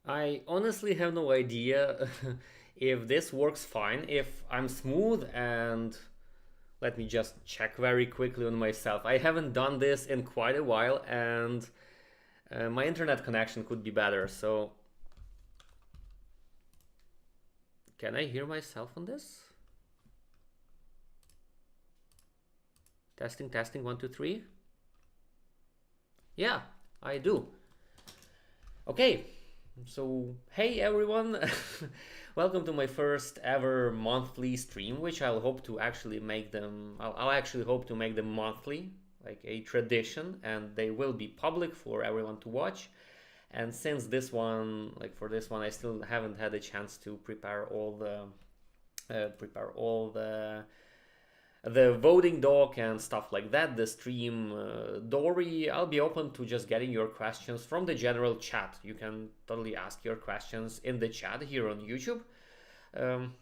I honestly have no idea if this works fine, if I'm smooth, and let me just check very quickly on myself. I haven't done this in quite a while, and my internet connection could be better. So, can I hear myself on this? Testing, testing, one, two, three. Yeah, I do. Okay, so hey everyone, welcome to my first ever monthly stream, which I'll hope to actually make them. I'll actually hope to make them monthly, like a tradition, and they will be public for everyone to watch. And since this one, like for this one, I still haven't had a chance to prepare all the voting doc and stuff like that, the stream Dory, I'll be open to just getting your questions from the general chat. You can totally ask your questions in the chat here on YouTube. Um,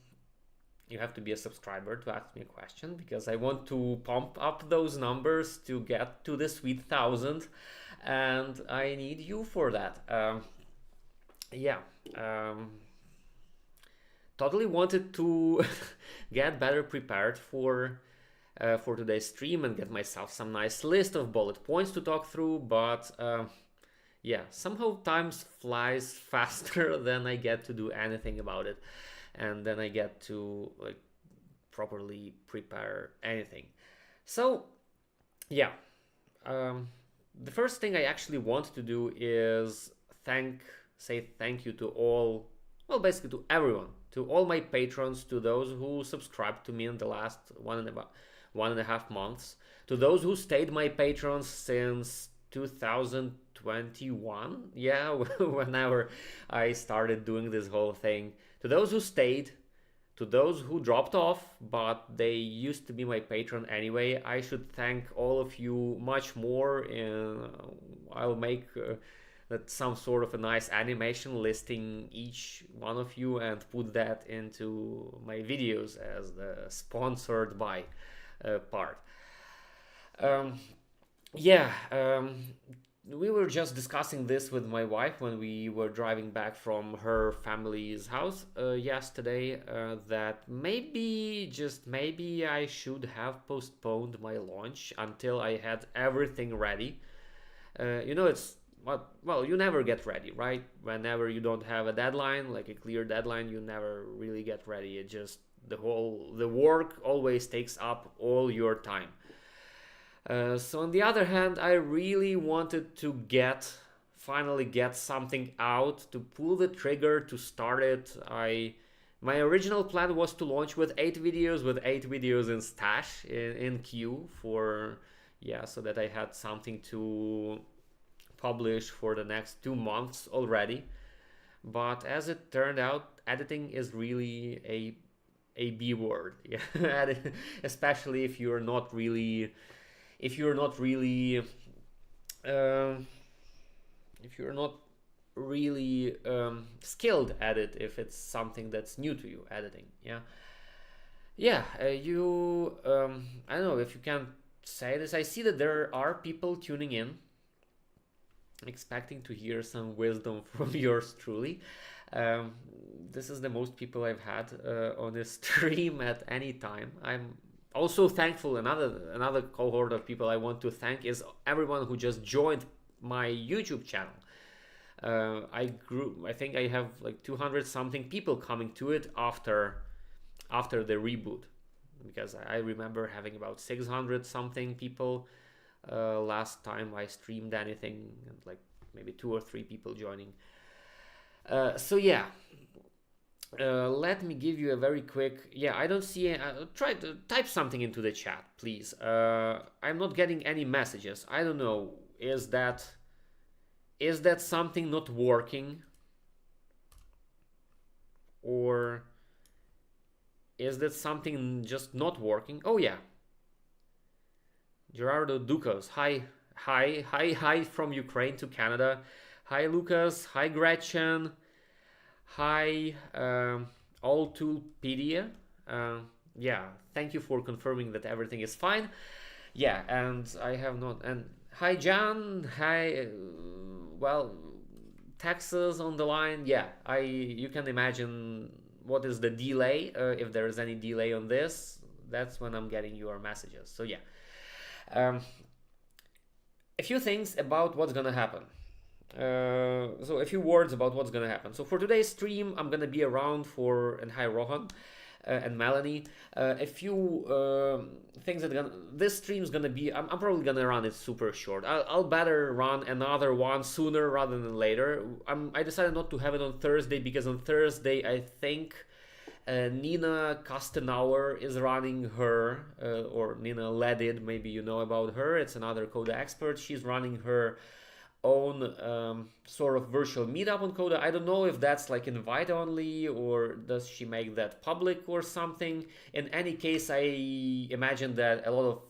you have to be a subscriber to ask me a question because I want to pump up those numbers to get to the sweet 1,000, and I need you for that. Yeah. Um, Totally wanted to get better prepared for today's stream and get myself some nice list of bullet points to talk through, but yeah, somehow time flies faster than I get to do anything about it, and then I get to like properly prepare anything. So yeah, um, the first thing I actually want to do is say thank you to all, well, basically to everyone, to all my patrons, to those who subscribed to me in the last 1.5 months, to those who stayed my patrons since 2021. Yeah, whenever I started doing this whole thing, to those who stayed, to those who dropped off, but they used to be my patron anyway, I should thank all of you much more. I'll make some sort of a nice animation listing each one of you and put that into my videos as the sponsored by part. Um, yeah, we were just discussing this with my wife when we were driving back from her family's house yesterday. That maybe, just maybe, I should have postponed my launch until I had everything ready. It's well, you never get ready, right? Whenever you don't have a deadline, like a clear deadline, you never really get ready. It just the work always takes up all your time. So on the other hand, I really wanted to finally get something out, to pull the trigger to start it. My original plan was to launch with 8 videos in stash in queue for, yeah, so that I had something to publish for the next 2 months already. But as it turned out, editing is really a B word, yeah. Especially if you're not really um, if you're not really skilled at it, if it's something that's new to you, editing, yeah. Yeah, you I don't know if you can say this. I see that there are people tuning in expecting to hear some wisdom from yours truly. Um, this is the most people I've had on a stream at any time. I'm also thankful. Another cohort of people I want to thank is everyone who just joined my YouTube channel. I think I have like 200 something people coming to it after the reboot, because I remember having about 600 something people last time I streamed anything, and like maybe 2 or 3 people joining. So yeah, let me give you a very quick. Yeah, I don't see. Try to type something into the chat, please. I'm not getting any messages. I don't know. Is that something not working, or is that something just not working? Oh yeah, Gerardo Ducos. Hi, hi, hi, hi from Ukraine to Canada. Hi, Lucas. Hi, Gretchen. Hi, Alltoolpedia. Yeah, thank you for confirming that everything is fine. Yeah, and I have not. And hi, John. Hi. Well, taxes on the line. Yeah, you can imagine what is the delay. If there is any delay on this, that's when I'm getting your messages. So yeah, um, a few things about what's gonna happen. So a few words about what's gonna happen. So for today's stream, I'm gonna be around for, and hi Rohan and Melanie. A few things that this stream's gonna be. I'm probably gonna run it super short. I'll better run another one sooner rather than later. I decided not to have it on Thursday because on Thursday I think Nina Kastenauer is running her, or Nina Ledid, maybe you know about her. It's another Coda expert. She's running her own sort of virtual meetup on Coda. I don't know if that's like invite only or does she make that public or something. In any case, I imagine that a lot of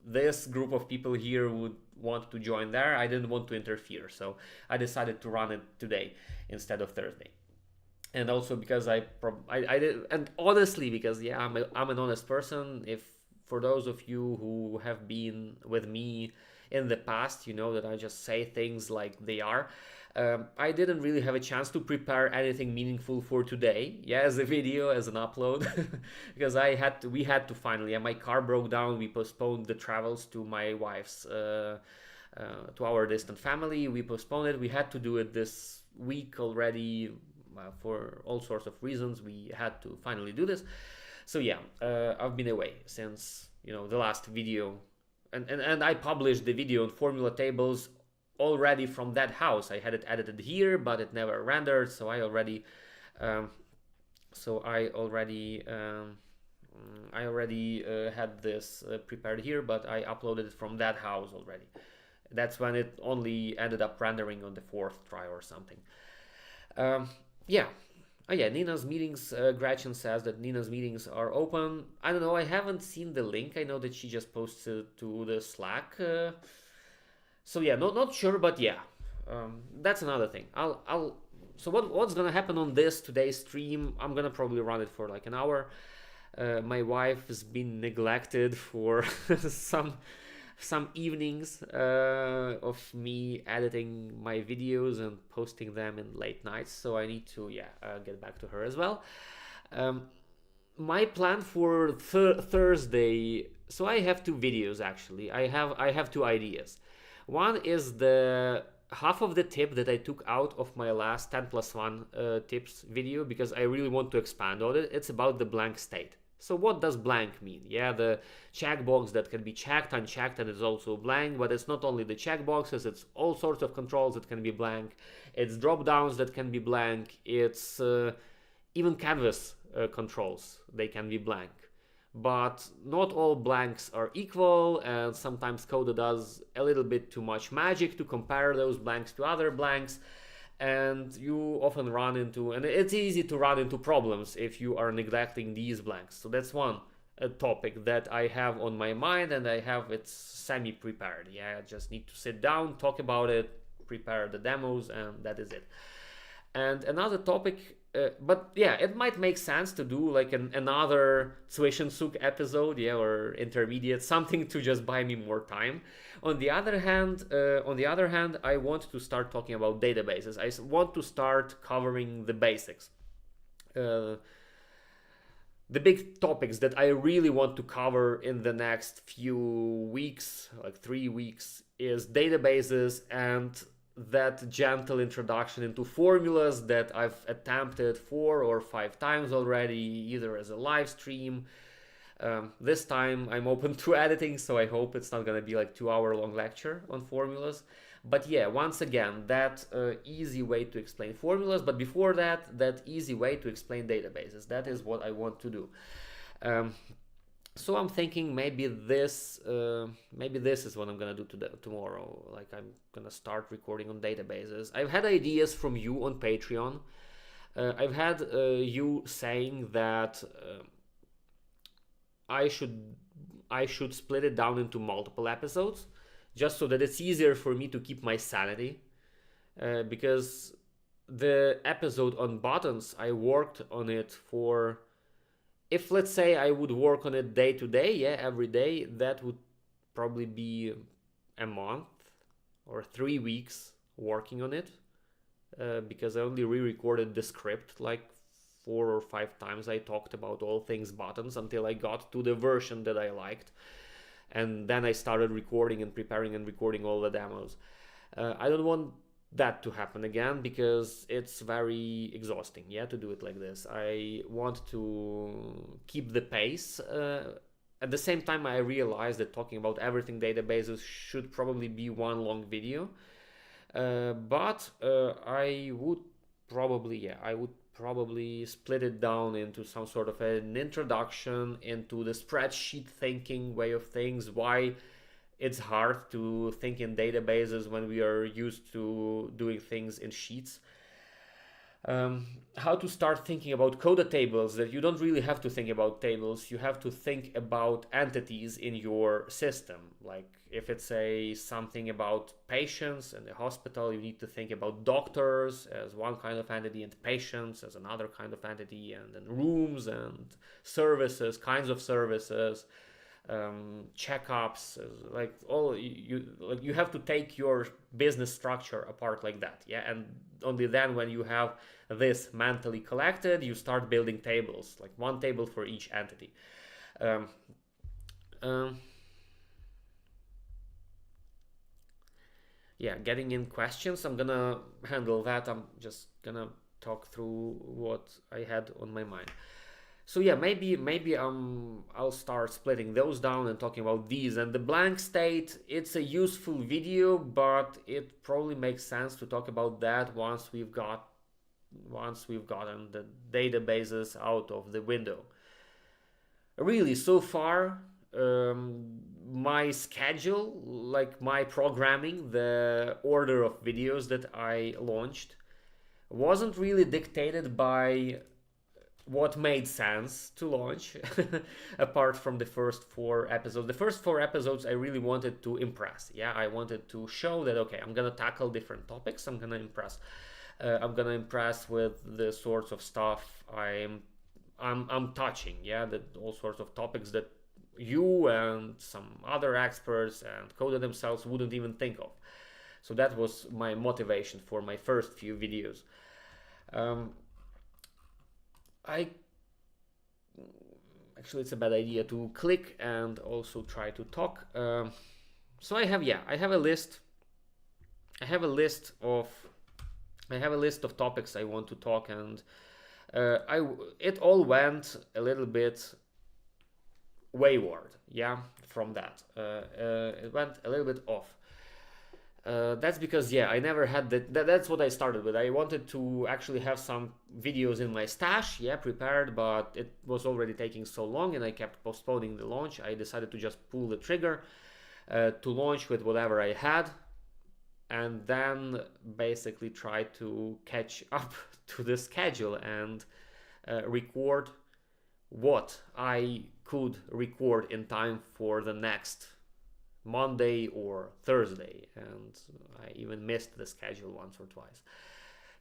this group of people here would want to join there. I didn't want to interfere, so I decided to run it today instead of Thursday. And also because I did, and honestly, because yeah, I'm an honest person. If for those of you who have been with me in the past, you know that I just say things like they are. I didn't really have a chance to prepare anything meaningful for today, yeah, as a video, as an upload, because we had to finally, my car broke down. We postponed the travels to my wife's, to our distant family. We postponed it. We had to do it this week already. For all sorts of reasons, we had to finally do this. So yeah, I've been away since the last video, and I published the video on formula tables already from that house. I had it edited here, but it never rendered. So I already had this prepared here, but I uploaded it from that house already. That's when it only ended up rendering on the 4th try or something. Yeah. Oh yeah, Nina's meetings, Gretchen says that Nina's meetings are open. I don't know, I haven't seen the link. I know that she just posted to the Slack. So yeah, not sure, but yeah. That's another thing. So what's gonna happen on today's stream? I'm gonna probably run it for like an hour. My wife has been neglected for some evenings of me editing my videos and posting them in late nights, so I need to get back to her as well. My plan for Thursday, so I have 2 videos actually. I have 2 ideas. One is the half of the tip that I took out of my last 10+1 tips video, because I really want to expand on it. It's about the blank state. So what does blank mean? Yeah, the checkbox that can be checked, unchecked, and is also blank, but it's not only the checkboxes, it's all sorts of controls that can be blank. It's drop downs that can be blank. It's even canvas controls, they can be blank. But not all blanks are equal, and sometimes Coda does a little bit too much magic to compare those blanks to other blanks. And you often run into, and it's easy to run into problems if you are neglecting these blanks. So that's one topic that I have on my mind, and I have it semi-prepared. Yeah, I just need to sit down, talk about it, prepare the demos, and that is it. And another topic, but yeah, it might make sense to do like another Zwischenzug episode, yeah, or intermediate, something to just buy me more time. On the other hand, I want to start talking about databases. I want to start covering the basics. The big topics that I really want to cover in the next few weeks, like 3 weeks, is databases and that gentle introduction into formulas that I've attempted 4 or 5 times already, either as a live stream. This time I'm open to editing, so I hope it's not going to be like 2-hour long lecture on formulas. But yeah, once again, that easy way to explain formulas. But before that easy way to explain databases. That is what I want to do. So I'm thinking maybe this is what I'm gonna do tomorrow. Like I'm gonna start recording on databases. I've had ideas from you on Patreon. I've had you saying that I should split it down into multiple episodes, just so that it's easier for me to keep my sanity. Because the episode on buttons, I worked on it for. If let's say I would work on it day to day, yeah, every day, that would probably be a month or 3 weeks working on it. because I only re-recorded the script like 4 or 5 times. I talked about all things buttons until I got to the version that I liked, and then I started recording and preparing and recording all the demos. I don't want that to happen again because it's very exhausting, yeah, to do it like this. I want to keep the pace. At the same time, I realized that talking about everything databases should probably be one long video. But I would probably split it down into some sort of an introduction into the spreadsheet thinking way of things, why it's hard to think in databases when we are used to doing things in sheets. How to start thinking about Coda tables, that you don't really have to think about tables, you have to think about entities in your system. Like if it's something about patients in the hospital, you need to think about doctors as one kind of entity and patients as another kind of entity, and then rooms and services, kinds of services, checkups, like all you have to take your business structure apart like that, yeah. And only then, when you have this mentally collected, you start building tables, like one table for each entity. um, um, yeah, getting in questions, I'm gonna handle that. I'm just gonna talk through what I had on my mind. So yeah, maybe I'll start splitting those down and talking about these. And the blank state, it's a useful video, but it probably makes sense to talk about that once we've gotten the databases out of the window. Really, so far, my schedule, like my programming, the order of videos that I launched, wasn't really dictated by what made sense to launch. Apart from the first 4 episodes. The first 4 episodes, I really wanted to impress. Yeah, I wanted to show that, okay, I'm gonna tackle different topics. I'm gonna impress. I'm gonna impress with the sorts of stuff I'm touching. Yeah, that all sorts of topics that you and some other experts and Coda themselves wouldn't even think of. So that was my motivation for my first few videos. Um, I Actually, it's a bad idea to click and also try to talk. So I have a list. I have a list of topics I want to talk, and it all went a little bit wayward. Yeah, from that, it went a little bit off. That's because, yeah, I never had that's what I started with. I wanted to actually have some videos in my stash, yeah, prepared, but it was already taking so long and I kept postponing the launch. I decided to just pull the trigger, to launch with whatever I had, and then basically try to catch up to the schedule and record what I could record in time for the next Monday or Thursday, and I even missed the schedule once or twice.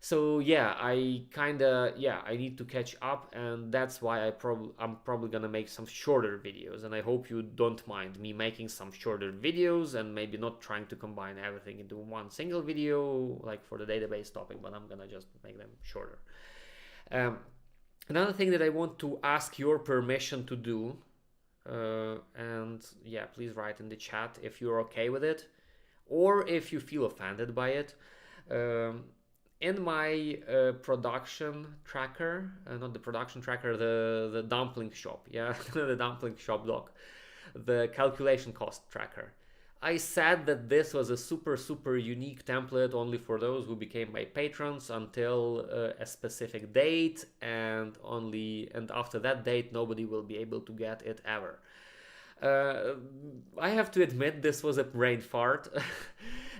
So yeah, I need to catch up, and that's why I'm probably gonna make some shorter videos, and I hope you don't mind me making some shorter videos and maybe not trying to combine everything into one single video like for the database topic, but I'm gonna just make them shorter. Another thing that I want to ask your permission to do, and yeah, please write in the chat if you're okay with it or if you feel offended by it. In my production tracker, not the production tracker, the dumpling shop, yeah, the dumpling shop doc, the calculation cost tracker, I said that this was a super unique template only for those who became my patrons until a specific date, and after that date nobody will be able to get it ever. I have to admit this was a brain fart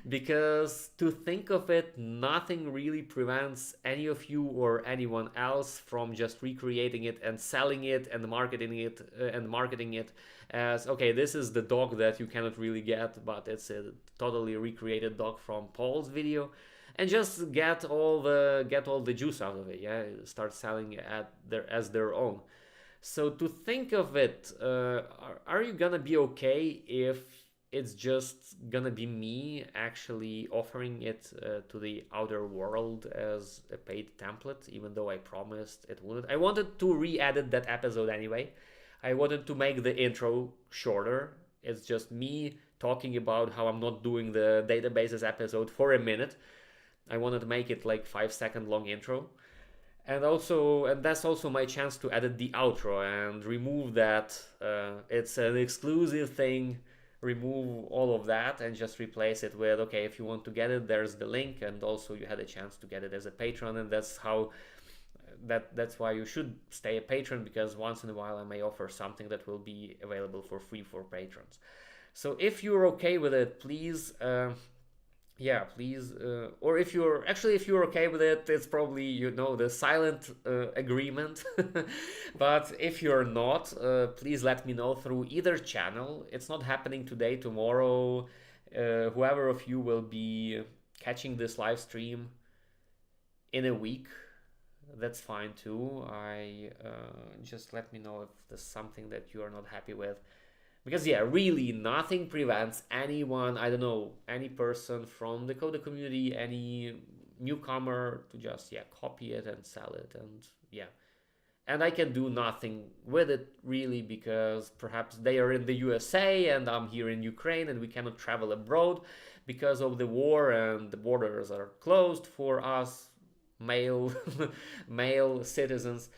because, to think of it, nothing really prevents any of you or anyone else from just recreating it and selling it and marketing it as, okay, this is the dog that you cannot really get, but it's a totally recreated dog from Paul's video, and just get all the juice out of it. Yeah, start selling it as their own. So to think of it, are you gonna be okay if it's just gonna be me actually offering it to the outer world as a paid template, even though I promised it wouldn't. I wanted to re-edit that episode anyway. I wanted to make the intro shorter. It's just me talking about how I'm not doing the databases episode for a minute. I wanted to make it like 5 second long intro. And that's also my chance to edit the outro and remove that. It's an exclusive thing. Remove all of that and just replace it with, okay, if you want to get it, there's the link, and also you had a chance to get it as a patron, and that's why you should stay a patron, because once in a while I may offer something that will be available for free for patrons. So if you're okay with it, please please, or if you're okay with it, it's probably the silent agreement. But if you're not, please let me know through either channel. It's not happening today, tomorrow. Whoever of you will be catching this live stream in a week, that's fine too. I just let me know if there's something that you are not happy with. Because really nothing prevents anyone, I don't know, any person from the Coda community, any newcomer to just copy it and sell it, and I can do nothing with it really, because perhaps they are in the USA and I'm here in Ukraine and we cannot travel abroad because of the war and the borders are closed for us male citizens,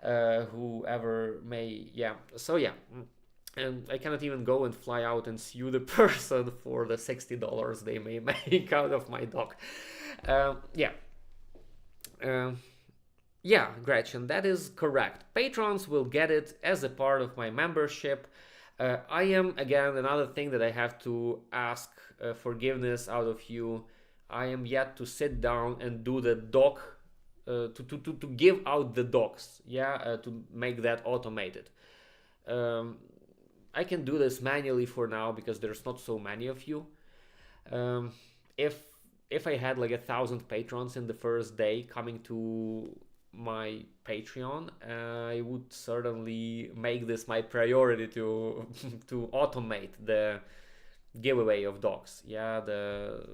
whoever may. And I cannot even go and fly out and sue the person for the $60 they may make out of my dog. Gretchen, that is correct. Patrons will get it as a part of my membership. I am, again, another thing that I have to ask forgiveness out of you. I am yet to sit down and do the doc, to give out the docs, to make that automated. I can do this manually for now because there's not so many of you. If I had like 1,000 patrons in the first day coming to my Patreon, I would certainly make this my priority to to automate the giveaway of docs. The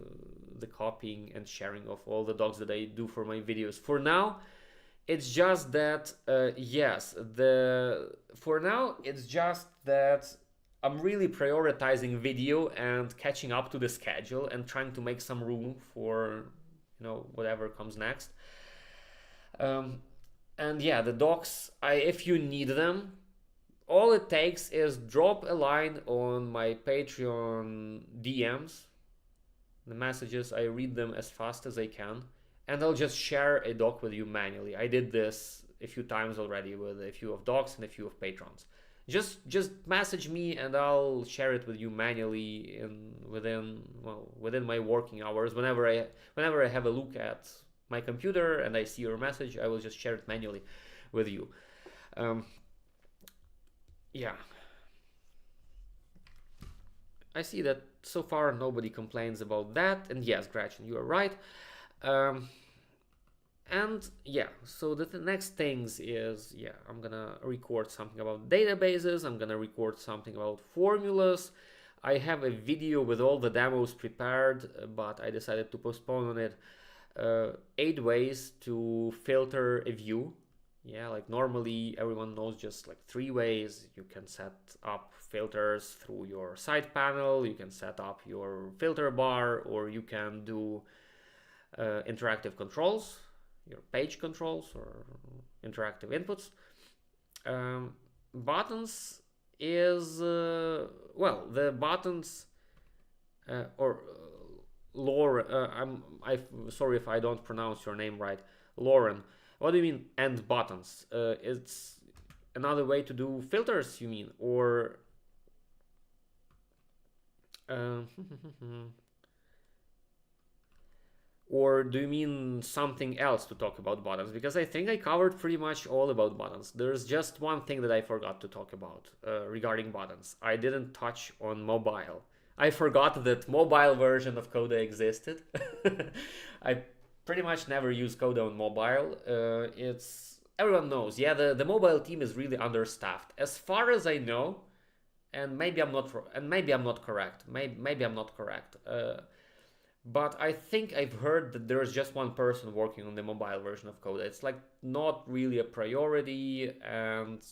copying and sharing of all the docs that I do for my videos. For now, it's just that, for now, it's just that I'm really prioritizing video and catching up to the schedule and trying to make some room for, whatever comes next. The docs, if you need them, all it takes is drop a line on my Patreon DMs, the messages. I read them as fast as I can, and I'll just share a doc with you manually. I did this a few times already with a few of docs and a few of patrons. Just message me and I'll share it with you manually within my working hours. Whenever I have a look at my computer and I see your message, I will just share it manually with you. I see that so far nobody complains about that, and yes, Gretchen, you are right. So the next things is, I'm gonna record something about databases, I'm gonna record something about formulas. I have a video with all the demos prepared, but I decided to postpone on it. 8 ways to filter a view. Like normally everyone knows just like 3 ways. You can set up filters through your side panel, you can set up your filter bar, or you can do interactive controls, your page controls or interactive inputs. Buttons is, the buttons, Lauren, I'm sorry if I don't pronounce your name right. Lauren, what do you mean and buttons? It's another way to do filters, you mean? Or or do you mean something else to talk about buttons? Because I think I covered pretty much all about buttons. There's just one thing that I forgot to talk about regarding buttons. I didn't touch on mobile. I forgot that mobile version of Coda existed. I pretty much never use Coda on mobile. Everyone knows, the mobile team is really understaffed. As far as I know, and maybe I'm not correct. Maybe I'm not correct. But I think I've heard that there's just one person working on the mobile version of Coda. It's like not really a priority, and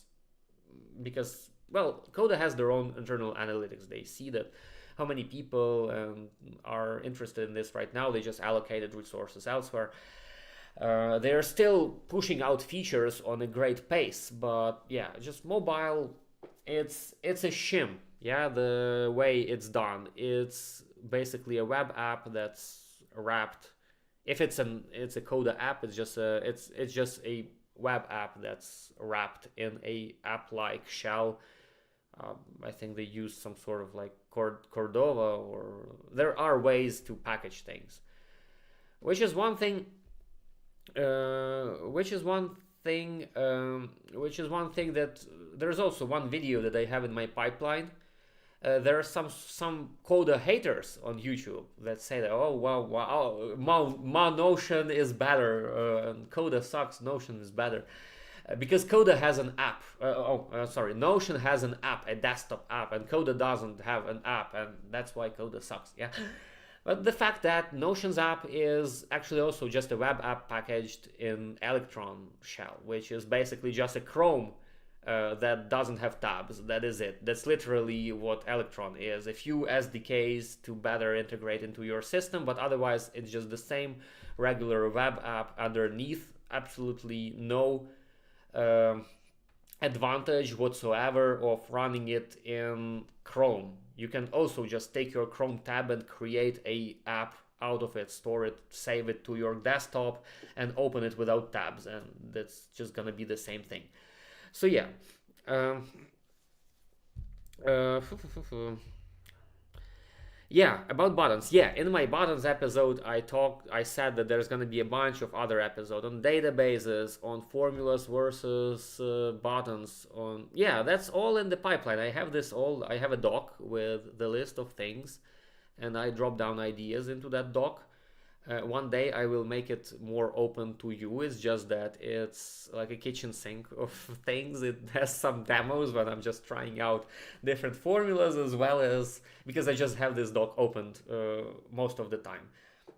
because, well, Coda has their own internal analytics. They see that how many people are interested in this right now. They just allocated resources elsewhere. They're still pushing out features on a great pace, but yeah, just mobile, it's a shim. Yeah, the way it's done, it's basically a web app that's wrapped. If it's a Coda app, it's just a web app that's wrapped in a app-like shell. I think they use some sort of like Cordova, or there are ways to package things, which is one thing. Which is one thing. Which is one thing that there's also one video that I have in my pipeline. There are some Coda haters on YouTube that say that, oh wow, my Notion is better, and Coda sucks. Notion is better. Because Coda has an app. Notion has an app, a desktop app, and Coda doesn't have an app, and that's why Coda sucks. Yeah. But the fact that Notion's app is actually also just a web app packaged in Electron shell, which is basically just a Chrome that doesn't have tabs. That is it. That's literally what Electron is. A few SDKs to better integrate into your system, but otherwise it's just the same regular web app underneath. Absolutely no advantage whatsoever of running it in Chrome. You can also just take your Chrome tab and create a app out of it, store it, save it to your desktop, and open it without tabs, and that's just gonna be the same thing. So yeah. Yeah, about buttons. Yeah, in my buttons episode, I said that there's gonna be a bunch of other episodes on databases, on formulas versus buttons. Yeah, that's all in the pipeline. I have a doc with the list of things, and I drop down ideas into that doc. One day I will make it more open to you. It's just that it's like a kitchen sink of things. It has some demos when I'm just trying out different formulas, as well as because I just have this doc opened most of the time,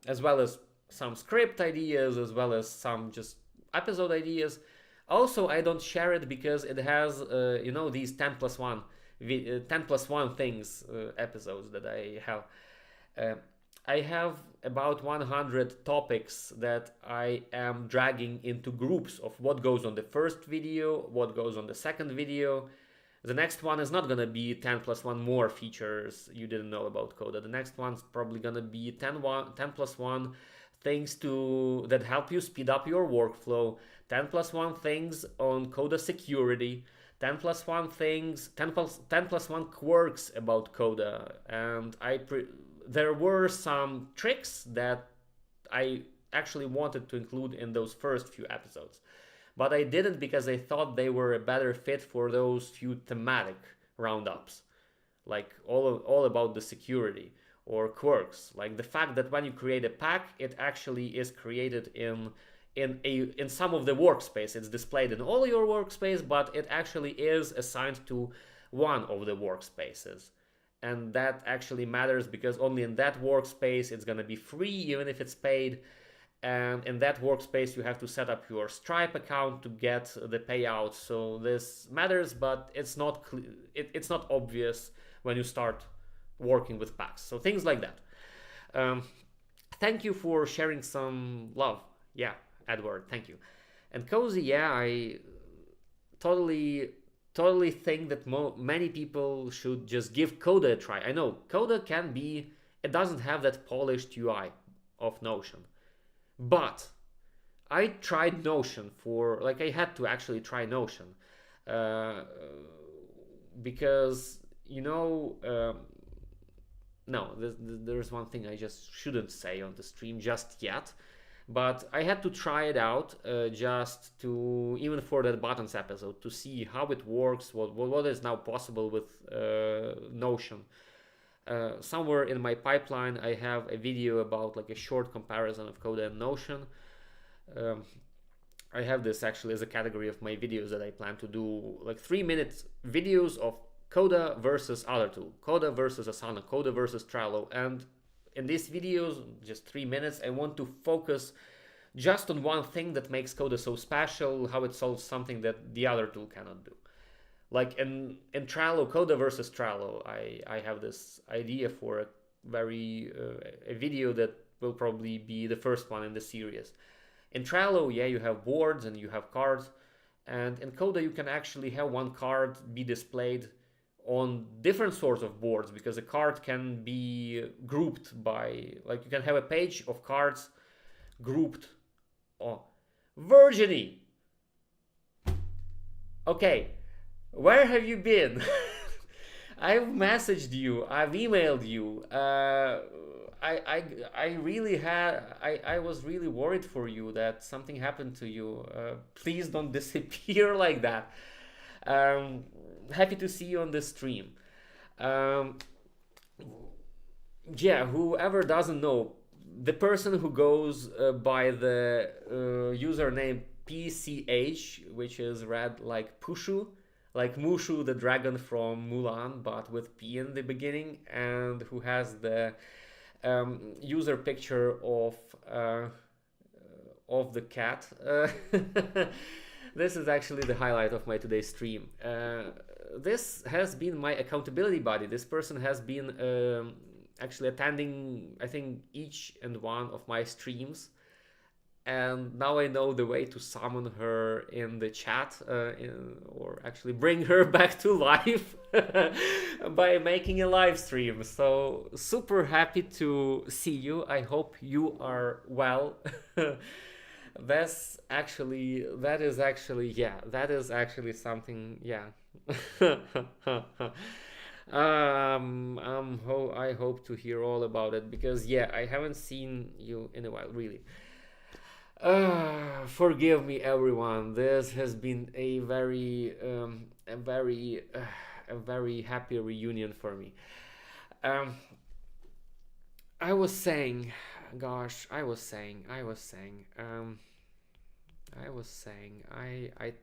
as well as some script ideas, as well as some just episode ideas. Also, I don't share it because it has these 10 plus 1 things episodes that I have. I have about 100 topics that I am dragging into groups of what goes on the first video, what goes on the second video. The next one is not going to be 10 plus 1 more features you didn't know about Coda. The next one's probably going to be 10 plus 1 things that help you speed up your workflow, 10 plus 1 things on Coda security, 10 plus 1 things, 10 plus 1 quirks about Coda, and there were some tricks that I actually wanted to include in those first few episodes, but I didn't because I thought they were a better fit for those few thematic roundups, like all about the security or quirks, like the fact that when you create a pack, it actually is created in some of the workspace. It's displayed in all your workspace, but it actually is assigned to one of the workspaces. And that actually matters because only in that workspace it's going to be free, even if it's paid. And in that workspace you have to set up your Stripe account to get the payout. So this matters, but it's not obvious when you start working with packs. So things like that. Thank you for sharing some love. Yeah, Edward, thank you. And Cozy, yeah, I totally think that many people should just give Coda a try. I know Coda it doesn't have that polished UI of Notion, but I tried Notion I had to actually try Notion because there's one thing I just shouldn't say on the stream just yet. But I had to try it out just to, even for that buttons episode, to see how it works, what is now possible with Notion. Somewhere in my pipeline, I have a video about like a short comparison of Coda and Notion. I have this actually as a category of my videos that I plan to do, like 3-minute videos of Coda versus other tool, Coda versus Asana, Coda versus Trello. And in these videos, just 3 minutes, I want to focus just on one thing that makes Coda so special, how it solves something that the other tool cannot do. Like in Trello, Coda versus Trello, I have this idea for a video that will probably be the first one in the series. In Trello, yeah, you have boards and you have cards, and in Coda you can actually have one card be displayed on different sorts of boards, because a card can be grouped by, like, you can have a page of cards grouped. Oh, Virginie, okay, where have you been? I've messaged you, I've emailed you. I really I was really worried for you that something happened to you. Please don't disappear like that. Happy to see you on the stream. Um, yeah, whoever doesn't know, the person who goes by the username PCH, which is read like Pushu, like Mushu, the dragon from Mulan, but with P in the beginning, and who has the user picture of the cat. This is actually the highlight of my today's stream. This has been my accountability buddy. This person has been actually attending, I think, each and one of my streams. And now I know the way to summon her in the chat, or actually bring her back to life by making a live stream. So super happy to see you. I hope you are well. That is actually something, yeah. I hope to hear all about it, because yeah, I haven't seen you in a while, really. Forgive me, everyone. This has been a very happy reunion for me. Um, I was saying, gosh, I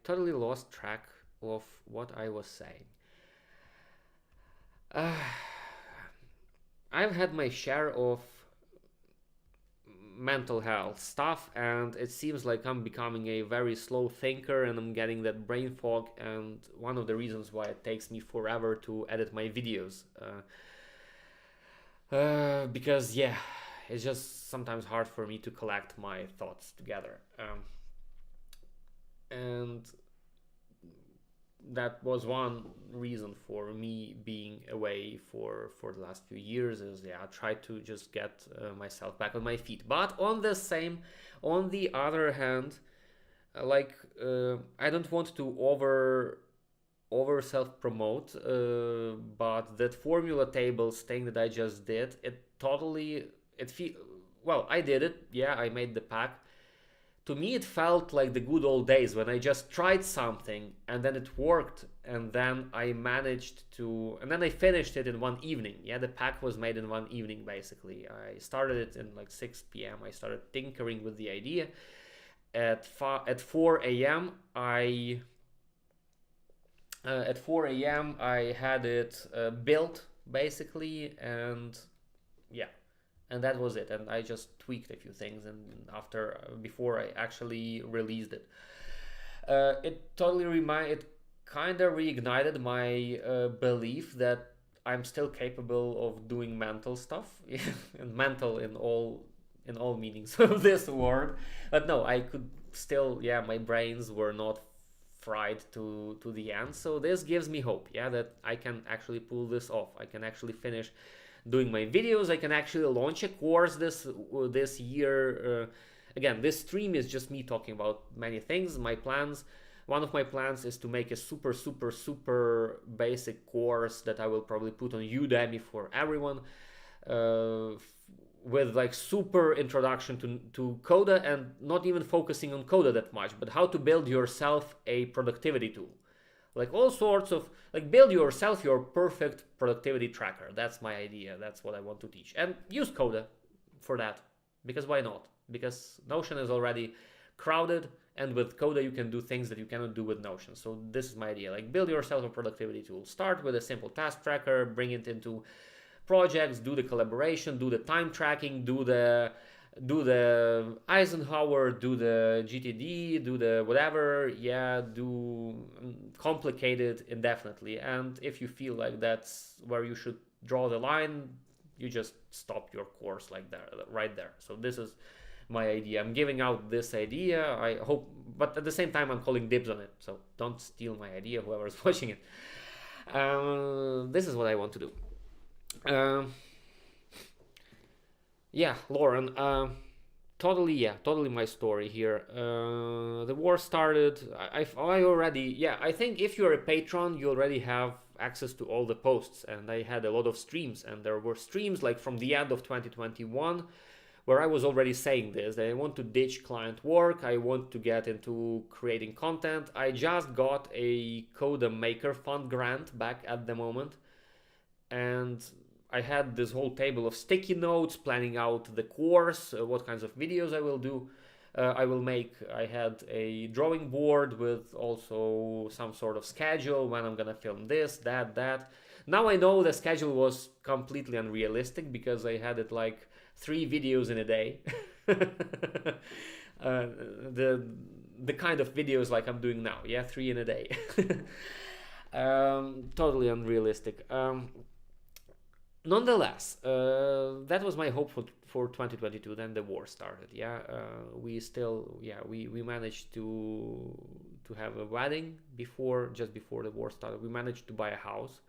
totally lost track of what I was saying. I've had my share of mental health stuff, and it seems like I'm becoming a very slow thinker, and I'm getting that brain fog, and one of the reasons why it takes me forever to edit my videos, because yeah, it's just sometimes hard for me to collect my thoughts together, and that was one reason for me being away for the last few years, is yeah, I tried to just get myself back on my feet. But on the other hand, I don't want to over self promote, but that formula tables thing that I just did, I did it, yeah, I made the pack. To me, it felt like the good old days when I just tried something and then it worked, and then I finished it in one evening. Yeah, the pack was made in one evening, basically. I started it in like 6 p.m. I started tinkering with the idea. At 4 a.m. I had it built, basically, and yeah. And that was it, and I just tweaked a few things, and before I actually released it, it kind of reignited my belief that I'm still capable of doing mental stuff, and mental in all meanings of this word. But no, I could still, yeah, my brains were not fried to the end. So this gives me hope, yeah, that I can actually pull this off. I can actually finish doing my videos. I can actually launch a course this year. Again, this stream is just me talking about many things. My plans. One of my plans is to make a super basic course that I will probably put on Udemy for everyone, with like super introduction to Coda, and not even focusing on Coda that much, but how to build yourself a productivity tool. Like all sorts of, like, build yourself your perfect productivity tracker. That's my idea. That's what I want to teach. And use Coda for that. Because why not? Because Notion is already crowded. and with Coda you can do things that you cannot do with Notion. So this is my idea, like build yourself a productivity tool. Start with a simple task tracker, bring it into projects, do the collaboration, do the time tracking, do the Eisenhower, do the GTD, do the whatever, yeah, do complicated indefinitely. And if you feel like that's where you should draw the line, you just stop your course like that, right there. So this is my idea. I'm giving out this idea, I hope, but at the same time I'm calling dibs on it. So don't steal my idea, whoever's watching it. This is what I want to do. Yeah, Lauren, totally my story here. The war started, I already, yeah, I think if you're a patron, you already have access to all the posts, and I had a lot of streams, and there were streams like from the end of 2021 where I was already saying this, that I want to ditch client work, I want to get into creating content. I just got a Coda Maker Fund grant back at the moment, and I had this whole table of sticky notes planning out the course, what kinds of videos I will do, I will make. I had a drawing board with also some sort of schedule, when I'm gonna film this, that. Now I know the schedule was completely unrealistic because I had it like 3 videos in a day. The kind of videos like I'm doing now, yeah, 3 in a day. Totally unrealistic. Nonetheless, that was my hope for 2022. Then the war started. Yeah, we managed to have a wedding just before the war started. We managed to buy a house,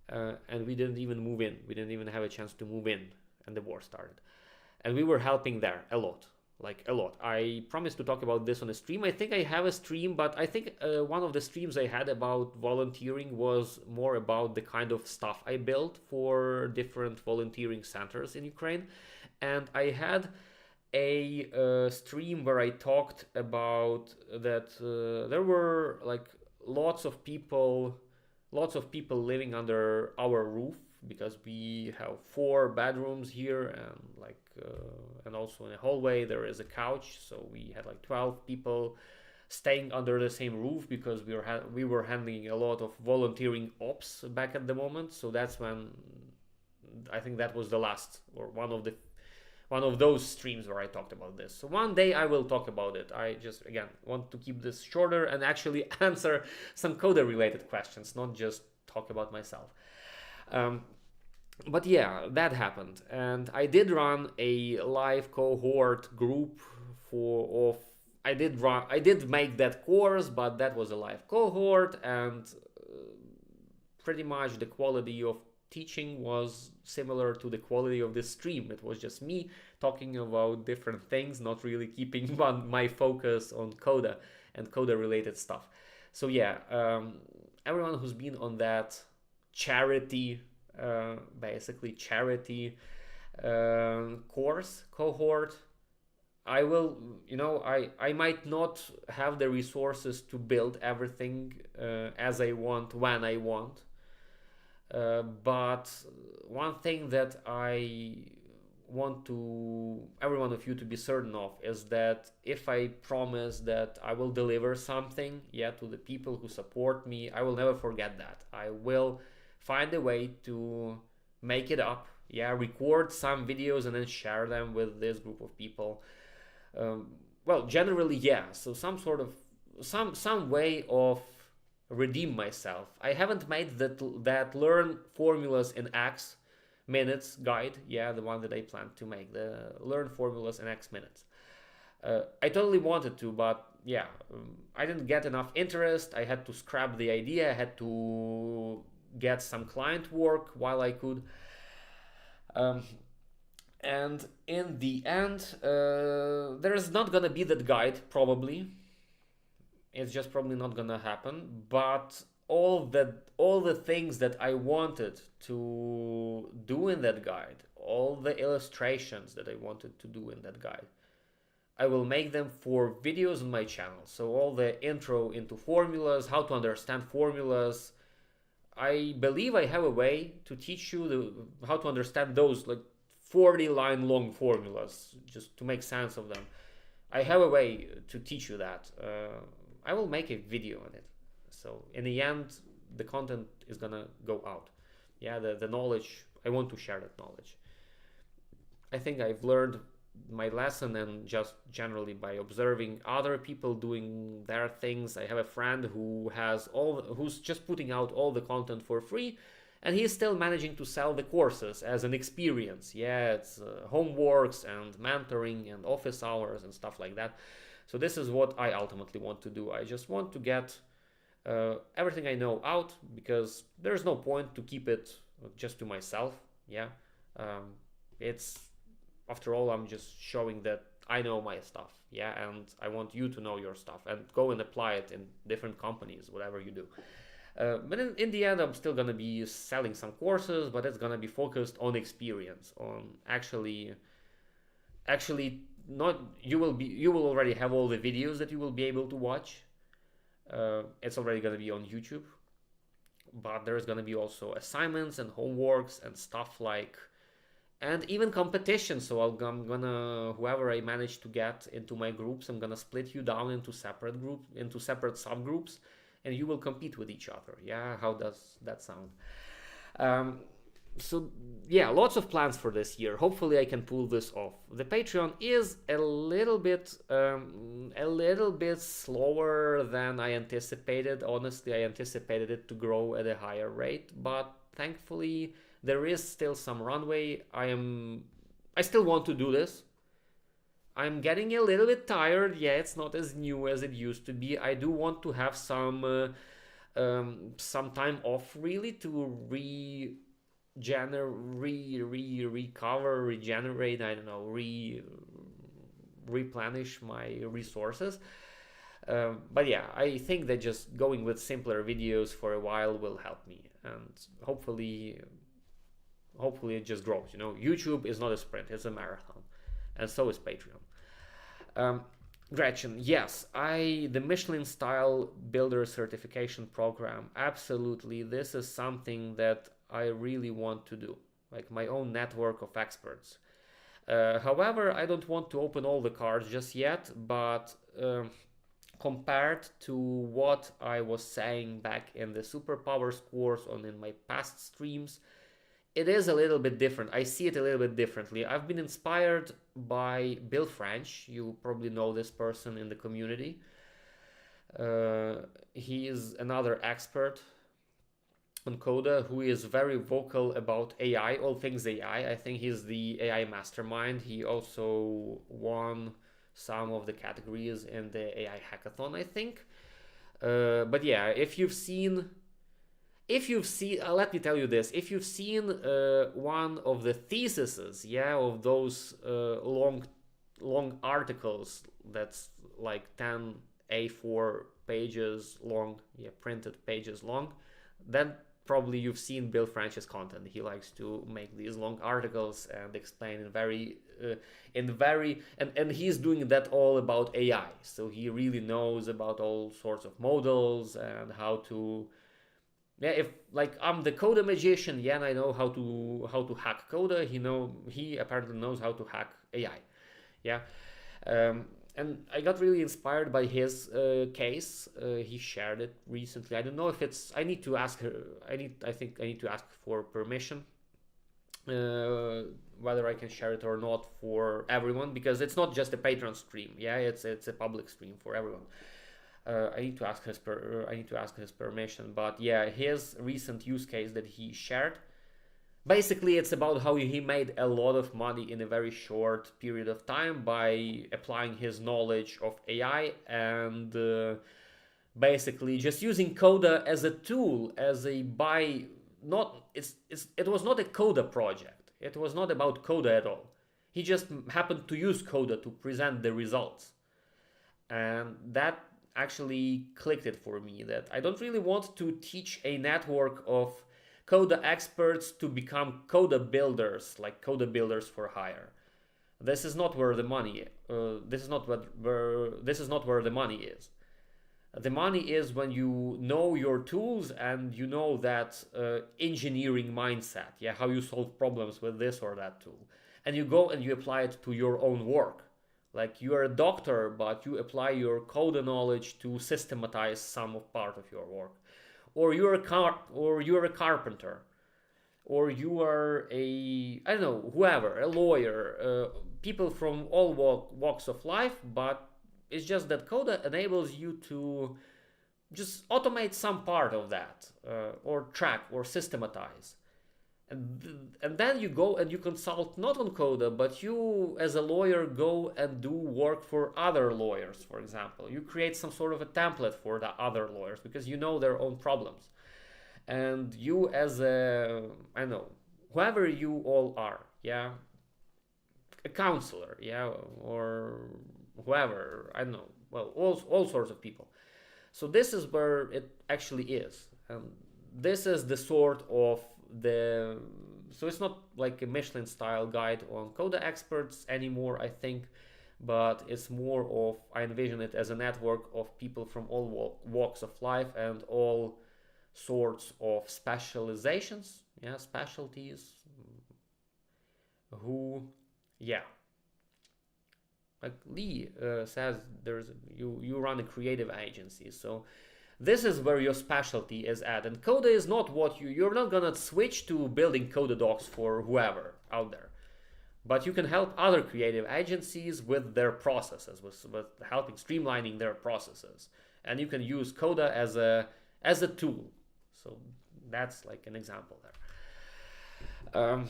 and we didn't even move in. We didn't even have a chance to move in, and the war started. And we were helping there a lot. Like a lot. I promised to talk about this on a stream. I think I have a stream, but I think one of the streams I had about volunteering was more about the kind of stuff I built for different volunteering centers in Ukraine. And I had a stream where I talked about that there were like lots of people living under our roof, because we have 4 bedrooms here, and and also in a hallway there is a couch, so we had like 12 people staying under the same roof, because we were handling a lot of volunteering ops back at the moment. So that's when I think that was the last, or one of those streams where I talked about this. So one day I will talk about it. I just, again, want to keep this shorter and actually answer some Coda related questions, not just talk about myself. But yeah, that happened, and I did run a live cohort group I did make that course, but that was a live cohort, and pretty much the quality of teaching was similar to the quality of this stream. It was just me talking about different things, not really keeping my focus on Coda and Coda related stuff. So yeah, everyone who's been on that charity cohort, I will, I might not have the resources to build everything as I want, when I want, but one thing that I want every one of you to be certain of is that if I promise that I will deliver something, to the people who support me, I will never forget that. I will find a way to make it up, record some videos and then share them with this group of people. Well, generally, so some way of redeem myself. I haven't made that learn formulas in X minutes guide, the one that I planned to make, the learn formulas in X minutes. I totally wanted to, but I didn't get enough interest. I had to scrap the idea. I had to get some client work while I could, and in the end there is not gonna be that guide, probably. It's just probably not gonna happen, but all the things that I wanted to do in that guide, all the illustrations that I wanted to do in that guide, I will make them for videos on my channel. So all the intro into formulas, how to understand formulas, I believe I have a way to teach you how to understand those like 40-line long formulas, just to make sense of them. I have a way to teach you that. I will make a video on it. So in the end, the content is gonna go out. Yeah, the knowledge, I want to share that knowledge. I think I've learned my lesson, and just generally by observing other people doing their things. I have a friend who's just putting out all the content for free, and he's still managing to sell the courses as an experience. Yeah, it's homeworks and mentoring and office hours and stuff like that. So this is what I ultimately want to do. I just want to get everything I know out, because there's no point to keep it just to myself. Yeah, it's after all, I'm just showing that I know my stuff. Yeah, and I want you to know your stuff and go and apply it in different companies, whatever you do. But in the end, I'm still gonna be selling some courses, but it's gonna be focused on experience, on actually not you will already have all the videos that you will be able to watch. It's already gonna be on YouTube, but there's gonna be also assignments and homeworks and stuff like, and even competition. So I'm gonna, whoever I manage to get into my groups, I'm gonna split you down into separate groups, into separate subgroups, and you will compete with each other. Yeah, how does that sound? So yeah, lots of plans for this year. Hopefully I can pull this off. The Patreon is a little bit slower than I anticipated. Honestly, I anticipated it to grow at a higher rate, but thankfully there is still some runway. I still want to do this. I'm getting a little bit tired. Yeah, it's not as new as it used to be. I do want to have some time off, really, to recover, regenerate, I don't know, replenish my resources. But yeah, I think that just going with simpler videos for a while will help me, and hopefully it just grows. You know, YouTube is not a sprint, it's a marathon, and so is Patreon. Gretchen, yes, the Michelin style builder certification program, absolutely. This is something that I really want to do, like my own network of experts. However, I don't want to open all the cards just yet, but compared to what I was saying back in the Superpowers course and in my past streams, it is a little bit different. I see it a little bit differently. I've been inspired by Bill French. You probably know this person in the community. He is another expert on Coda who is very vocal about AI, all things AI. I think he's the AI mastermind. He also won some of the categories in the AI hackathon, I think. But yeah, if you've seen, let me tell you this: if you've seen one of the theses, yeah, of those long articles that's like 10 A4 pages long, yeah, printed pages long, then probably you've seen Bill French's content. He likes to make these long articles and explain and he's doing that all about AI. So he really knows about all sorts of models and how to, yeah, if like I'm the Coda magician, yeah, and I know how to hack Coda. He apparently knows how to hack AI. Yeah. And I got really inspired by his case. He shared it recently. I don't know if it's. I need to ask her. I think I need to ask for permission, whether I can share it or not for everyone, because it's not just a patron stream. Yeah, it's a public stream for everyone. I need to ask his permission. But yeah, his recent use case that he shared. Basically, it's about how he made a lot of money in a very short period of time by applying his knowledge of AI and basically just using Coda as a tool, as a it was not a Coda project. It was not about Coda at all. He just happened to use Coda to present the results. And that actually clicked it for me, that I don't really want to teach a network of Coda experts to become Coda builders, like Coda builders for hire. This is not where the money. This is not where the money is. The money is when you know your tools and you know that engineering mindset. Yeah, how you solve problems with this or that tool, and you go and you apply it to your own work. Like you are a doctor, but you apply your Coda knowledge to systematize some of part of your work. Or you're a carpenter, or you are a, I don't know, whoever, a lawyer, people from all walks of life, but it's just that Coda enables you to just automate some part of that, or track or systematize. And then you go and you consult not on Coda, but you as a lawyer go and do work for other lawyers, for example. You create some sort of a template for the other lawyers because you know their own problems. And you as a, I don't know, whoever you all are, yeah, a counselor, yeah, or whoever, I don't know, well, all sorts of people. So this is where it actually is. This is the sort of the, so it's not like a Michelin style guide on Coda experts anymore, I think, but it's more of, I envision it as a network of people from all walks of life and all sorts of specializations, yeah, specialties, who, yeah, like Lee says, there's you run a creative agency, so this is where your specialty is at. And Coda is not what you're not gonna switch to building Coda docs for whoever out there, but you can help other creative agencies with their processes, with helping streamlining their processes, and you can use Coda as a tool. So that's like an example there.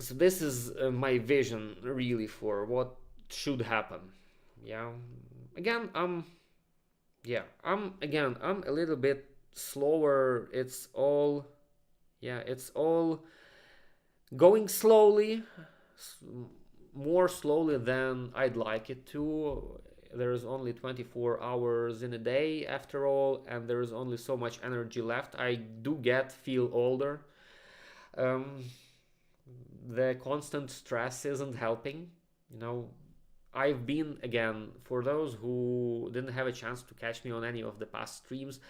So this is my vision really for what should happen. Yeah. Again, I'm a little bit slower. It's all going slowly, more slowly than I'd like it to. There's only 24 hours in a day after all, and there's only so much energy left. I do feel older. Um, the constant stress isn't helping. You know, I've been, again, for those who didn't have a chance to catch me on any of the past streams,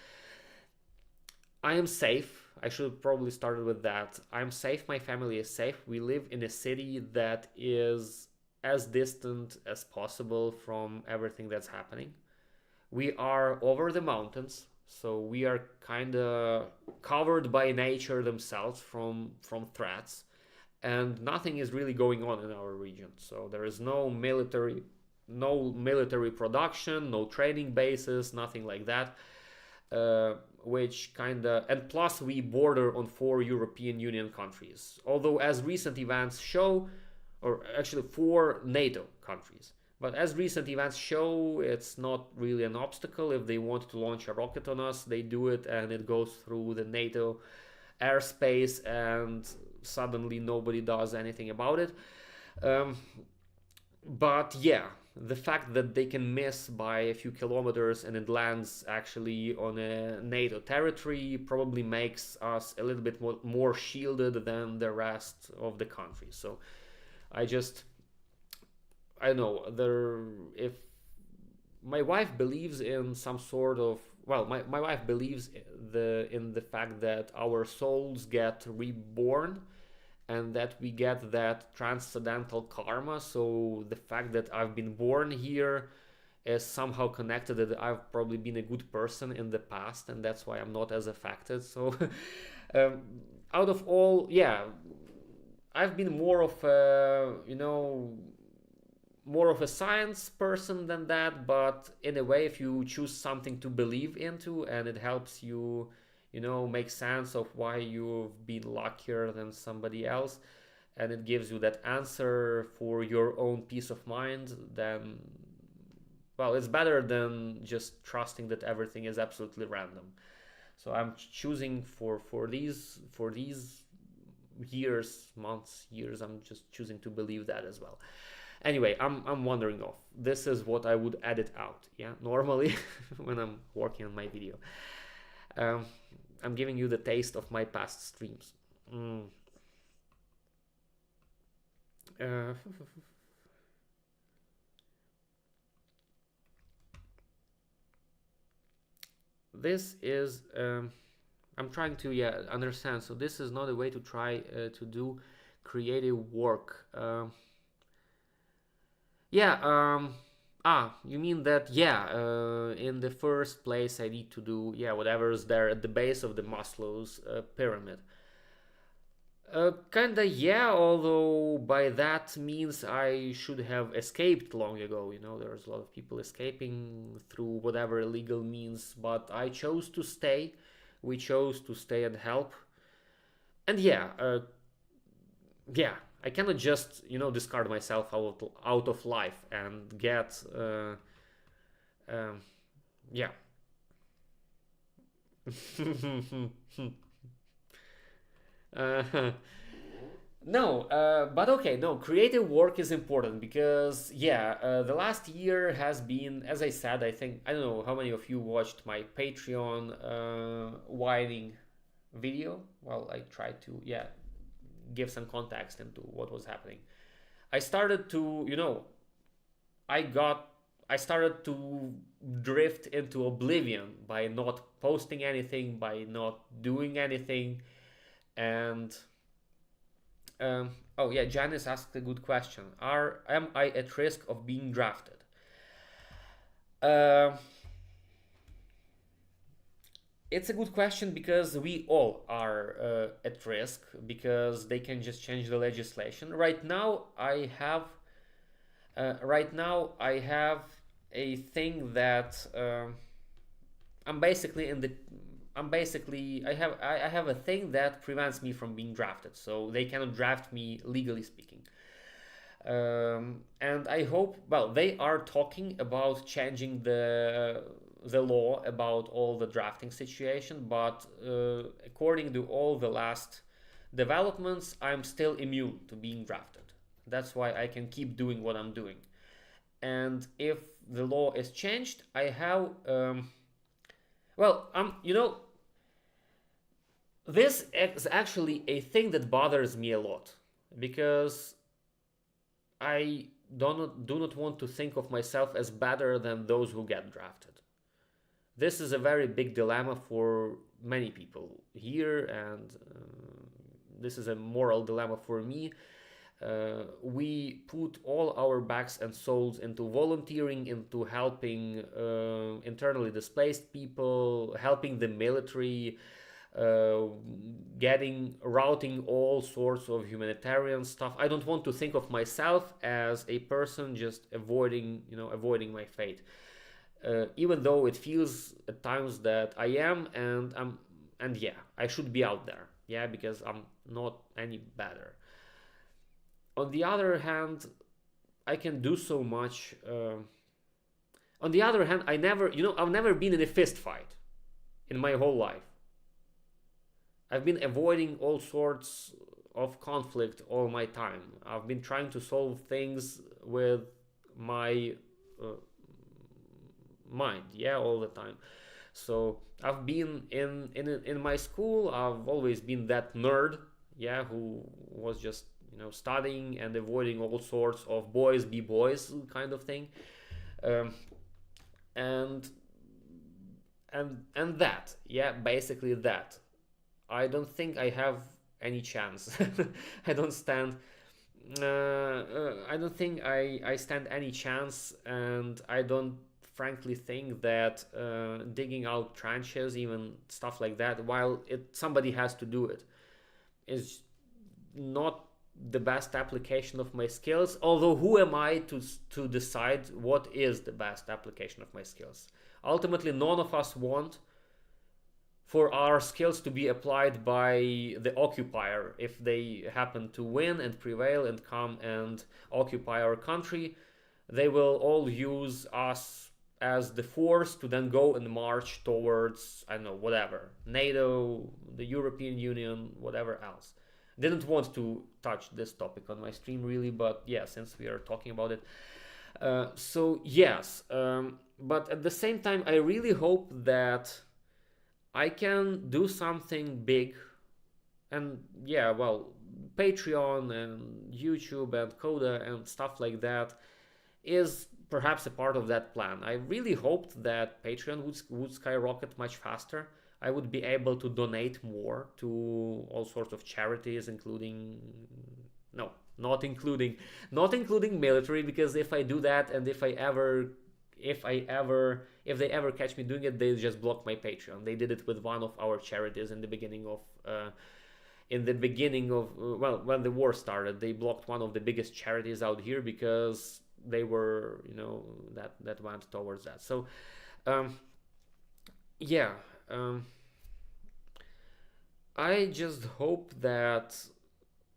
I am safe. I should probably start with that. I'm safe. My family is safe. We live in a city that is as distant as possible from everything that's happening. We are over the mountains, so we are kind of covered by nature themselves from threats, and nothing is really going on in our region. So there is no military production, no training bases, nothing like that. Which kind of, and plus we border on 4 European Union countries. Although, as recent events show, or actually 4 NATO countries. But as recent events show, it's not really an obstacle. If they want to launch a rocket on us, they do it, and it goes through the NATO airspace, and suddenly nobody does anything about it. But yeah, the fact that they can miss by a few kilometers and it lands actually on a NATO territory probably makes us a little bit more shielded than the rest of the country. So I don't know, if my wife believes in some sort of, well, my wife believes in the fact that our souls get reborn and that we get that transcendental karma. So the fact that I've been born here is somehow connected, that I've probably been a good person in the past, and that's why I'm not as affected. So um, out of all, yeah, I've been more of a, more of a science person than that. But in a way, if you choose something to believe into and it helps you, make sense of why you've been luckier than somebody else, and it gives you that answer for your own peace of mind, then, well, it's better than just trusting that everything is absolutely random. So I'm choosing for these years, I'm just choosing to believe that as well. Anyway, I'm wandering off. This is what I would edit out, yeah, normally when I'm working on my video. I'm giving you the taste of my past streams. Uh, this is, I'm trying to, understand. So this is not a way to try to do creative work. Yeah, you mean that, yeah, in the first place I need to do, yeah, whatever is there at the base of the Maslow's pyramid. Kinda, yeah, although by that means I should have escaped long ago. There's a lot of people escaping through whatever illegal means, but I chose to stay. We chose to stay and help. And yeah, I cannot just, discard myself out of life and get, um, yeah. uh, No, but okay, no, creative work is important because, yeah, the last year has been, as I said, I think, I don't know how many of you watched my Patreon whining video. Well, I tried to, yeah, give some context into what was happening. I started to, I got, I started to drift into oblivion by not posting anything, by not doing anything, and oh yeah, Janice asked a good question. Am I at risk of being drafted? Uh, it's a good question because we all are at risk because they can just change the legislation. Right now I have a thing that I'm basically in the I'm basically I have a thing that prevents me from being drafted, so they cannot draft me legally speaking. And I hope, well, they are talking about changing the law about all the drafting situation, but according to all the last developments, I'm still immune to being drafted. That's why I can keep doing what I'm doing. And if the law is changed, I have well, this is actually a thing that bothers me a lot because I do not want to think of myself as better than those who get drafted. This is a very big dilemma for many people here, and this is a moral dilemma for me. We put all our backs and souls into volunteering, into helping internally displaced people, helping the military, uh, routing all sorts of humanitarian stuff. I don't want to think of myself as a person just avoiding my fate. Even though it feels at times that I am, and yeah, I should be out there, yeah, because I'm not any better. On the other hand, I can do so much. On the other hand, I've never been in a fist fight in my whole life. I've been avoiding all sorts of conflict all my time. I've been trying to solve things with my uh, mind, yeah, all the time. So I've been in my school. I've always been that nerd, yeah, who was just studying and avoiding all sorts of boys be boys kind of thing, um, and and that, yeah, basically that. I don't think I have any chance. I don't stand. I don't think I stand any chance, and I don't frankly think that digging out trenches, even stuff like that, while somebody has to do it, is not the best application of my skills. Although who am I to decide what is the best application of my skills? Ultimately, none of us want for our skills to be applied by the occupier. If they happen to win and prevail and come and occupy our country, they will all use us as the force to then go and march towards, I don't know, whatever, NATO, the European Union, whatever else. Didn't want to touch this topic on my stream really, but yeah, since we are talking about it. So yes, but at the same time, I really hope that I can do something big. And yeah, well, Patreon and YouTube and Coda and stuff like that is perhaps a part of that plan. I really hoped that Patreon would skyrocket much faster. I would be able to donate more to all sorts of charities, including, no, not including military, because if I do that, and if they ever catch me doing it, they just block my Patreon. They did it with one of our charities in the beginning of well, when the war started. They blocked one of the biggest charities out here because they were, that went towards that. So yeah, I just hope that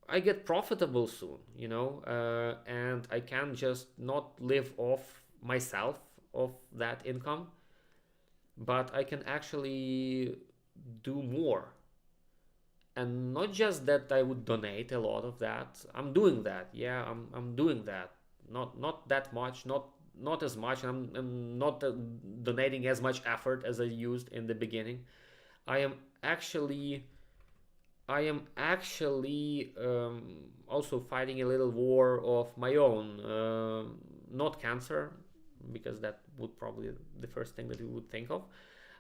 I get profitable soon, and I can just not live off myself of that income, but I can actually do more. And not just that I would donate a lot of that. I'm doing that. Yeah, I'm doing that. Not that much, not as much. I'm not donating as much effort as I used in the beginning. I am actually also fighting a little war of my own. Not cancer, because that would probably the first thing that we would think of.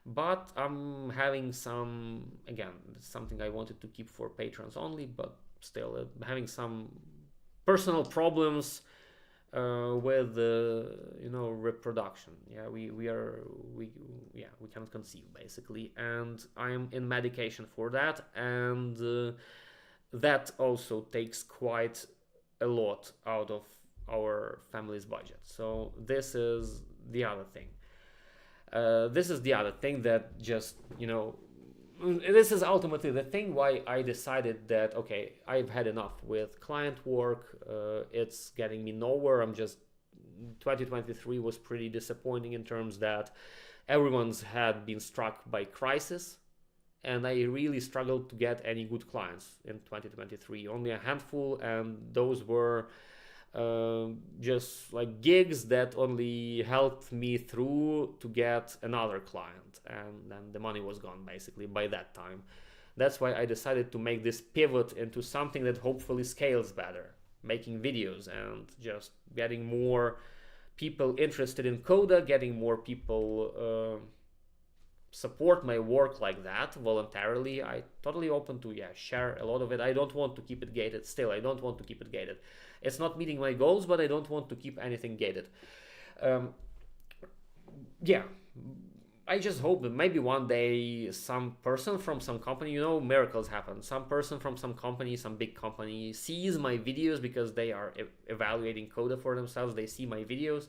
But I'm having some, again, something I wanted to keep for patrons only, but still having some personal problems with reproduction. Yeah, we cannot conceive basically, and I'm in medication for that, and that also takes quite a lot out of our family's budget. So this is the other thing. That just, this is ultimately the thing why I decided that, okay, I've had enough with client work. It's getting me nowhere. 2023 was pretty disappointing in terms that everyone's had been struck by crisis, and I really struggled to get any good clients in 2023. Only a handful, and those were just like gigs that only helped me through to get another client, and then the money was gone basically by that time. That's why I decided to make this pivot into something that hopefully scales better, making videos and just getting more people interested in Coda, getting more people support my work like that voluntarily. I totally open to share a lot of it. I don't want to keep it gated. Still, I don't want to keep it gated. It's not meeting my goals, but I don't want to keep anything gated. I just hope that maybe one day some person from some company, miracles happen. Some person from some company, some big company, sees my videos because they are evaluating Coda for themselves. They see my videos,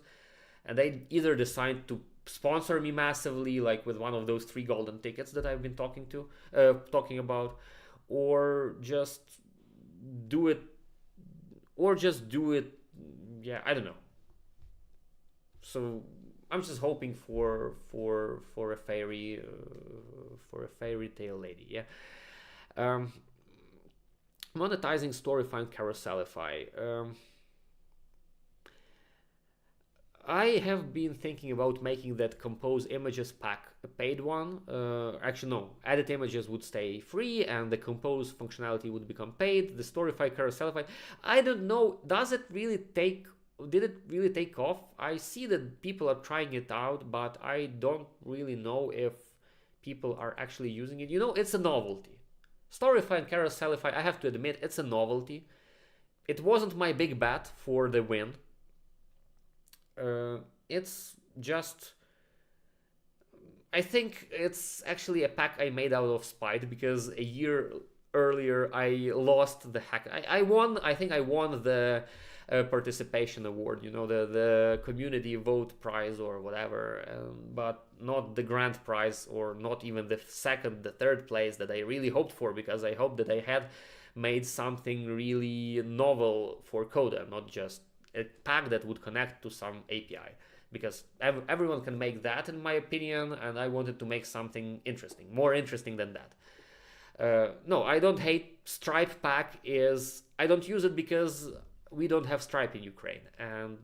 and they either decide to sponsor me massively, like with one of those 3 golden tickets that I've been talking about, or just do it. Yeah, I don't know. So I'm just hoping for a fairy tale lady. Yeah. Monetizing Storyfy and Carouselify. I have been thinking about making that compose images pack a paid one. Actually, no. Edit images would stay free, and the compose functionality would become paid. The Storyfy, Carouselify, I don't know. Did it really take off? I see that people are trying it out, but I don't really know if people are actually using it. It's a novelty. Storyfy and Carouselify, I have to admit, it's a novelty. It wasn't my big bet for the win. It's just, I think it's actually a pack I made out of spite, because a year earlier I lost the hack. I think I won the participation award, the community vote prize or whatever, but not the grand prize, or not even the third place that I really hoped for, because I hoped that I had made something really novel for Coda, not just a pack that would connect to some API, because everyone can make that, in my opinion, and I wanted to make something interesting, more interesting than that. No, I don't hate Stripe pack. I don't use it because we don't have Stripe in Ukraine, and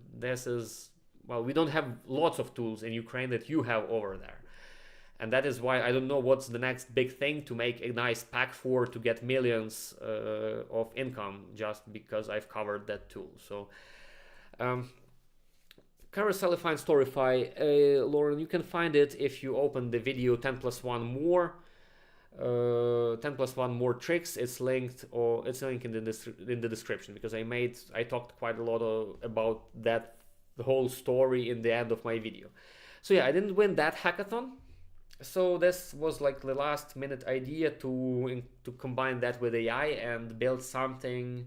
we don't have lots of tools in Ukraine that you have over there. And that is why I don't know what's the next big thing to make a nice pack for, to get millions of income, just because I've covered that tool. So Carouselify and Storyfy, Lauren, you can find it if you open the video 10+1 more. 10+1 more tricks. It's linked, or it's linked in the description, because I talked quite a lot about that, the whole story in the end of my video. So yeah, I didn't win that hackathon. So this was like the last minute idea to combine that with AI and build something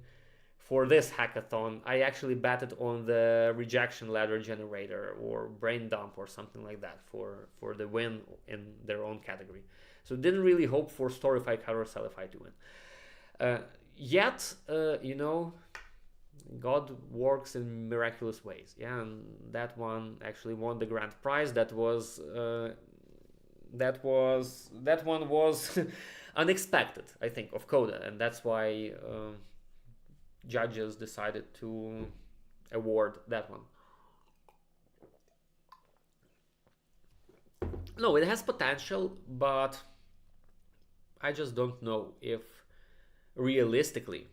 for this hackathon. I actually betted on the rejection ladder generator or brain dump or something like that for the win in their own category. So didn't really hope for Storify Carouselify to win. Yet, you know, God works in miraculous ways. Yeah, and that one actually won the grand prize. That one was unexpected, I think, of Coda, and that's why judges decided to award that one. No, it has potential, but I just don't know if realistically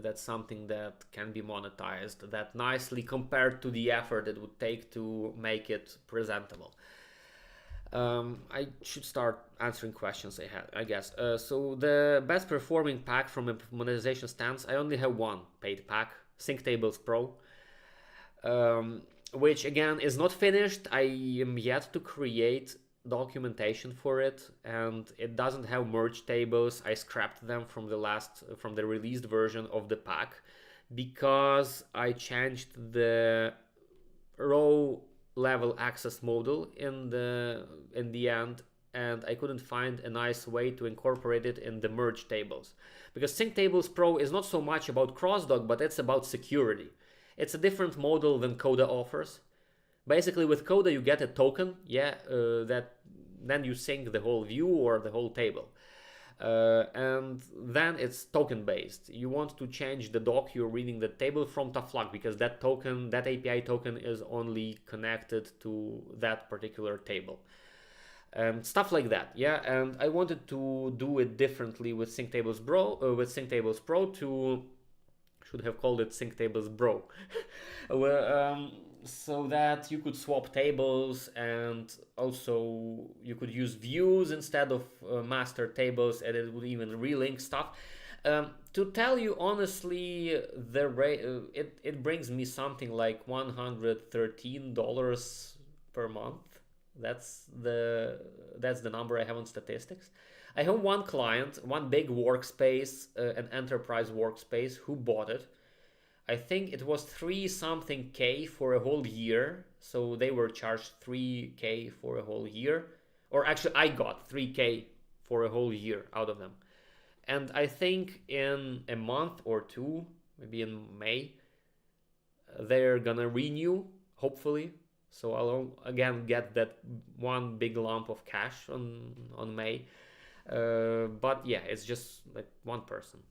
that's something that can be monetized that nicely compared to the effort it would take to make it presentable. I should start answering questions I guess. So the best performing pack from a monetization stance, I only have one paid pack, Sync Tables Pro, which again is not finished. I am yet to create documentation for it, and it doesn't have merge tables. I scrapped them from the released version of the pack because I changed the row level access model in the end, and I couldn't find a nice way to incorporate it in the merge tables, because Sync Tables Pro is not so much about crossdock, but it's about security. It's a different model than Coda offers. Basically, with Coda you get a token, that then you sync the whole view or the whole table, and then it's token based. You want to change the doc you're reading the table from tough luck, because that API token is only connected to that particular table, and stuff like that. Yeah, and I wanted to do it differently with Sync Tables Pro. Should have called it Sync Tables Bro. So that you could swap tables, and also you could use views instead of master tables, and it would even relink stuff. To tell you honestly, it brings me something like $113 per month. That's the number I have on statistics. I have one client, one big workspace, an enterprise workspace, who bought it. I think it was 3 something K for a whole year. So they were charged 3K for a whole year. Or actually, I got 3K for a whole year out of them. And I think in a month or two, maybe in May, they're gonna renew, hopefully. So I'll again get that one big lump of cash on May. But yeah, it's just like one person.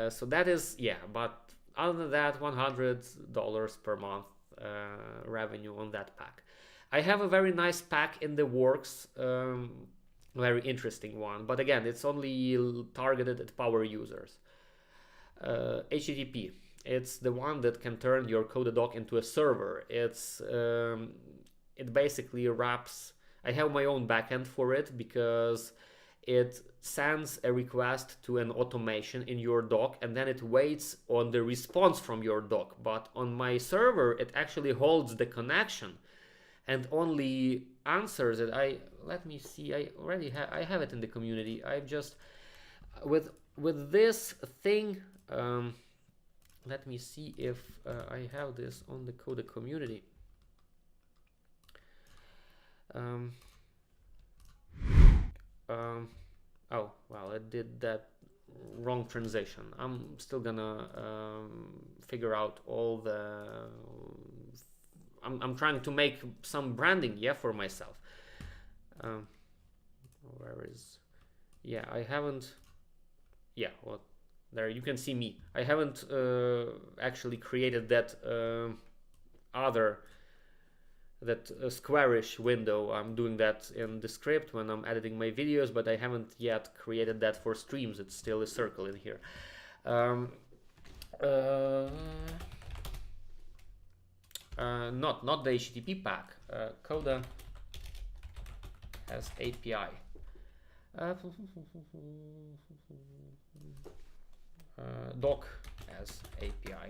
So that is, yeah, but other than that, $100 per month revenue on that pack. I have a very nice pack in the works, very interesting one, but again, it's only targeted at power users. HTTP, it's the one that can turn your Coda doc into a server. It basically wraps, I have my own backend for it, because it sends a request to an automation in your doc, and then it waits on the response from your doc. But on my server, it actually holds the connection and only answers it. Let me see, I have it in the community. I've just, with this thing, let me see if I have this on the Coda community. Oh, well, I did that wrong transition. I'm still gonna figure out all the... I'm trying to make some branding, for myself. Where is... Yeah, I haven't... Yeah, well, there you can see me. I haven't actually created that squarish window. I'm doing that in the script when I'm editing my videos, but I haven't yet created that for streams. It's still a circle in here. Not the HTTP pack. Coda as API. Doc as API.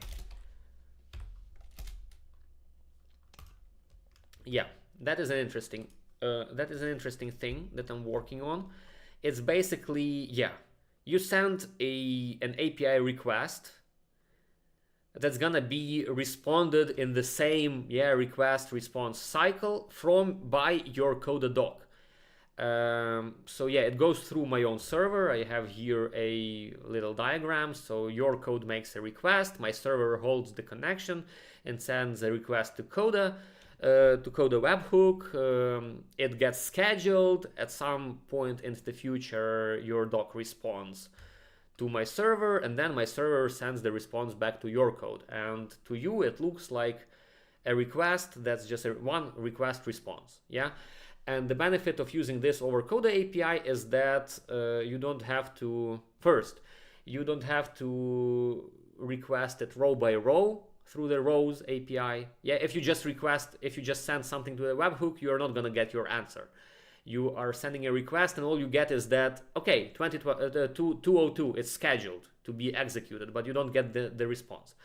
Yeah, that is an interesting thing that I'm working on. It's basically, yeah, you send an API request that's gonna be responded in the same request response cycle by your Coda doc. So yeah, it goes through my own server. I have here a little diagram. So your code makes a request, my server holds the connection and sends a request to Coda webhook. It gets scheduled. At some point in the future, your doc responds to my server, and then my server sends the response back to your code. And to you, it looks like a request that's just one request response. Yeah. And the benefit of using this over Coda API is that you don't have to request it row by row through the rows API. Yeah, if you just send something to the webhook, you're not gonna get your answer. You are sending a request and all you get is that, okay, 202, it's scheduled to be executed, but you don't get the response.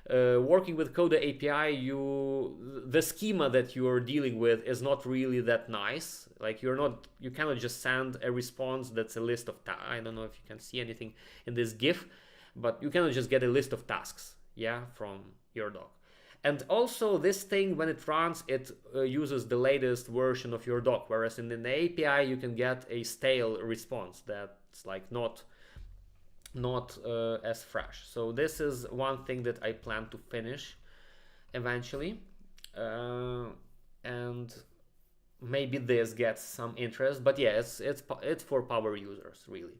Working with Coda API, the schema that you're dealing with is not really that nice. Like you cannot just send a response that's a list of I don't know if you can see anything in this GIF, but you cannot just get a list of tasks, from your doc. And also this thing, when it runs, it uses the latest version of your doc, whereas in the API you can get a stale response that's like not as fresh. So this is one thing that I plan to finish eventually, and maybe this gets some interest. But yeah, it's for power users really.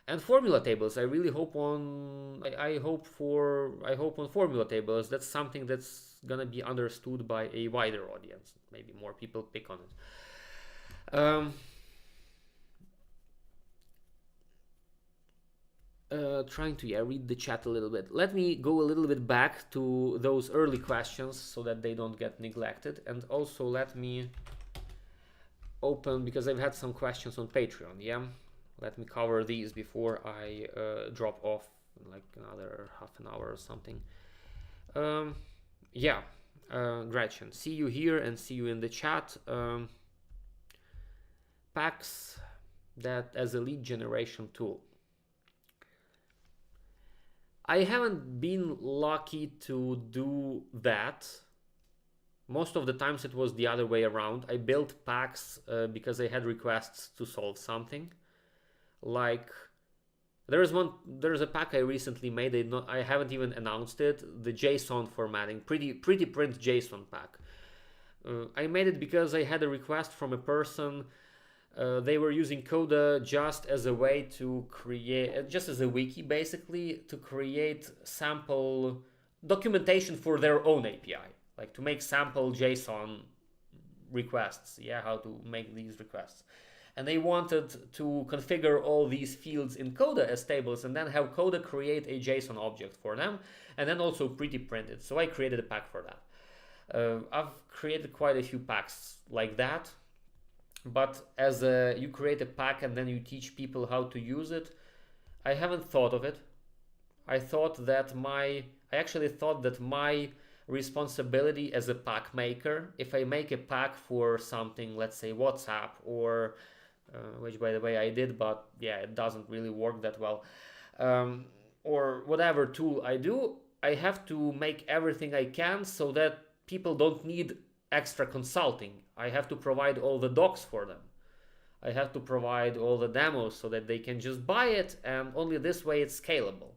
And formula tables, I really hope on. I hope on formula tables. That's something that's gonna be understood by a wider audience. Maybe more people pick on it. Trying to read the chat a little bit. Let me go a little bit back to those early questions so that they don't get neglected, and also let me open, because I've had some questions on Patreon. Yeah. Let me cover these before I drop off in like another half an hour or something. Gretchen, see you here and see you in the chat. Packs that as a lead generation tool. I haven't been lucky to do that. Most of the times it was the other way around. I built packs because I had requests to solve something. Like there's a pack I recently made. I haven't even announced it. The JSON formatting, pretty print JSON pack. I made it because I had a request from a person. They were using Coda just as a way to create, just as a wiki basically, to create sample documentation for their own API, like to make sample JSON requests. Yeah, how to make these requests. And they wanted to configure all these fields in Coda as tables and then have Coda create a JSON object for them and then also pretty print it. So I created a pack for that. I've created quite a few packs like that, but as you create a pack and then you teach people how to use it, I haven't thought of it. I actually thought that my responsibility as a pack maker, if I make a pack for something, let's say WhatsApp or which by the way I did, but yeah, it doesn't really work that well, or whatever tool I do, I have to make everything I can so that people don't need extra consulting. I have to provide all the docs for them. I have to provide all the demos so that they can just buy it, and only this way it's scalable.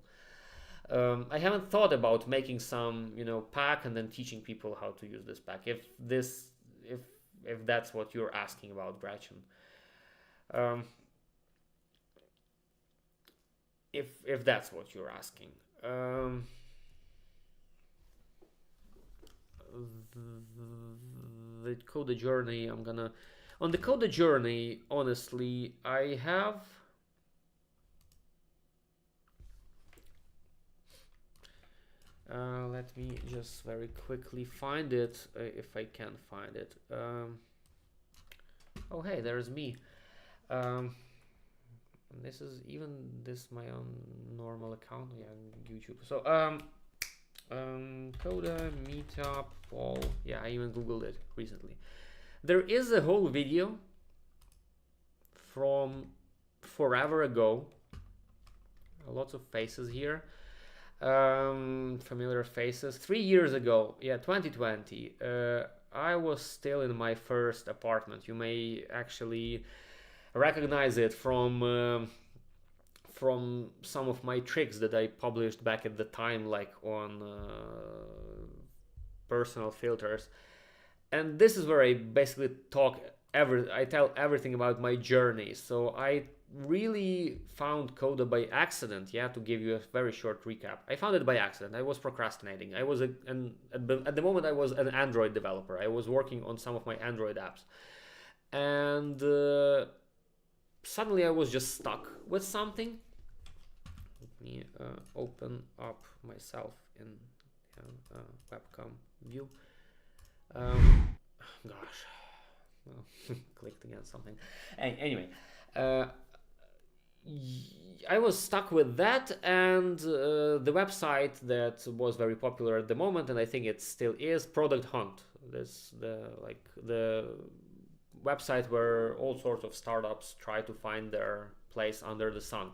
I haven't thought about making some, pack and then teaching people how to use this pack. If that's what you're asking about, Gretchen. If that's what you're asking. The Coda journey, on the Coda journey, honestly, I have let me just very quickly find it, if I can find it. Oh hey, there's me. Um, this is this my own normal account, yeah, YouTube. So Coda meetup fall. Yeah, I even googled it recently. There is a whole video from forever ago. Lots of faces here. Familiar faces. 3 years ago, yeah, 2020. I was still in my first apartment. You may actually recognize it from some of my tricks that I published back at the time, like on personal filters. And this is where I basically I tell everything about my journey. So I really found Coda by accident. Yeah, to give you a very short recap, I found it by accident. I was procrastinating. I was at the moment I was an Android developer. I was working on some of my Android apps, and suddenly I was just stuck with something. Let me open up myself in webcam view. Gosh, clicked against something. Anyway, I was stuck with that, and the website that was very popular at the moment, and I think it still is, Product Hunt. This the website where all sorts of startups try to find their place under the sun.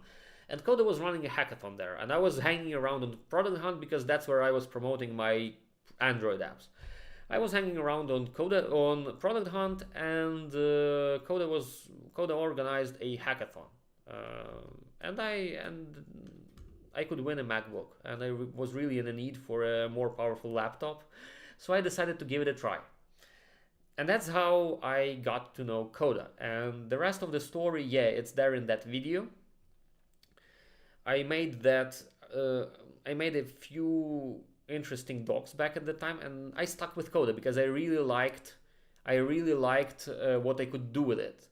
And Coda was running a hackathon there, and I was hanging around on Product Hunt because that's where I was promoting my Android apps. I was hanging around on Product Hunt, and Coda organized a hackathon, and I could win a MacBook, and I was really in a need for a more powerful laptop, so I decided to give it a try. And that's how I got to know Coda. And the rest of the story, yeah, it's there in that video. I made a few interesting docs back at the time, and I stuck with Coda because I really liked what I could do with it.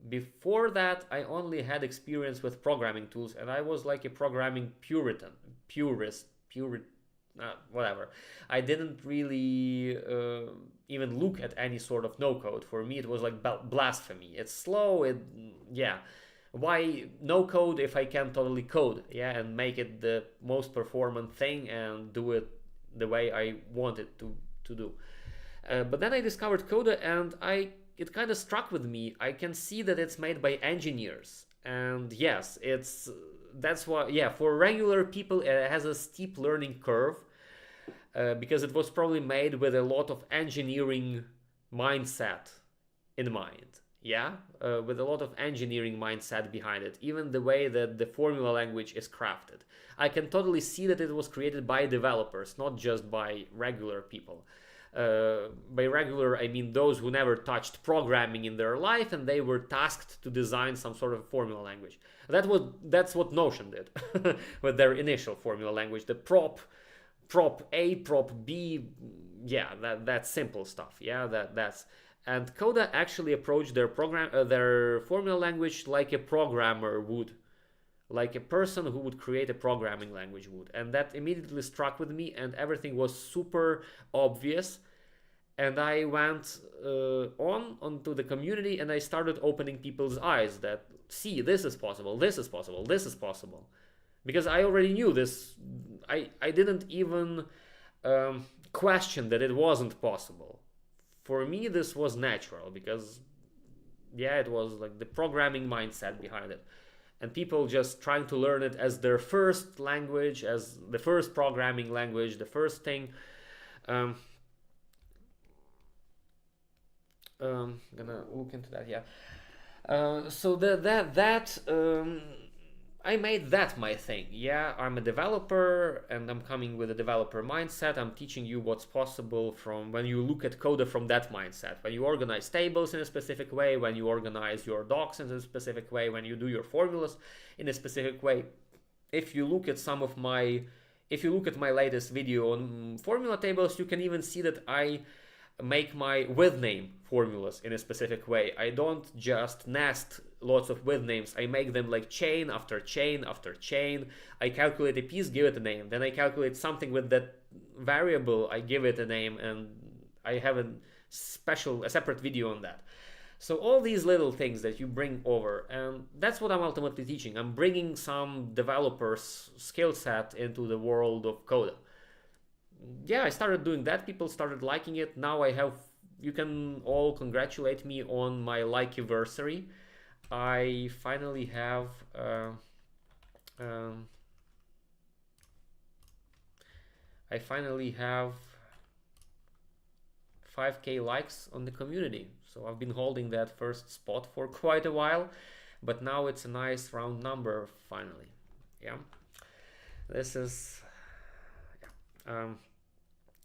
Before that, I only had experience with programming tools, and I was like a programming purist, whatever. I didn't really even look at any sort of no code. For me, it was like blasphemy. It's slow. Yeah. Why no code if I can totally code? Yeah, and make it the most performant thing and do it the way I want it to do. But then I discovered Coda, and it kind of struck with me. I can see that it's made by engineers, and yes, that's why. Yeah, for regular people, it has a steep learning curve because it was probably made with a lot of engineering mindset in mind. Yeah, with a lot of engineering mindset behind it. Even the way that the formula language is crafted, I can totally see that it was created by developers, not just by regular people. By regular, I mean those who never touched programming in their life, and they were tasked to design some sort of formula language. That's what Notion did with their initial formula language. The prop A, prop B, yeah, that's simple stuff. Yeah, that's. And Coda actually approached their formula language like a programmer would, like a person who would create a programming language would. And that immediately struck with me, and everything was super obvious. And I went onto the community, and I started opening people's eyes that, see, this is possible, this is possible, this is possible. Because I already knew this. I didn't even question that it wasn't possible. For me, this was natural because, yeah, it was like the programming mindset behind it. And people just trying to learn it as their first language, as the first programming language, the first thing. Gonna look into that, yeah. So I made that my thing. Yeah, I'm a developer, and I'm coming with a developer mindset. I'm teaching you what's possible from when you look at Coda from that mindset. When you organize tables in a specific way, when you organize your docs in a specific way, when you do your formulas in a specific way. If you look at my latest video on formula tables, you can even see that I make my with name formulas in a specific way. I don't just nest lots of with names. I make them like chain after chain after chain. I calculate a piece, give it a name. Then I calculate something with that variable, I give it a name, and I have a separate video on that. So all these little things that you bring over, and that's what I'm ultimately teaching. I'm bringing some developers' skill set into the world of Coda. Yeah, I started doing that. People started liking it. Now I have. You can all congratulate me on my like-iversary. I finally have. Um, I finally have 5k likes on the community. So I've been holding that first spot for quite a while, but now it's a nice round number finally. Yeah, this is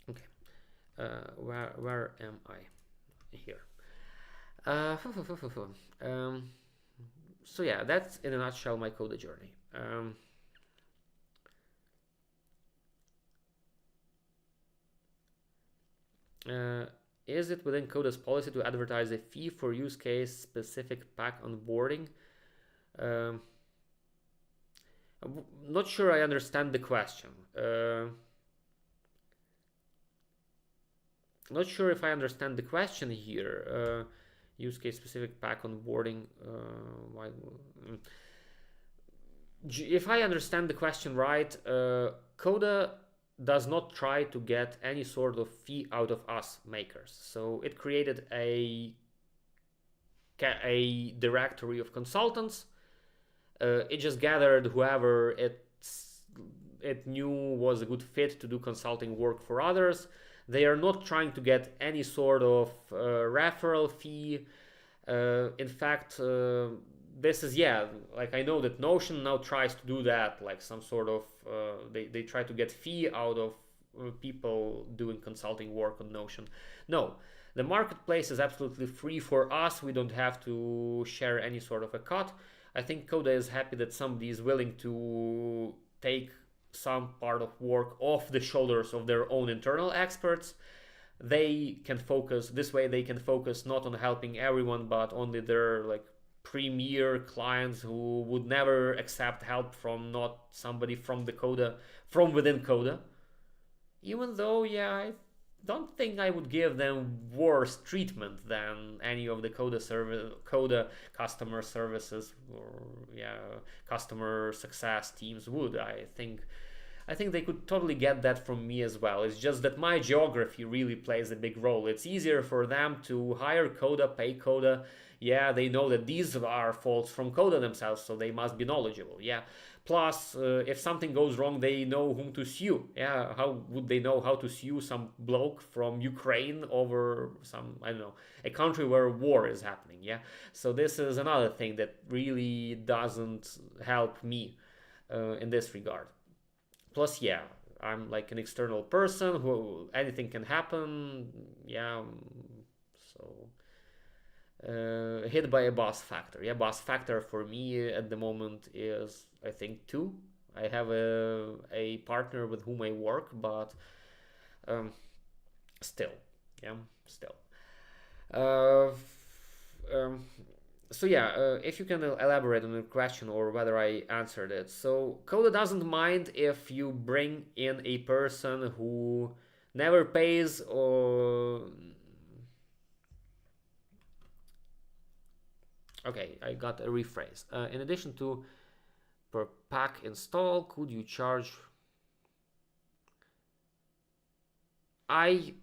okay. Where am I? Here. Uh, um, so yeah, that's in a nutshell my Coda journey. Uh, is it within Coda's policy to advertise a fee for use case specific pack onboarding? Um, I'm not sure I understand the question. Not sure if I understand the question here. Use case specific pack onboarding. If I understand the question right, Coda does not try to get any sort of fee out of us makers. So it created a directory of consultants. It just gathered whoever it knew was a good fit to do consulting work for others. They are not trying to get any sort of referral fee. In fact, this is, yeah, like I know that Notion now tries to do that, like some sort of they try to get fee out of people doing consulting work on Notion. No, the marketplace is absolutely free for us. We don't have to share any sort of a cut. I think Coda is happy that somebody is willing to take some part of work off the shoulders of their own internal experts. They can focus this way. They can focus not on helping everyone, but only their like premier clients who would never accept help from not somebody from the Coda, from within Coda. Even though, yeah, I don't think I would give them worse treatment than any of the Coda customer services or, yeah, customer success teams would. I think they could totally get that from me as well. It's just that my geography really plays a big role. It's easier for them to hire Coda, pay Coda. Yeah, they know that these are faults from Coda themselves, so they must be knowledgeable. Yeah. Plus, if something goes wrong, they know whom to sue. Yeah, how would they know how to sue some bloke from Ukraine over some, I don't know, a country where war is happening? Yeah, so this is another thing that really doesn't help me in this regard. Plus, yeah, I'm like an external person who anything can happen. Yeah, so hit by a boss factor. Yeah, boss factor for me at the moment is I think two. I have a partner with whom I work, but um, still, yeah, still. Uh, um, so yeah, if you can elaborate on the question or whether I answered it. So Coda doesn't mind if you bring in a person who never pays or okay, I got a rephrase. In addition to per pack install, could you charge? I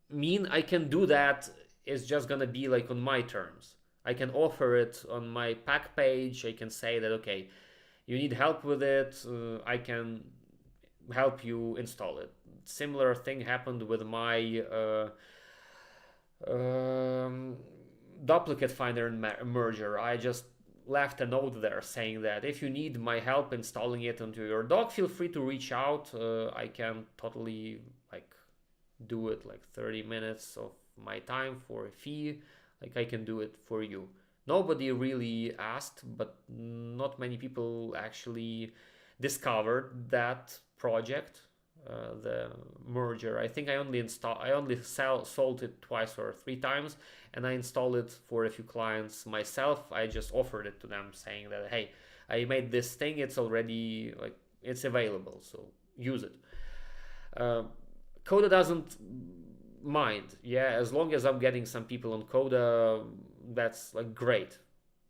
mean, I can do that. It's just gonna be like on my terms. I can offer it on my pack page. I can say that, okay, you need help with it. I can help you install it. Similar thing happened with my duplicate finder and merger. I just left a note there saying that if you need my help installing it onto your dock, feel free to reach out. I can totally like do it like 30 minutes of my time for a fee. Like I can do it for you. Nobody really asked, but not many people actually discovered that project, the merger. I think I only sold it twice or three times, and I installed it for a few clients myself. I just offered it to them, saying that hey, I made this thing. It's already like it's available, so use it. Coda doesn't mind, yeah, as long as I'm getting some people on Coda, that's like great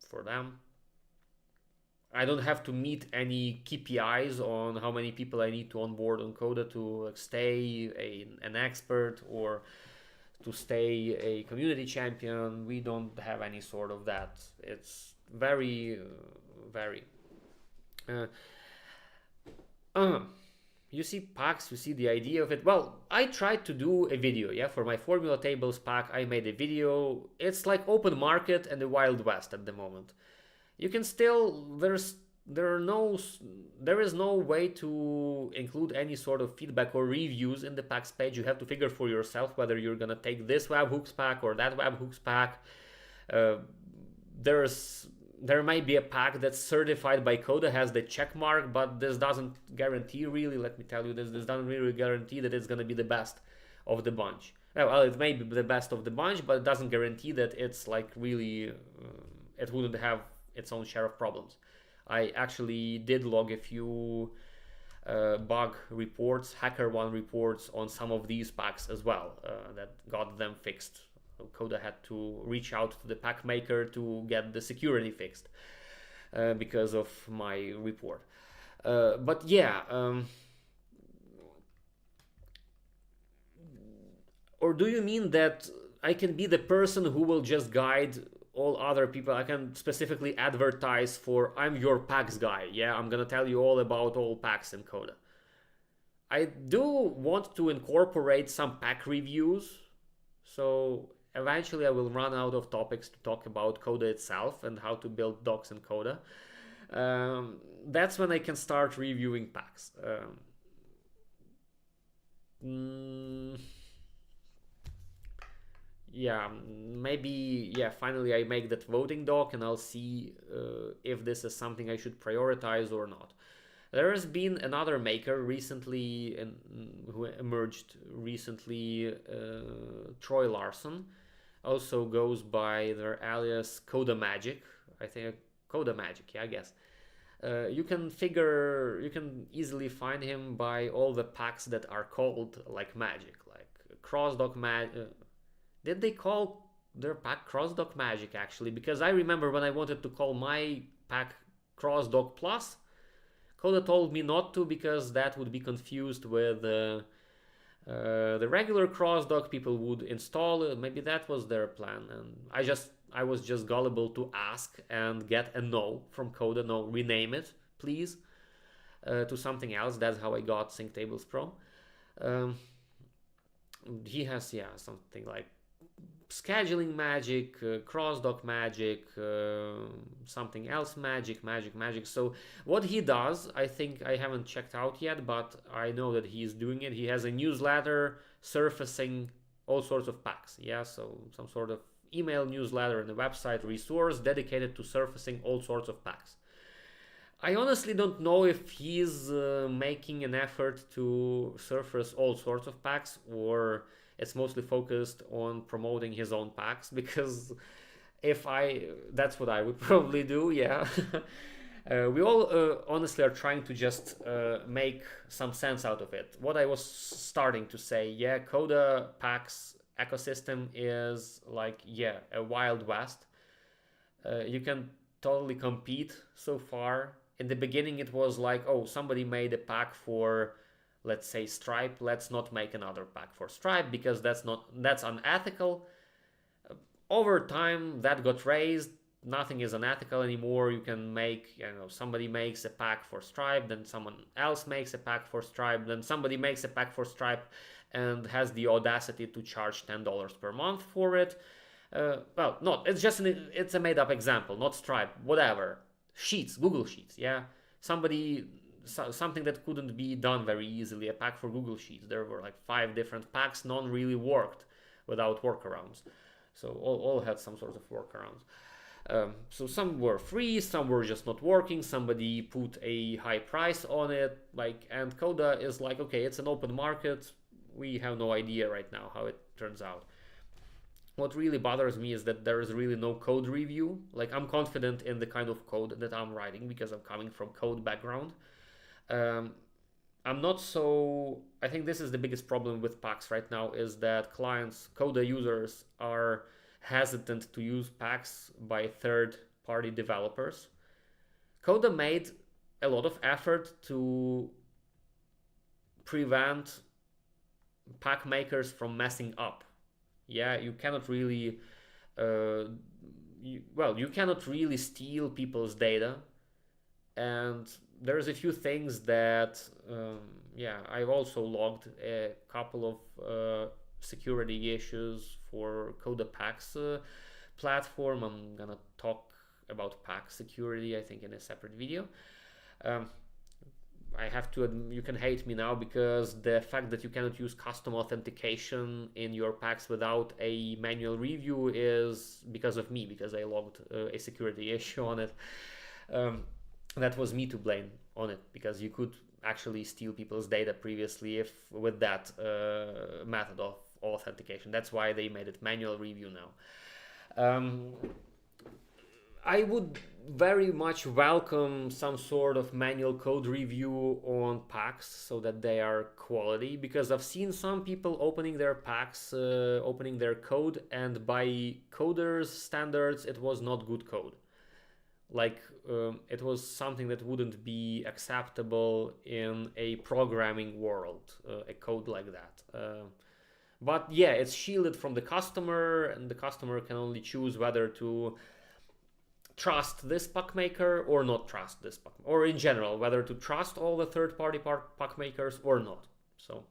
for them. I don't have to meet any KPIs on how many people I need to onboard on Coda to like stay an expert or to stay a community champion. We don't have any sort of that. It's very. Uh, uh, you see packs, you see the idea of it. Well, I tried to do a video, yeah, for my formula tables pack. I made a video. It's like open market and the Wild West at the moment. You can still there is no way to include any sort of feedback or reviews in the packs page. You have to figure for yourself whether you're gonna take this webhooks pack or that webhooks pack. Uh, there might be a pack that's certified by Coda, has the check mark, but this doesn't guarantee really. Let me tell you this doesn't really guarantee that it's gonna be the best of the bunch. Well, it may be the best of the bunch, but it doesn't guarantee that it's like really it wouldn't have its own share of problems. I actually did log a few bug reports, HackerOne reports on some of these packs as well that got them fixed. Coda had to reach out to the pack maker to get the security fixed because of my report. But yeah, or do you mean that I can be the person who will just guide all other people? I can specifically advertise for I'm your packs guy. Yeah, I'm gonna tell you all about all packs in Coda. I do want to incorporate some pack reviews, so eventually I will run out of topics to talk about Coda itself and how to build docs in Coda. That's when I can start reviewing packs. Yeah, maybe, yeah, finally I make that voting doc and I'll see if this is something I should prioritize or not. There has been another maker recently who emerged recently, Troy Larson, also goes by their alias Coda Magic. I think Coda Magic, yeah, I guess. You can easily find him by all the packs that are called like Magic, like CrossDoc Magic. Did they call their pack CrossDoc Magic actually? Because I remember when I wanted to call my pack CrossDoc Plus, Coda told me not to because that would be confused with the regular CrossDoc. People would install it. Maybe that was their plan, and I was just gullible to ask and get a no from Coda. No, rename it, please, to something else. That's how I got Sync Tables Pro. He has, yeah, something like scheduling magic, CrossDoc magic, something else magic. So what he does, I think I haven't checked out yet, but I know that he's doing it. He has a newsletter surfacing all sorts of packs. Yeah, so some sort of email newsletter and a website resource dedicated to surfacing all sorts of packs. I honestly don't know if he's making an effort to surface all sorts of packs or it's mostly focused on promoting his own packs, because that's what I would probably do, yeah. We all honestly are trying to just make some sense out of it. What I was starting to say, yeah, Coda packs ecosystem is like, yeah, a Wild West. You can totally compete so far. In the beginning, it was like, oh, somebody made a pack for, let's say, Stripe. Let's not make another pack for Stripe because that's unethical. Over time, that got raised. Nothing is unethical anymore. You can make, somebody makes a pack for Stripe, then someone else makes a pack for Stripe, then somebody makes a pack for Stripe and has the audacity to charge $10 per month for it. Well, not, it's a made up example, not Stripe, whatever. Sheets, Google Sheets, yeah. Something that couldn't be done very easily, a pack for Google Sheets. There were like 5 different packs, none really worked without workarounds. So all had some sort of workarounds. So some were free, some were just not working, somebody put a high price on it, and Coda is like, okay, it's an open market, we have no idea right now how it turns out. What really bothers me is that there is really no code review. Like, I'm confident in the kind of code that I'm writing because I'm coming from code background. I'm not so... I think this is the biggest problem with packs right now, is that clients, Coda users, are hesitant to use packs by third-party developers. Coda made a lot of effort to prevent pack makers from messing up. Yeah, you cannot really, you cannot really steal people's data, and there's a few things that, yeah, I've also logged a couple of security issues for Coda Packs platform. I'm gonna talk about pack security, I think, in a separate video. I have to admit, you can hate me now, because the fact that you cannot use custom authentication in your packs without a manual review is because of me, because I logged a security issue on it. That was me to blame on it, because you could actually steal people's data previously if with that method of authentication. That's why they made it manual review now. I would very much welcome some sort of manual code review on packs so that they are quality, because I've seen some people opening their packs, opening their code, and by coders' standards, it was not good code. Like, it was something that wouldn't be acceptable in a programming world, a code like that. But yeah, it's shielded from the customer, and the customer can only choose whether to trust this pack maker or not trust this pack, or in general, whether to trust all the third-party pack makers or not. So,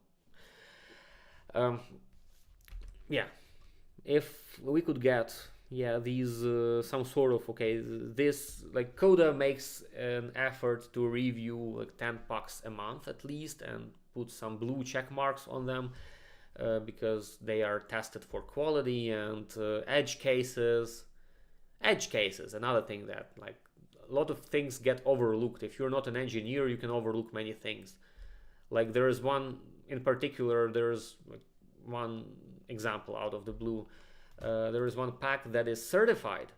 yeah, if we could get, yeah, these some sort of, okay, this, like, Coda makes an effort to review like 10 packs a month at least, and put some blue check marks on them, because they are tested for quality, and edge cases. Edge cases, another thing that, like, a lot of things get overlooked. If you're not an engineer, you can overlook many things. Like, there is one in particular, there's like one example out of the blue. There is one pack that is certified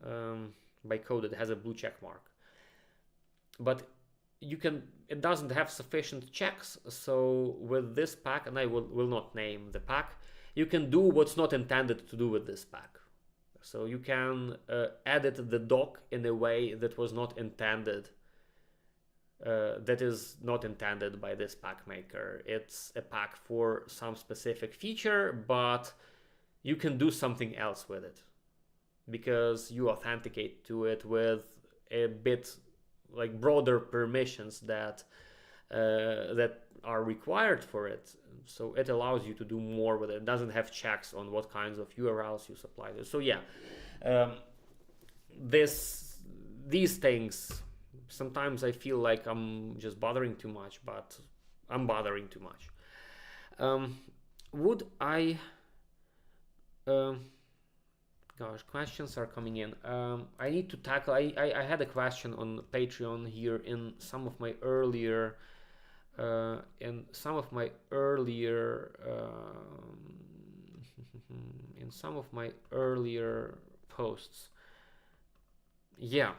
by Coda that has a blue check mark, but it doesn't have sufficient checks. So with this pack, and I will not name the pack, you can do what's not intended to do with this pack. So you can edit the doc in a way that was not intended, that is not intended by this pack maker. It's a pack for some specific feature, but you can do something else with it, because you authenticate to it with a bit like broader permissions that are required for it. So it allows you to do more with it. It doesn't have checks on what kinds of URLs you supply to. So yeah, these things, sometimes I feel like I'm just bothering too much, but I'm bothering too much. Would I... gosh, questions are coming in. I need to tackle... I had a question on Patreon here in some of my earlier... in some of my earlier posts. Yeah,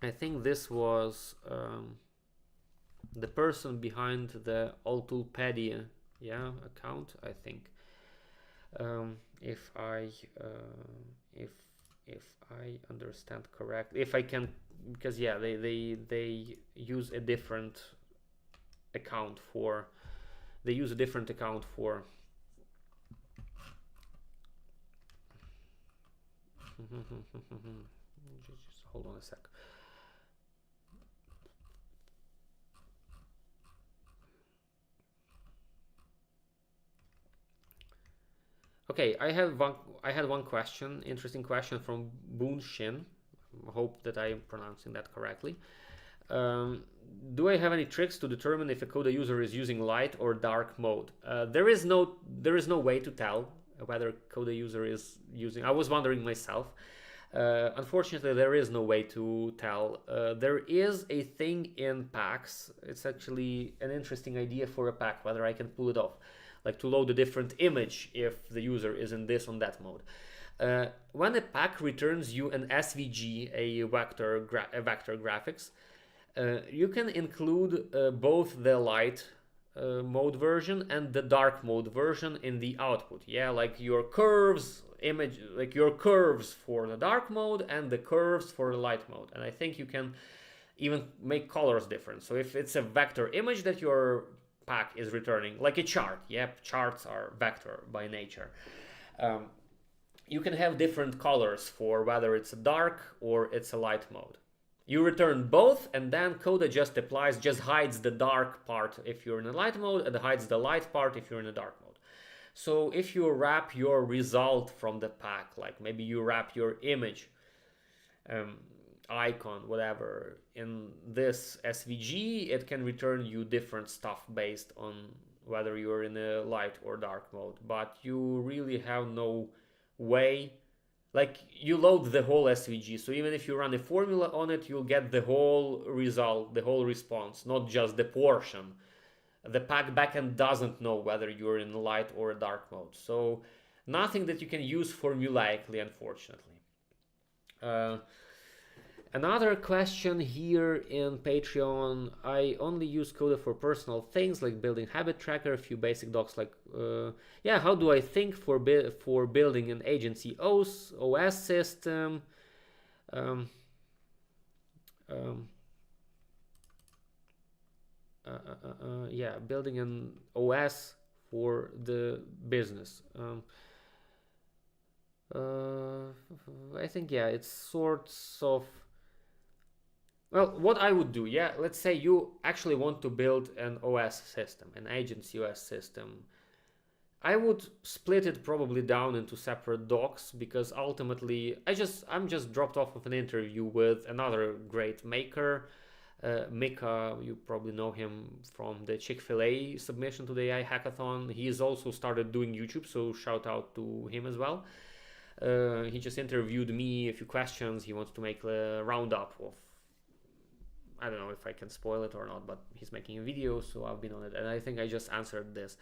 I think this was the person behind the Altulpedia, yeah, account, I think. If I understand correctly, if I can, because yeah, they use a different account for, just hold on a sec. Okay, I had one question, interesting question from Boon Shin. I hope that I am pronouncing that correctly. Do I have any tricks to determine if a Coda user is using light or dark mode? There is no way to tell whether Coda user is using. I was wondering myself. Unfortunately, there is no way to tell. There is a thing in packs. It's actually an interesting idea for a pack, whether I can pull it off, like to load a different image if the user is in this or that mode. When a pack returns you an SVG, a vector graphics, you can include both the light mode version and the dark mode version in the output. Yeah, like your curves image, like your curves for the dark mode and the curves for the light mode. And I think you can even make colors different. So if it's a vector image that your pack is returning, like a chart, yep, charts are vector by nature. You can have different colors for whether it's a dark or it's a light mode. You return both, and then Coda just hides the dark part if you're in a light mode, and hides the light part if you're in a dark mode. So if you wrap your result from the pack, like maybe you wrap your image, icon, whatever, in this SVG, it can return you different stuff based on whether you're in a light or dark mode. But you really have no way, like you load the whole SVG, so even if you run a formula on it, you'll get the whole result, the whole response, not just the portion. The pack backend doesn't know whether you're in light or dark mode, so nothing that you can use formulaically, unfortunately. Another question here in Patreon: I only use Coda for personal things like building habit tracker, a few basic docs like yeah, how do I think for building an agency OS system? Yeah, building an OS for the business. I think, yeah, it's sorts of, well, what I would do, yeah, let's say you actually want to build an OS system, an agency OS system. I would split it probably down into separate docs, because ultimately I'm just dropped off of an interview with another great maker, Mika. You probably know him from the Chick-fil-A submission to the AI hackathon. He's also started doing YouTube, so shout out to him as well. He just interviewed me a few questions. He wants to make a roundup of, I don't know if I can spoil it or not, but he's making a video, so I've been on it, and I think I just answered this.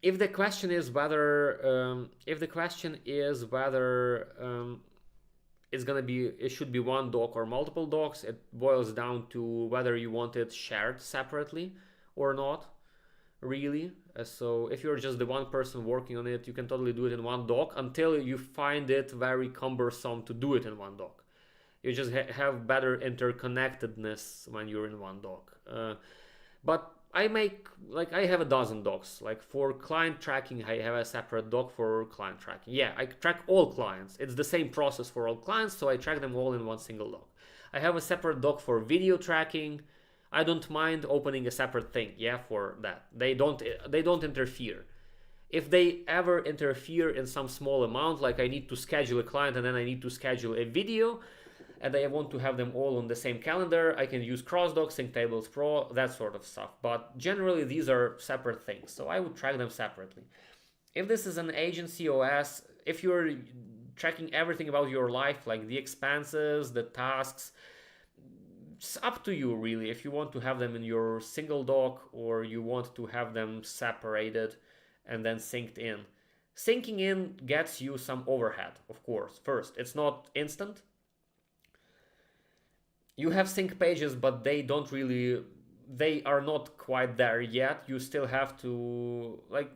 If the question is whether it should be one doc or multiple docs, it boils down to whether you want it shared separately or not, really. So if you're just the one person working on it, you can totally do it in one doc until you find it very cumbersome to do it in one doc. You just have better interconnectedness when you're in one doc. But I have a dozen docs. Like for client tracking, I have a separate doc for client tracking. Yeah, I track all clients. It's the same process for all clients, so I track them all in one single doc. I have a separate doc for video tracking. I don't mind opening a separate thing, yeah, for that. They don't interfere. If they ever interfere in some small amount, like I need to schedule a client and then I need to schedule a video, and I want to have them all on the same calendar, I can use CrossDoc, Sync Tables Pro, that sort of stuff. But generally, these are separate things, so I would track them separately. If this is an agency OS, if you're tracking everything about your life, like the expenses, the tasks, it's up to you, really, if you want to have them in your single doc or you want to have them separated and then synced in. Syncing in gets you some overhead, of course. First, it's not instant. You have sync pages, but they are not quite there yet. You still have to, like,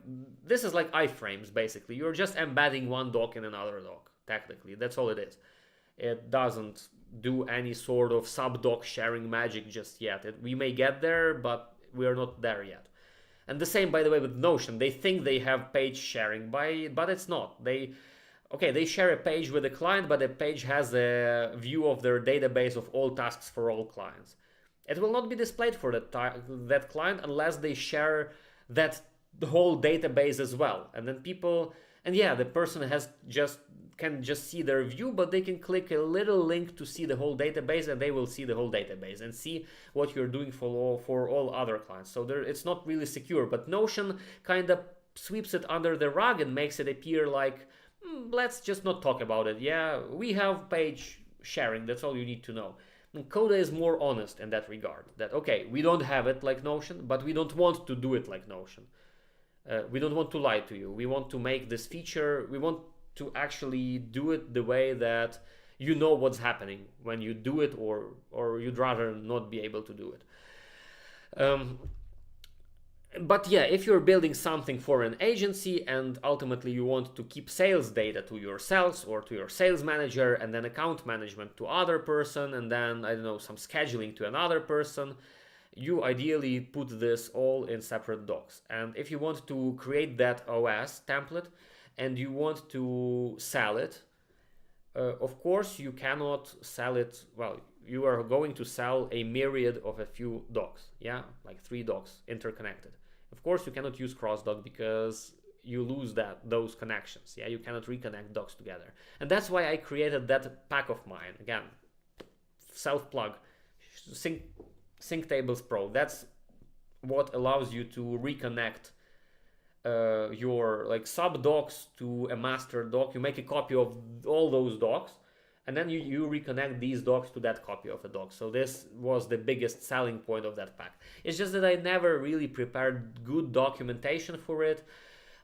this is like iframes, basically. You're just embedding one doc in another doc, technically. That's all it is. It doesn't do any sort of sub-doc sharing magic just yet. We may get there, but we're not there yet. And the same, by the way, with Notion. They think they have page sharing, but it's not. They share a page with a client, but the page has a view of their database of all tasks for all clients. It will not be displayed for that client unless they share the whole database as well. And then the person can just see their view, but they can click a little link to see the whole database, and they will see the whole database and see what you're doing for all other clients. So it's not really secure, but Notion kind of sweeps it under the rug and makes it appear like, let's just not talk about it. Yeah, we have page sharing. That's all you need to know. And Coda is more honest in that regard. That, okay, we don't have it like Notion, but we don't want to do it like Notion. We don't want to lie to you. We want to make this feature. We want to actually do it the way that you know what's happening when you do it, or you'd rather not be able to do it. But yeah, if you're building something for an agency and ultimately you want to keep sales data to yourselves or to your sales manager, and then account management to other person, and then I don't know, some scheduling to another person, you ideally put this all in separate docs. And if you want to create that OS template and you want to sell it, of course you cannot sell it, well, you are going to sell a myriad of a few docs, yeah, like 3 docs interconnected. Of course you cannot use cross-doc because you lose those connections, yeah, you cannot reconnect docs together. And that's why I created that pack of mine, again, self-plug, Sync Tables Pro. That's what allows you to reconnect your like sub docs to a master doc. You make a copy of all those docs, and then you reconnect these docs to that copy of a doc. So this was the biggest selling point of that pack. It's just that I never really prepared good documentation for it.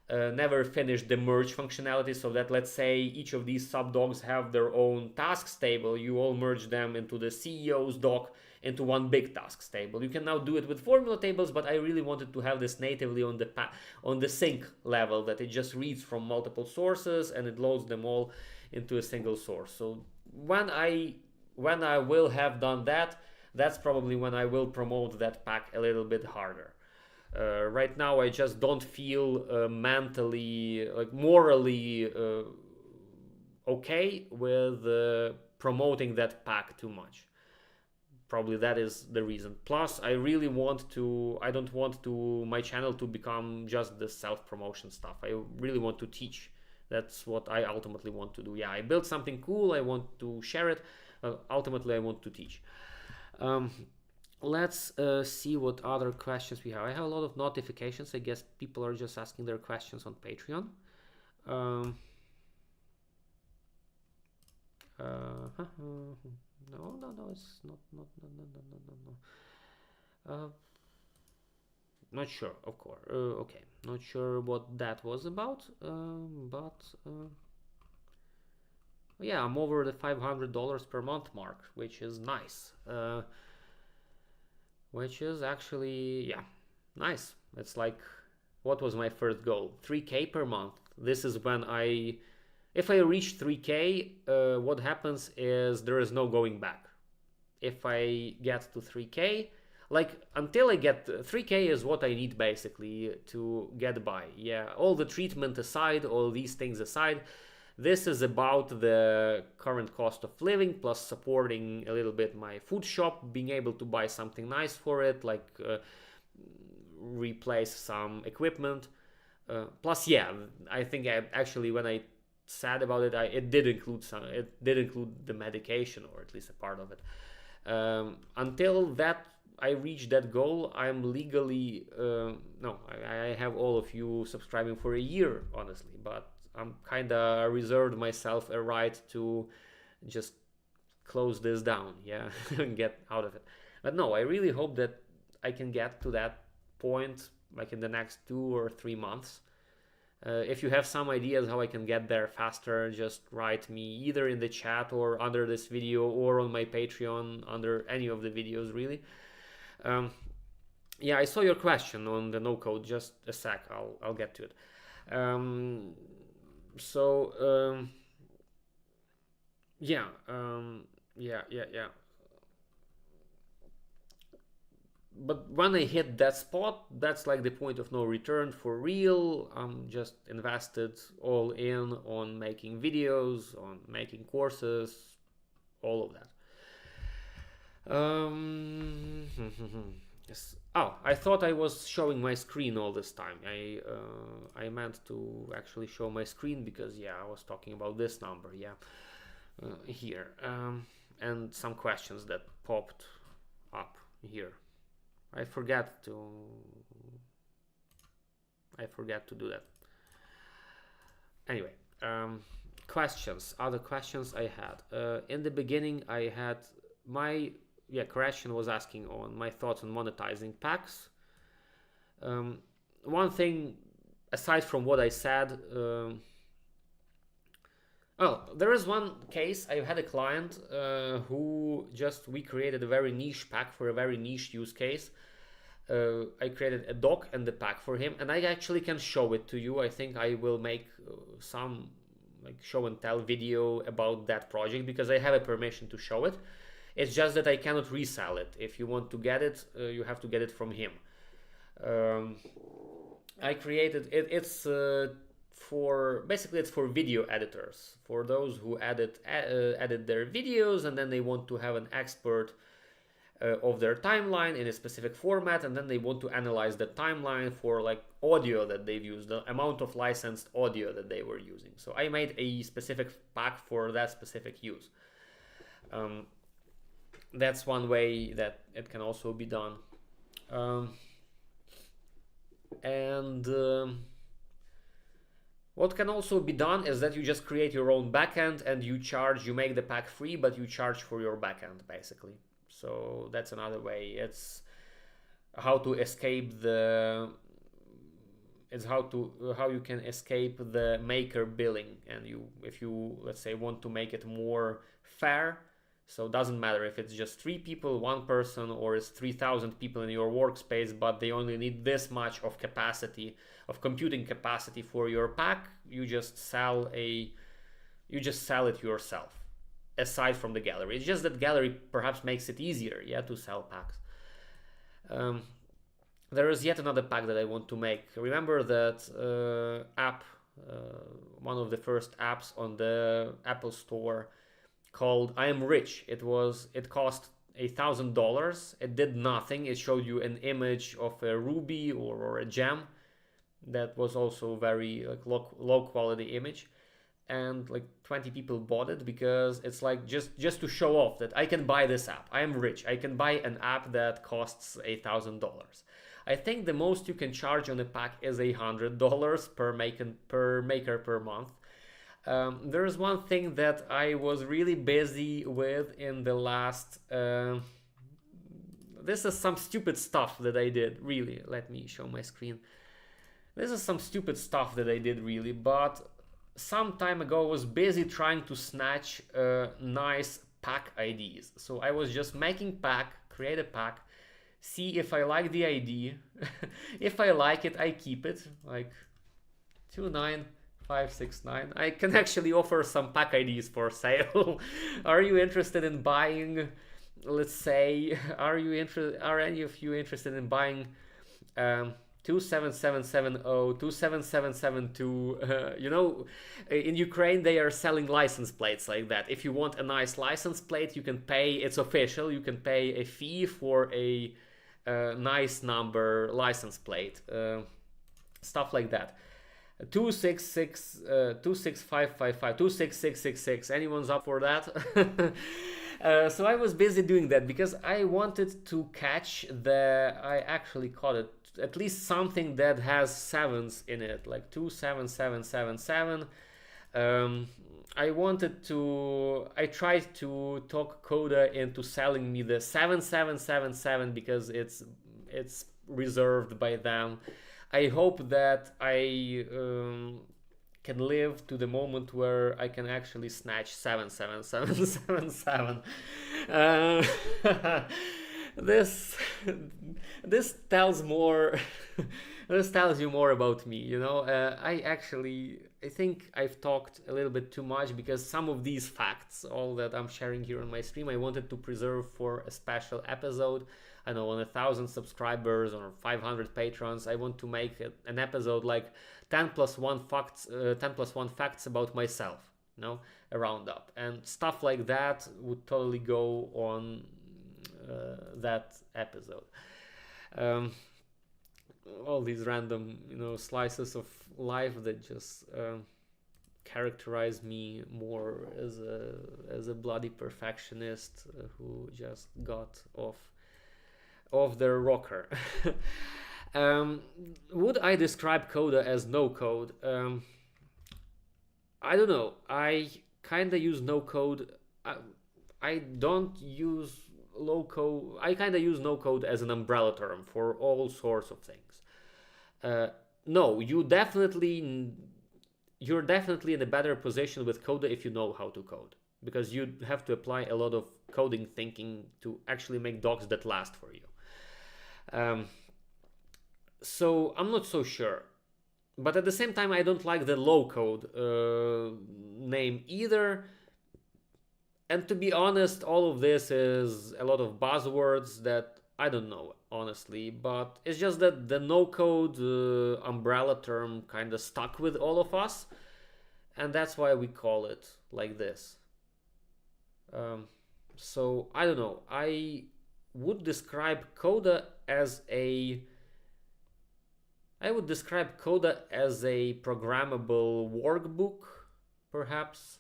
Never finished the merge functionality, so that let's say each of these sub docs have their own tasks table, you all merge them into the CEO's doc into one big tasks table. You can now do it with formula tables, but I really wanted to have this natively on the sync level, that it just reads from multiple sources and it loads them all into a single source. So when I will have done that, that's probably when I will promote that pack a little bit harder. Right now I just don't feel mentally, like morally okay with promoting that pack too much. Probably that is the reason. Plus I really I don't want my channel to become just the self-promotion stuff. I really want to teach. That's what I ultimately want to do. Yeah, I built something cool, I want to share it. Ultimately I want to teach. Let's see what other questions we have. I have a lot of notifications. I guess people are just asking their questions on Patreon. No, it's not. Not sure, of course. Okay, not sure what that was about. But yeah, I'm over the $500 per month mark, which is nice. Which is actually, yeah, nice. It's like, what was my first goal? 3K per month. This is when if I reach 3K, what happens is there is no going back. If I get to 3K, like until I get 3K is what I need basically to get by. Yeah, all the treatment aside, all these things aside, this is about the current cost of living plus supporting a little bit my food shop, being able to buy something nice for it, like replace some equipment. Plus, yeah, I think actually when I said about it, it did include the medication, or at least a part of it. Until that I reach that goal, I'm legally I have all of you subscribing for a year, honestly, but I'm kind of reserved myself a right to just close this down, yeah, and get out of it. But no, I really hope that I can get to that point like in the next 2 or 3 months. If you have some ideas how I can get there faster, just write me either in the chat or under this video or on my Patreon under any of the videos, really. Yeah, I saw your question on the no code. Just a sec, I'll get to it. Yeah. But when I hit that spot, that's like the point of no return for real. I'm just invested all in on making videos, on making courses, all of that. Yes. Oh, I thought I was showing my screen all this time. I meant to actually show my screen because yeah, I was talking about this number. Yeah, here and some questions that popped up here. I forgot to do that. Anyway, questions. Other questions I had. In the beginning, I had my correction was asking on my thoughts on monetizing packs. One thing, aside from what I said, there is one case. I had a client we created a very niche pack for a very niche use case. I created a doc and the pack for him, and I actually can show it to you. I think I will make some like show and tell video about that project because I have a permission to show it. It's just that I cannot resell it. If you want to get it, you have to get it from him. I created it. It's it's for video editors, for those who edit their videos and then they want to have an expert of their timeline in a specific format, and then they want to analyze the timeline for like audio that they've used, the amount of licensed audio that they were using. So I made a specific pack for that specific use. That's one way that it can also be done. What can also be done is that you just create your own backend and you make the pack free, but you charge for your backend basically. So that's another way. It's how to escape how you can escape the maker billing. And if you let's say want to make it more fair, so it doesn't matter if it's just 3 people, 1 person, or it's 3,000 people in your workspace, but they only need this much of computing capacity for your pack, you just sell it yourself. Aside from the gallery, it's just that gallery perhaps makes it easier, to sell packs. There is yet another pack that I want to make. Remember that app, one of the first apps on the Apple Store called I Am Rich. It cost $1,000. It did nothing. It showed you an image of a ruby or a gem. That was also very like low quality image. And like 20 people bought it because it's like just to show off that I can buy this app. I am rich. I can buy an app that costs $1,000. I think the most you can charge on a pack is $100 per maker per month. There's one thing that I was really busy with in the last. This is some stupid stuff that I did. Really, let me show my screen. This is some stupid stuff that I did really, but some time ago I was busy trying to snatch nice pack IDs. So I was just making create a pack, see if I like the ID. If I like it, I keep it, like 29569. I can actually offer some pack IDs for sale. Are you interested in buying, let's say, are any of you interested in buying 27770, 27772. In Ukraine they are selling license plates like that. If you want a nice license plate, you can pay, it's official, you can pay a fee for a nice number license plate, stuff like that. 26555, 26666. Anyone's up for that? So I was busy doing that because I wanted to catch I actually caught it, at least something that has 7s in it, like 27777. I tried to talk Coda into selling me the 7777 because it's reserved by them. I hope that I can live to the moment where I can actually snatch 77777. This tells more. This tells you more about me. I think I've talked a little bit too much because some of these facts, all that I'm sharing here on my stream, I wanted to preserve for a special episode. I know on 1,000 subscribers or 500 patrons, I want to make an episode like 10 plus 1 facts about myself, a roundup, and stuff like that would totally go on that episode. All these random, slices of life that just characterize me more as a bloody perfectionist who just got off their rocker. Would I describe Coda as no code? I don't know. I kind of use no code. I don't use low code. I kind of use no code as an umbrella term for all sorts of things. No, you're definitely in a better position with Coda if you know how to code, because you have to apply a lot of coding thinking to actually make docs that last for you. So I'm not so sure. But at the same time, I don't like the low code name either. And to be honest, all of this is a lot of buzzwords that I don't know, honestly. But it's just that the no code umbrella term kind of stuck with all of us. And that's why we call it like this. Um, so I don't know. I would describe Coda as a I would describe Coda as a programmable workbook, perhaps,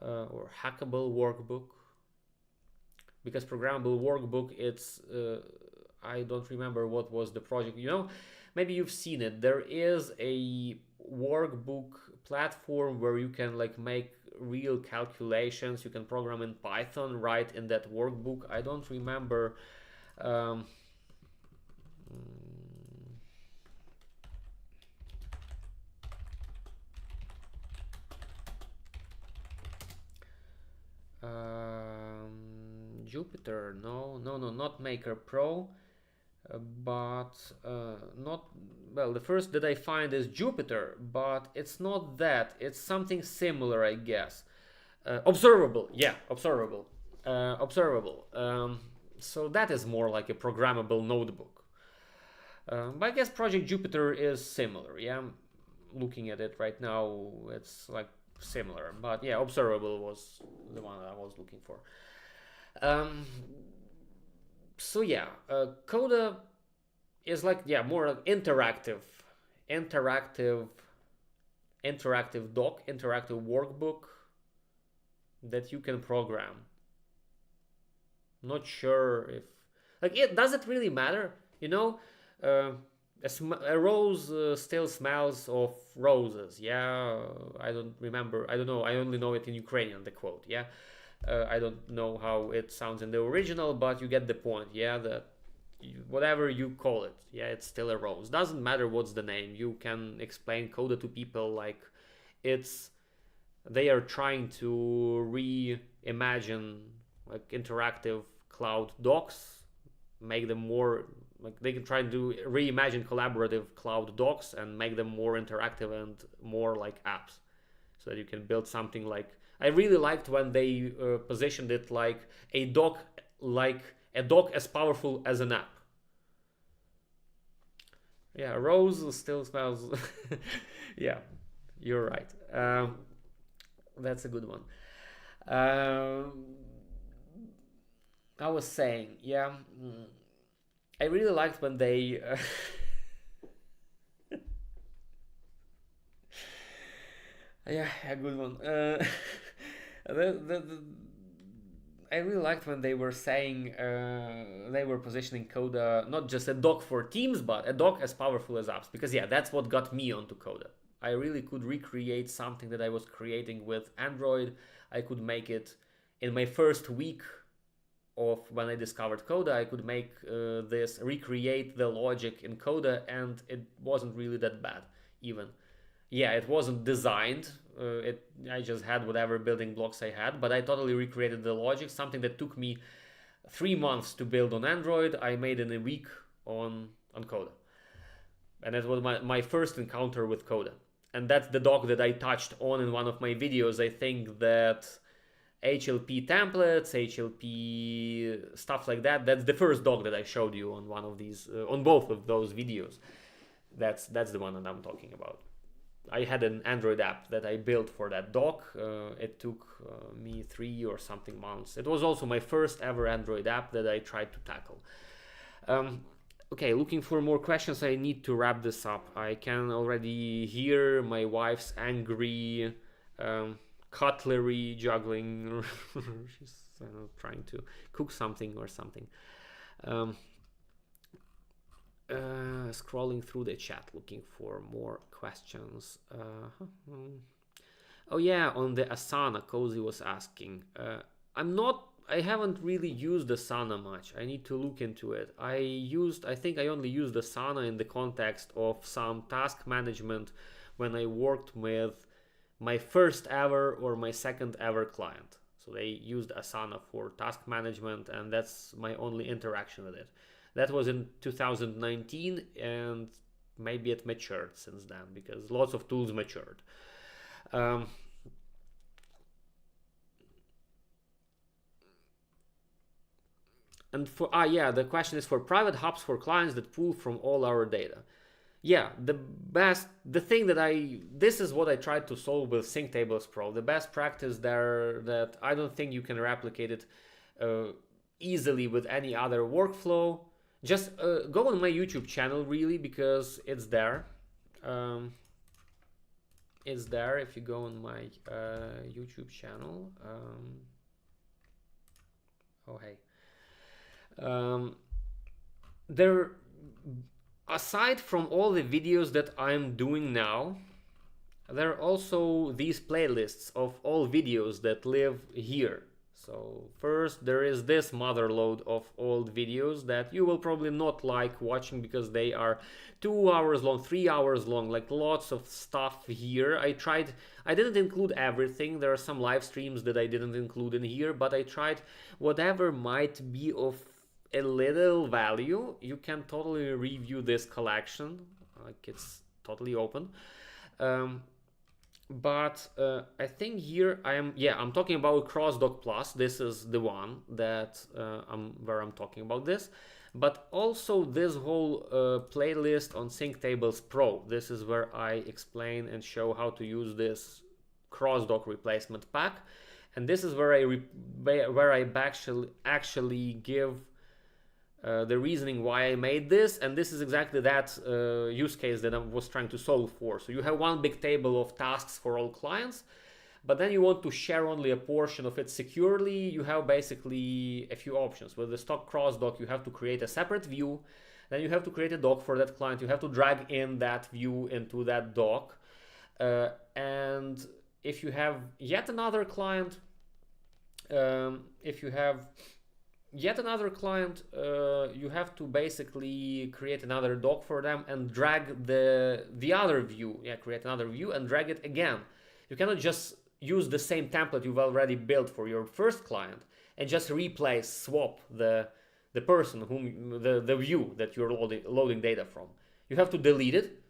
or hackable workbook. Because programmable workbook, it's I don't remember what was the project. Maybe you've seen it. There is a workbook platform where you can like make real calculations. You can program in Python right in that workbook. I don't remember. Um, Jupyter, no, not Maker Pro, but not, well, the first that I find is Jupyter, but it's not that. It's something similar, I guess. Observable, yeah, observable. So that is more like a programmable notebook. But I guess Project Jupyter is similar. Yeah, I'm looking at it right now. It's like similar, but yeah, observable was the one I was looking for. Um, so yeah, Coda is like, yeah, more like interactive, interactive doc, interactive workbook that you can program. Not sure if like it does it really matter, uh, a rose still smells of roses. Yeah, I don't remember. I don't know. I only know it in Ukrainian, the quote. Yeah, I don't know how it sounds in the original, but you get the point. Yeah, that whatever you call it, yeah, it's still a rose. Doesn't matter what's the name. You can explain Coda to people like it's they are trying to reimagine like interactive cloud docs, make them more like they can try to reimagine collaborative cloud docs and make them more interactive and more like apps, so that you can build something like. I really liked when they positioned it like a doc as powerful as an app. Yeah, rose still smells. Yeah, you're right. That's a good one. Um, I was saying, yeah, I really liked when they. Yeah, a good one. The I really liked when they were saying they were positioning Coda not just a doc for Teams, but a doc as powerful as apps. Because yeah, that's what got me onto Coda. I really could recreate something that I was creating with Android. I could make it in my first week of when I discovered Coda. I could make this recreate the logic in Coda, and it wasn't really that bad even. Yeah, it wasn't designed. I just had whatever building blocks I had, but I totally recreated the logic. Something that took me 3 months to build on Android, I made in a week on Coda, and that was my first encounter with Coda. And that's the doc that I touched on in one of my videos. I think that HLP templates, HLP stuff like that. That's the first doc that I showed you on one of these, on both of those videos. That's the one that I'm talking about. I had an Android app that I built for that dock. It took me 3 or something months. It was also my first ever Android app that I tried to tackle. Okay, looking for more questions. I need to wrap this up. I can already hear my wife's angry cutlery juggling. She's trying to cook something or something. Scrolling through the chat looking for more questions. Oh yeah, on the Asana, Cozy was asking. I haven't really used Asana much. I need to look into it. I think I only used Asana in the context of some task management when I worked with my first ever or my second ever client. So they used Asana for task management, and that's my only interaction with it. That was in 2019, and maybe it matured since then because lots of tools matured. And for yeah, the question is for private hubs for clients that pull from all our data. Yeah, the thing that this is what I tried to solve with Sync Tables Pro. The best practice there that I don't think you can replicate it easily with any other workflow. Just go on my YouTube channel, really, because it's there. It's there if you go on my YouTube channel. Oh, hey. There, aside from all the videos that I'm doing now, there are also these playlists of all videos that live here. So first there is this mother load of old videos that you will probably not like watching because they are 2 hours long, 3 hours long, like lots of stuff here. I didn't include everything. There are some live streams that I didn't include in here, but I tried whatever might be of a little value. You can totally review this collection, like it's totally open. But I think here I'm talking about CrossDoc Plus. This is the one that where I'm talking about this, but also this whole playlist on Sync Tables Pro. This is where I explain and show how to use this CrossDoc replacement pack, and this is where I actually give the reasoning why I made this, and this is exactly that use case that I was trying to solve for. So you have one big table of tasks for all clients, but then you want to share only a portion of it securely. You have basically a few options. With the stock CrossDoc, you have to create a separate view, then you have to create a doc for that client. You have to drag in that view into that doc, and if you have yet another client, you have to basically create another doc for them and drag the other view. Create another view and drag it again. You cannot just use the same template you've already built for your first client and just swap the person the view that you're loading data from. You have to delete it,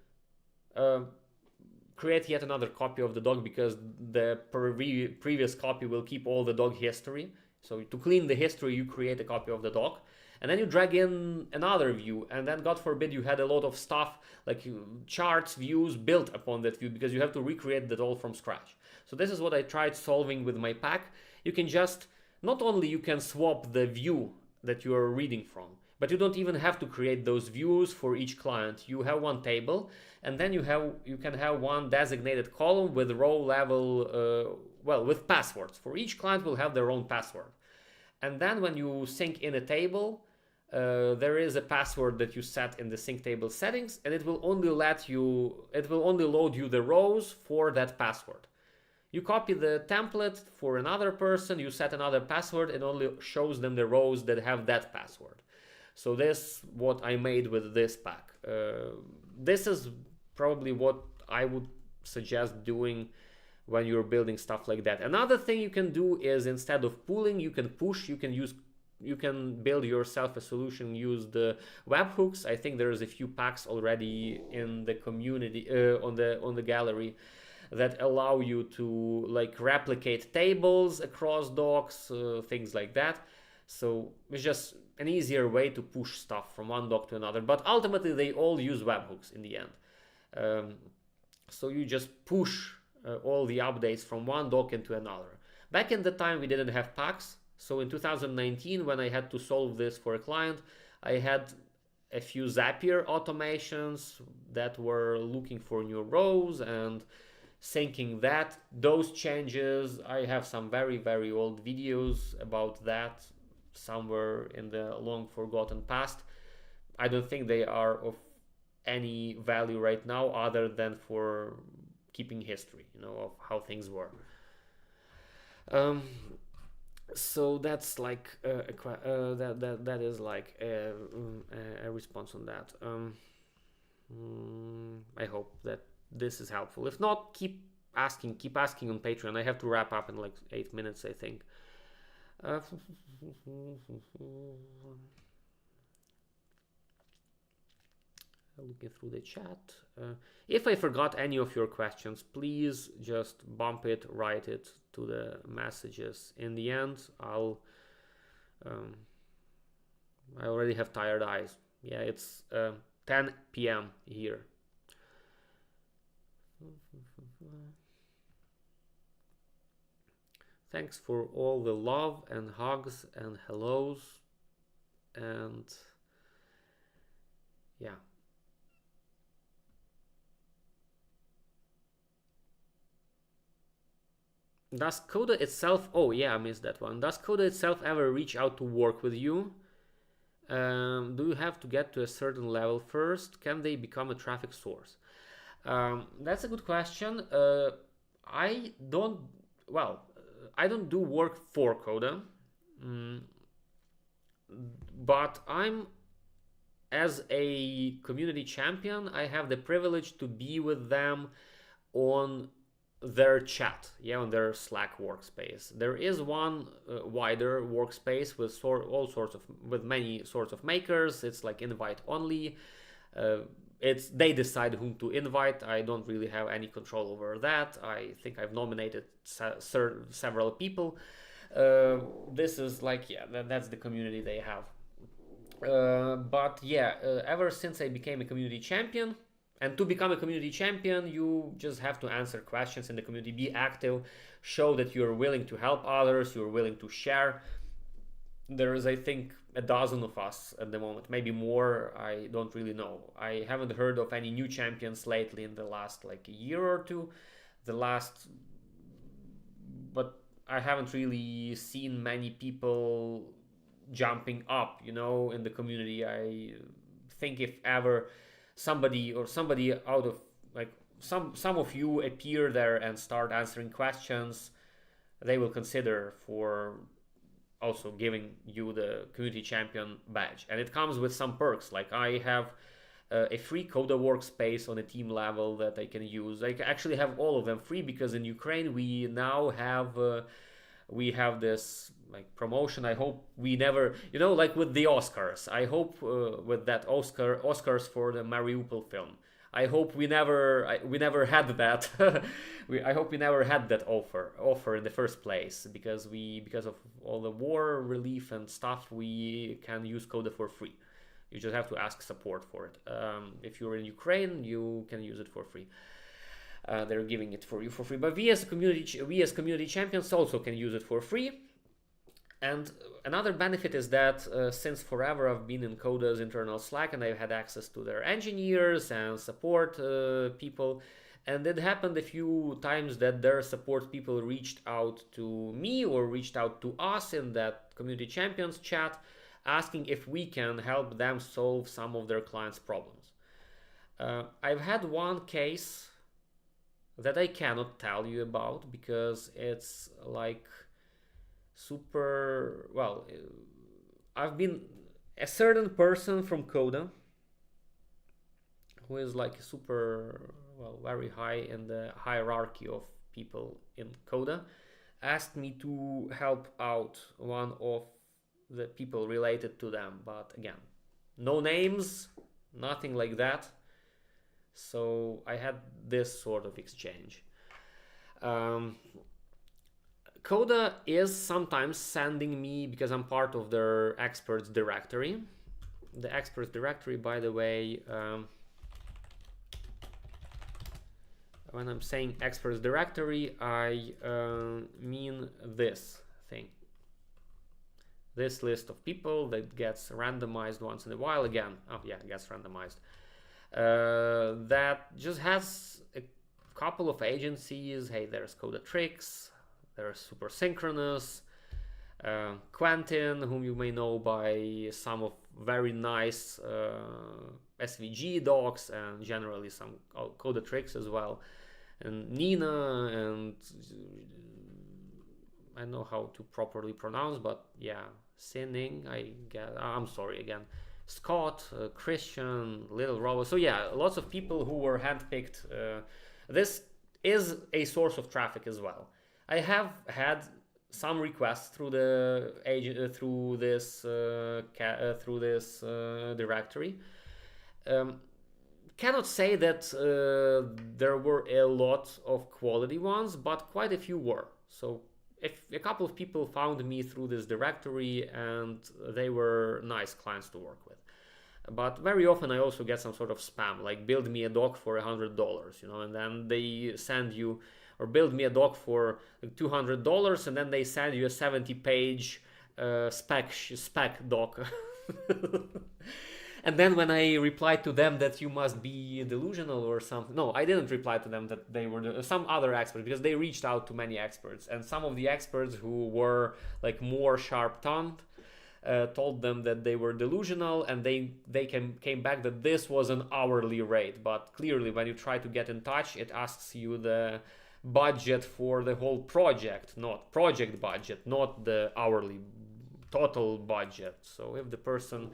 create yet another copy of the doc because the previous copy will keep all the doc history. So to clean the history, you create a copy of the doc, and then you drag in another view, and then God forbid you had a lot of stuff like charts, views built upon that view because you have to recreate that all from scratch. So this is what I tried solving with my pack. You can just, not only you can swap the view that you are reading from, but you don't even have to create those views for each client. You have one table, and then you can have one designated column with row level, with passwords. For each client will have their own password. And then when you sync in a table, there is a password that you set in the sync table settings, and it will only load you the rows for that password. You copy the template for another person, you set another password, and only shows them the rows that have that password. So this is what I made with this pack. This is probably what I would suggest doing when you're building stuff like that. Another thing you can do is, instead of pulling, you can push. You can build yourself a solution, use the webhooks. I think there's a few packs already in the community on the gallery that allow you to like replicate tables across docs, things like that. So it's just an easier way to push stuff from one doc to another, but ultimately they all use webhooks in the end. So you just push all the updates from one doc into another. Back in the time we didn't have packs, so in 2019 when I had to solve this for a client, I had a few Zapier automations that were looking for new rows and syncing those changes. I have some very, very old videos about that somewhere in the long forgotten past. I don't think they are of any value right now other than for keeping history, of how things were. So that's like that is like a response on that. I hope that this is helpful. If not, keep asking on Patreon. I have to wrap up in like 8 minutes, I think. looking through the chat. If I forgot any of your questions, please just bump it, write it to the messages. In the end, I already have tired eyes. Yeah, it's 10 p.m. here. Thanks for all the love and hugs and hellos. And yeah. Does Coda itself, oh yeah, I missed that one. Does Coda itself ever reach out to work with you? Do you have to get to a certain level first? Can they become a traffic source? That's a good question. I don't, well, I don't do work for Coda, but as a community champion, I have the privilege to be with them on their chat, yeah, on their Slack workspace. There is one wider workspace with with many sorts of makers. It's like invite only. They decide whom to invite. I don't really have any control over that. I think I've nominated several people. This is like, yeah, that's the community they have. But yeah, ever since I became a community champion, and to become a community champion, you just have to answer questions in the community, be active, show that you're willing to help others, you're willing to share. There is, I think, a dozen of us at the moment, maybe more. I don't really know. I haven't heard of any new champions lately in the last like a year or two. But I haven't really seen many people jumping up, in the community. I think if ever somebody out of like some of you appear there and start answering questions, they will consider for also giving you the community champion badge, and it comes with some perks. Like I have a free Coda workspace on a team level that I can use. I actually have all of them free because in Ukraine we now have this like promotion. I hope we never, like with the Oscars. I hope with that Oscars for the Mariupol film. I hope we never had that. I hope we never had that offer in the first place, because of all the war relief and stuff, we can use Coda for free. You just have to ask support for it. If you're in Ukraine, you can use it for free. They're giving it for you for free. But we as community champions also can use it for free. And another benefit is that since forever I've been in Coda's internal Slack, and I've had access to their engineers and support people. And it happened a few times that their support people reached out to me or reached out to us in that community champions chat, asking if we can help them solve some of their clients' problems. I've had one case that I cannot tell you about because it's like super, well, I've been a certain person from Coda who is like super, well, very high in the hierarchy of people in Coda, asked me to help out one of the people related to them. But again, no names, nothing like that. So I had this sort of exchange. Coda is sometimes sending me, because I'm part of their experts directory. The experts directory, by the way, when I'm saying experts directory, I mean this thing. This list of people that gets randomized once in a while again. Oh yeah, it gets randomized. That just has a couple of agencies. Hey, there's Coda Tricks, there's Super Synchronous, Quentin, whom you may know by some of very nice SVG docs, and generally some Coda Tricks as well, and Nina, and I don't know how to properly pronounce, but yeah, Sinning, I guess. I'm sorry again. Scott, Christian, Little Robert. So yeah, lots of people who were handpicked. This is a source of traffic as well. I have had some requests through the through this directory. cannot say that there were a lot of quality ones, but quite a few were. So if a couple of people found me through this directory, and they were nice clients to work with. But very often I also get some sort of spam, like build me a doc for $100, and then they send you, or build me a doc for $200, and then they send you a 70-page spec doc. And then when I replied to them that you must be delusional or something, no, I didn't reply to them that they were some other expert, because they reached out to many experts, and some of the experts who were like more sharp-tongued told them that they were delusional, and they came back that this was an hourly rate. But clearly, when you try to get in touch, it asks you the budget for the whole project, not project budget, not the hourly total budget. So if the person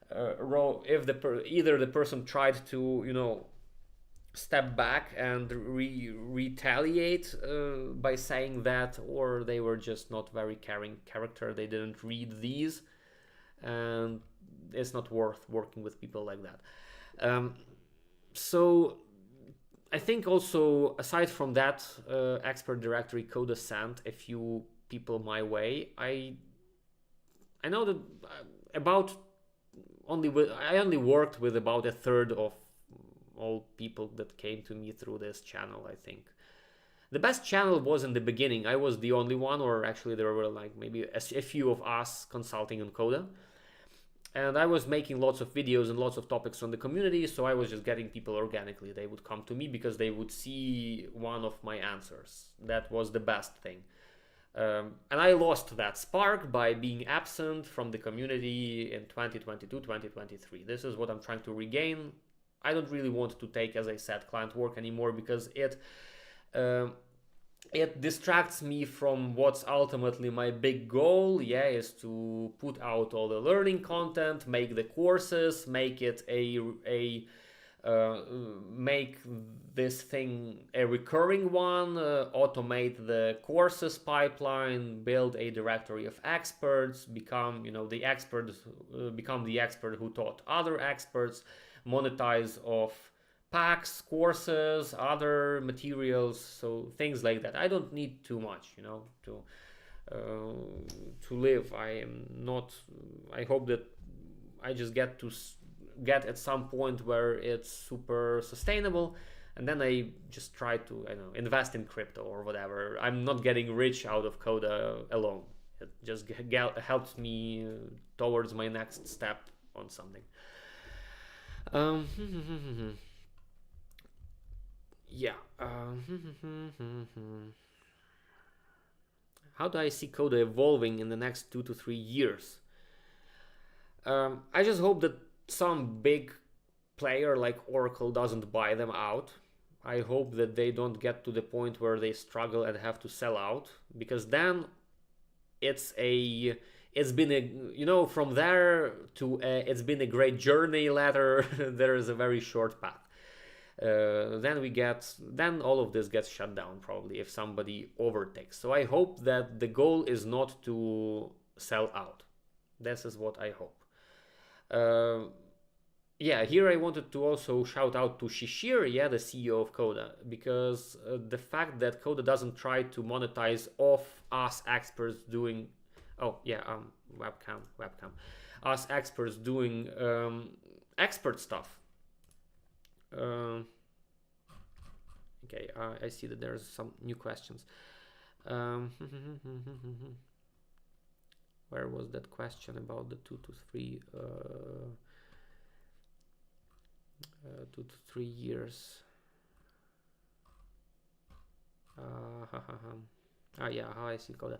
either the person tried to step back and retaliate by saying that, or they were just not very caring character, they didn't read these, and it's not worth working with people like that. So I think also, aside from that expert directory, Coda sent a few people my way. I know that I only worked with about a third of all people that came to me through this channel. I think the best channel was in the beginning. I was the only one, or actually there were like maybe a few of us consulting on Coda, and I was making lots of videos and lots of topics from the community, so I was just getting people organically. They would come to me because they would see one of my answers. That was the best thing. And I lost that spark by being absent from the community in 2022, 2023. This is what I'm trying to regain. I don't really want to take, as I said, client work anymore, because it distracts me from what's ultimately my big goal. Is to put out all the learning content, make the courses, make it make this thing a recurring one, automate the courses pipeline, build a directory of experts, become the expert who taught other experts, monetize off packs, courses, other materials, so things like that. I don't need too much, to live. I hope that I just get at some point where it's super sustainable, and then I just try to invest in crypto or whatever. I'm not getting rich out of Coda alone. It just helps me towards my next step on something. Yeah. How do I see Coda evolving in the next 2 to 3 years? I just hope that some big player like Oracle doesn't buy them out. I hope that they don't get to the point where they struggle and have to sell out, because then it's been from there to it's been a great journey ladder. There is a very short path. Then all of this gets shut down probably if somebody overtakes. So I hope that the goal is not to sell out. This is what I hope. Here I wanted to also shout out to Shishir, the CEO of Coda, because the fact that Coda doesn't try to monetize off us experts doing, webcam, us experts doing expert stuff. I see that there's some new questions. Where was that question about the 2 to 3 2 to 3 years? How I see Coda.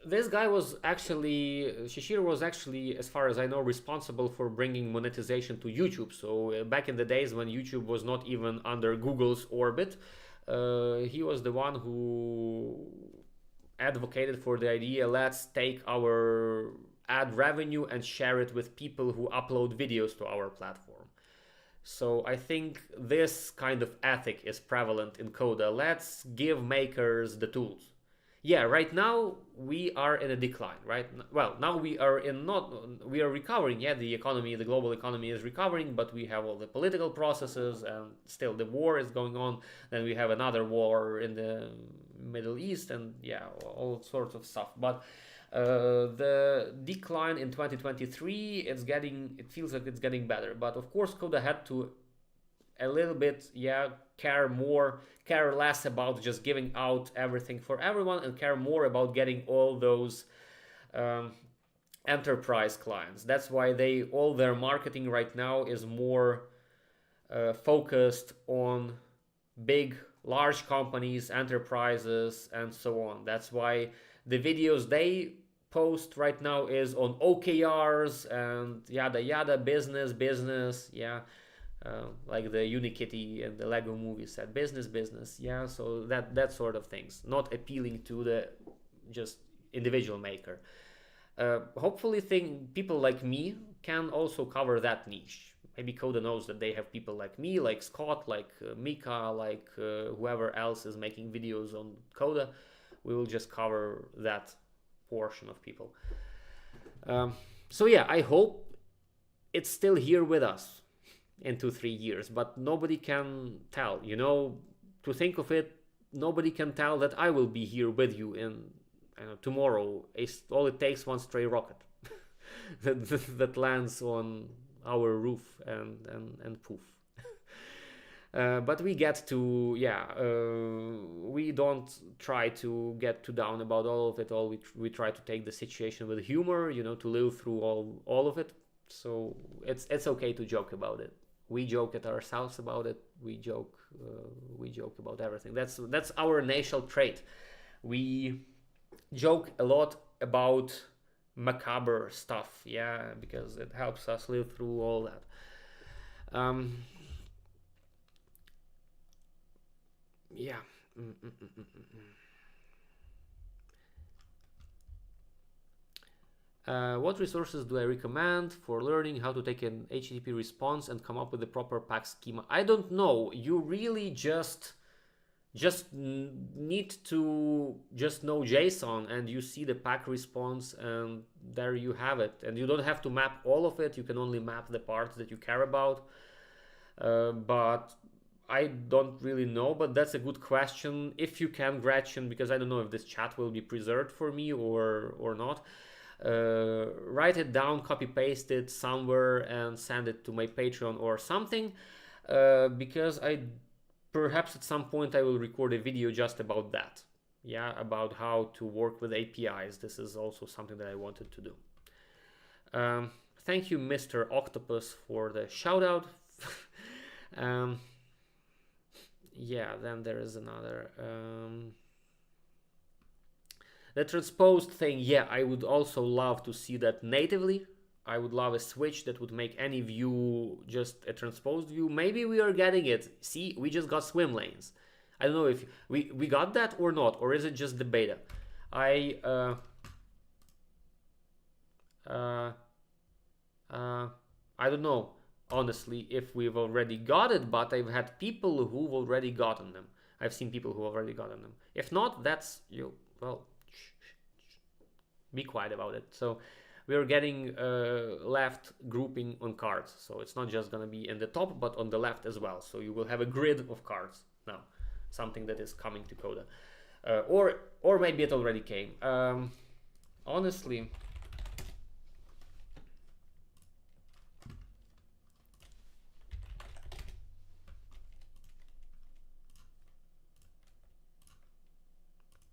This guy Shishir was actually, as far as I know, responsible for bringing monetization to YouTube. So back in the days when YouTube was not even under Google's orbit, he was the one who advocated for the idea, let's take our ad revenue and share it with people who upload videos to our platform. So I think this kind of ethic is prevalent in Coda. Let's give makers the tools. Yeah, right now we are in a decline, right? Well, now we are in not we are recovering. Yeah, the economy, the global economy is recovering, but we have all the political processes, and still the war is going on. Then we have another war in the Middle East, and yeah, all sorts of stuff. But the decline in 2023, it feels like it's getting better. But of course, Coda had to a little bit, yeah, care less about just giving out everything for everyone, and care more about getting all those um, enterprise clients. That's why all their marketing right now is more focused on big, large companies, enterprises, and so on. That's why the videos they post right now is on OKRs and yada yada, business, yeah. Like the Unikitty and the Lego movie said, business, yeah. So that sort of things, not appealing to the just individual maker. Hopefully, people like me can also cover that niche. Maybe Coda knows that they have people like me, like Scott, like Mika, like whoever else is making videos on Coda. We will just cover that portion of people. So yeah, I hope it's still here with us in 2-3 years, but nobody can tell. To think of it, nobody can tell that I will be here with you in tomorrow. All it takes one stray rocket that lands on our roof and poof. But we get to, yeah, we don't try to get too down about all of it. We try to take the situation with humor, to live through all of it. So it's okay to joke about it. We joke at ourselves about it. We joke about everything. That's our national trait. We joke a lot about macabre stuff, yeah, because it helps us live through all that. Yeah. What resources do I recommend for learning how to take an HTTP response and come up with the proper pack schema? I don't know. You really just need to just know JSON, and you see the pack response, and there you have it. And you don't have to map all of it. You can only map the parts that you care about. But I don't really know, but that's a good question. If you can, Gretchen, because I don't know if this chat will be preserved for me or not. Write it down, copy paste it somewhere, and send it to my Patreon or something, because perhaps at some point I will record a video just about that. Yeah, about how to work with APIs. This is also something that I wanted to do. Thank you, Mr. Octopus, for the shout out. Yeah, then there is another. The transposed thing, yeah, I would also love to see that natively. I would love a switch that would make any view just a transposed view. Maybe we are getting it. See, we just got swim lanes. I don't know if we got that or not, or is it just the beta? I don't know, honestly, if we've already got it, but I've had people who've already gotten them. I've seen people who have already gotten them. If not, that's you. Well, be quiet about it. So we are getting left grouping on cards. So it's not just going to be in the top, but on the left as well. So you will have a grid of cards now, something that is coming to Coda. Or maybe it already came. Honestly,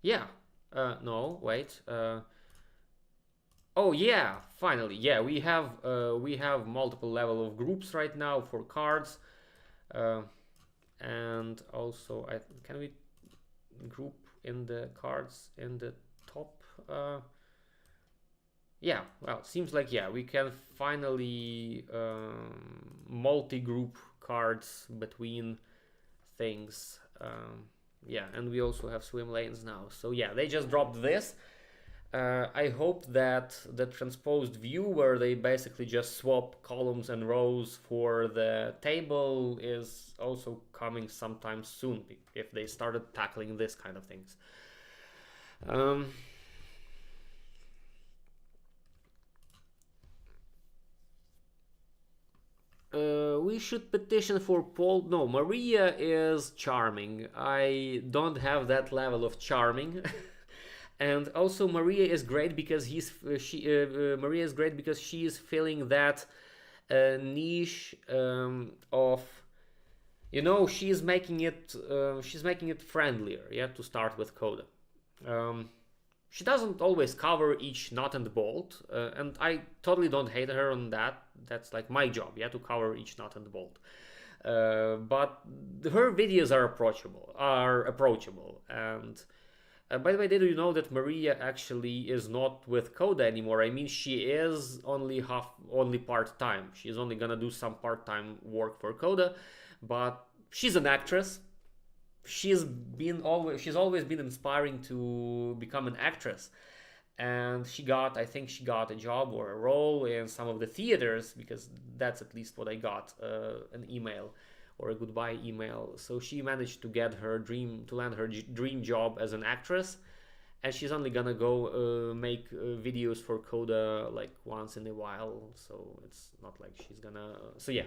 yeah. No, wait. Oh yeah, finally. Yeah, we have multiple level of groups right now for cards, and also can we group in the cards in the top? Yeah, well, seems like, yeah, we can finally multi-group cards between things. Yeah, and we also have swim lanes now. So yeah, they just dropped this. I hope that the transposed view, where they basically just swap columns and rows for the table, is also coming sometime soon, if they started tackling this kind of things. Um, we should petition for Paul. No, Maria is charming. I don't have that level of charming. And also Maria is great because Maria is great because she is filling that niche of, she's making it friendlier, yeah, to start with Coda. Um, she doesn't always cover each nut and bolt, and I totally don't hate her on that. That's like my job, yeah, to cover each nut and bolt. But her videos are approachable. And by the way, did you know that Maria actually is not with Coda anymore? I mean, she is only part time. She's only gonna do some part time work for Coda, but she's an actress. She's always been inspiring to become an actress, and I think she got a job or a role in some of the theaters, because that's at least what I got, an email or a goodbye email. So she managed to land her dream job as an actress, and she's only gonna go make videos for Coda like once in a while. So it's not like she's gonna. So yeah.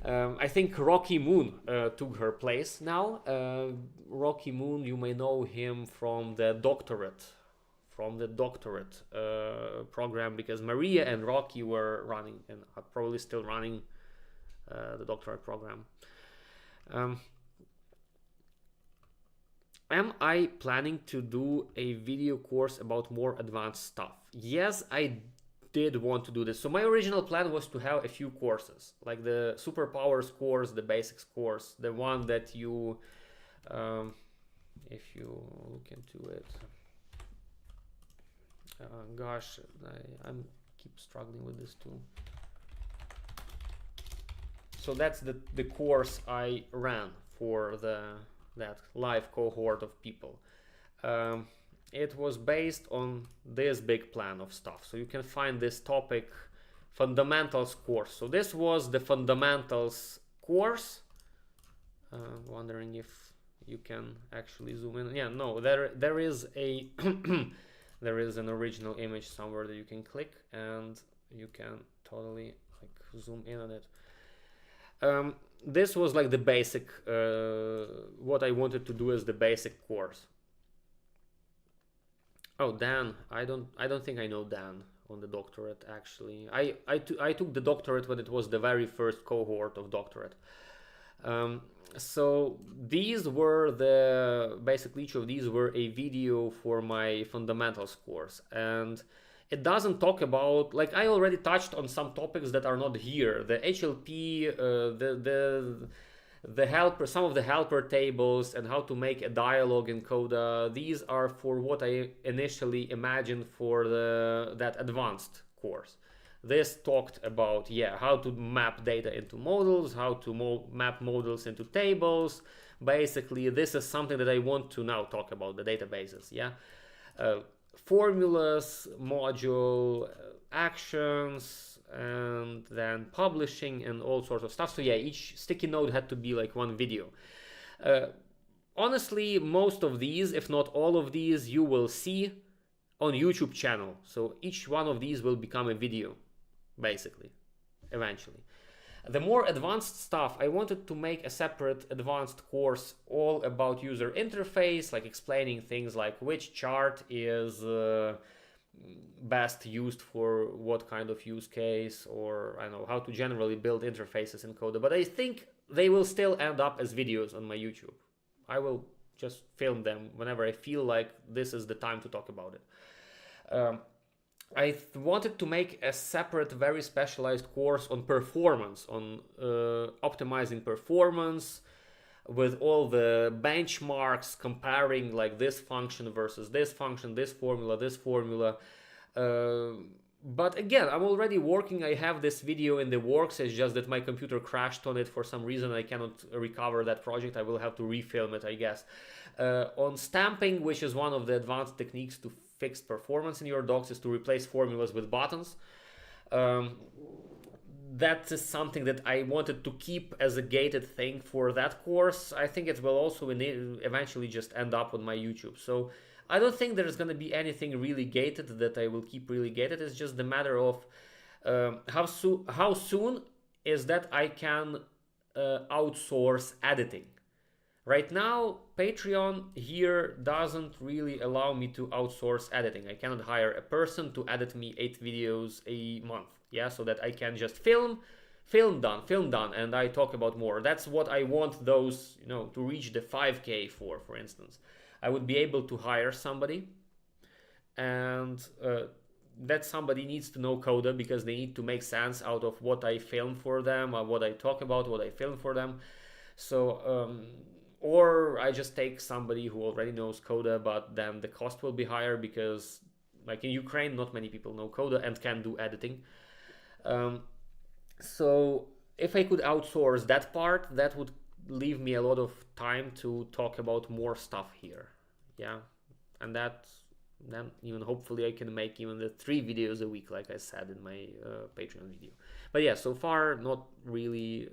I think Rocky Moon took her place now. Rocky Moon, you may know him from the doctorate program, because Maria and Rocky were running and are probably still running the doctorate program. Am I planning to do a video course about more advanced stuff? Yes, I did want to do this. So my original plan was to have a few courses, like the superpowers course, the basics course, the one that you, if you look into it, gosh, I'm keep struggling with this too. So that's the course I ran for that live cohort of people. It was based on this big plan of stuff. So you can find this topic fundamentals course. So this was the fundamentals course. Wondering if you can actually zoom in. Yeah, no, there is a there is an original image somewhere that you can click and you can totally like zoom in on it. This was like the basic, what I wanted to do as the basic course. Oh, Dan, I don't think I know Dan on the doctorate actually. I took the doctorate when it was the very first cohort of doctorate. So these were basically each of these were a video for my fundamentals course, and it doesn't talk about, like, I already touched on some topics that are not here. The HLP, the helper, some of the helper tables, and how to make a dialogue in Coda. These are for what I initially imagined for that advanced course. This talked about, yeah, how to map data into models, how to map models into tables. Basically, this is something that I want to now talk about, the databases, yeah. Formulas, module, actions, and then publishing and all sorts of stuff. So yeah, each sticky note had to be like one video. Honestly, most of these, if not all of these, you will see on YouTube channel. So each one of these will become a video, basically, eventually. The more advanced stuff, I wanted to make a separate advanced course all about user interface, like explaining things like which chart is best used for what kind of use case, or I don't know, how to generally build interfaces in Coda. But I think they will still end up as videos on my YouTube. I will just film them whenever I feel like this is the time to talk about it. I wanted to make a separate, very specialized course on performance, on optimizing performance, with all the benchmarks, comparing like this function versus this function, this formula, this formula. But again, I'm already working. I have this video in the works. It's just that my computer crashed on it for some reason. I cannot recover that project. I will have to refilm it, I guess. On stamping, which is one of the advanced techniques to fix performance in your docs, is to replace formulas with buttons. That is something that I wanted to keep as a gated thing for that course. I think it will also eventually just end up on my YouTube. So I don't think there's gonna be anything really gated that I will keep really gated. It's just the matter of how soon is that I can outsource editing. Right now, Patreon here doesn't really allow me to outsource editing. I cannot hire a person to edit me 8 videos a month. Yeah, so that I can just film done, and I talk about more. That's what I want those, to reach the 5K for instance. I would be able to hire somebody, and that somebody needs to know Coda because they need to make sense out of what I film for them, or what I talk about, what I film for them. So, or I just take somebody who already knows Coda, but then the cost will be higher because, like in Ukraine, not many people know Coda and can do editing. So if I could outsource that part, that would leave me a lot of time to talk about more stuff here. Yeah, and that then even hopefully I can make even the 3 videos a week, like I said in my Patreon video. But yeah, so far not really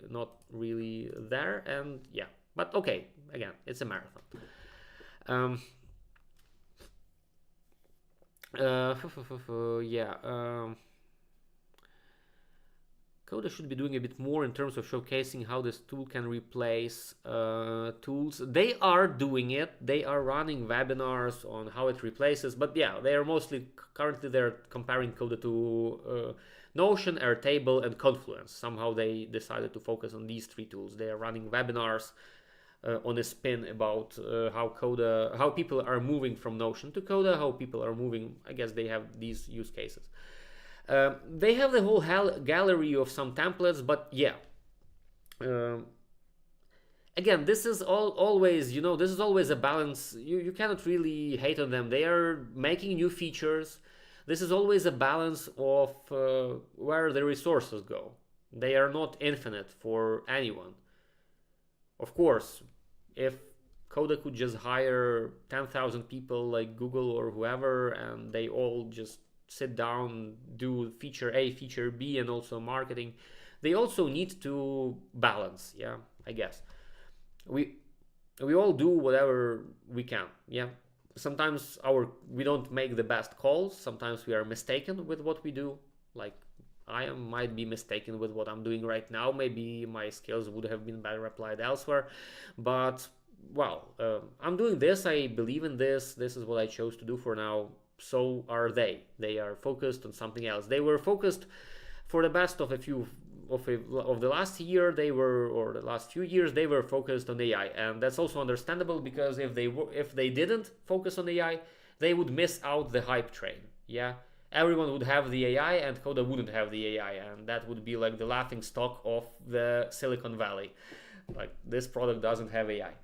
there, and yeah, but okay, again, it's a marathon. Yeah. Coda should be doing a bit more in terms of showcasing how this tool can replace tools. They are doing it. They are running webinars on how it replaces. But yeah, they are mostly currently they're comparing Coda to Notion, Airtable, and Confluence. Somehow they decided to focus on these 3 tools. They are running webinars on a spin about how people are moving from Notion to Coda, how people are moving. I guess they have these use cases. They have the whole gallery of some templates, but yeah. Again, this is always, this is always a balance. You cannot really hate on them. They are making new features. This is always a balance of where the resources go. They are not infinite for anyone. Of course, if Coda could just hire 10,000 people like Google or whoever, and they all just sit down, do feature A, feature B, and also marketing, they also need to balance. Yeah, I guess we all do whatever we can. Yeah, sometimes we don't make the best calls. Sometimes we are mistaken with what we do. Like I might be mistaken with what I'm doing right now. Maybe my skills would have been better applied elsewhere, but well, I'm doing this. I believe in this. This is what I chose to do for now. So are they. They are focused on something else. They were focused for the best of the last year. Or the last few years, they were focused on AI, and that's also understandable because if they didn't focus on AI, they would miss out the hype train. Yeah, everyone would have the AI, and Coda wouldn't have the AI, and that would be like the laughing stock of the Silicon Valley. Like this product doesn't have AI,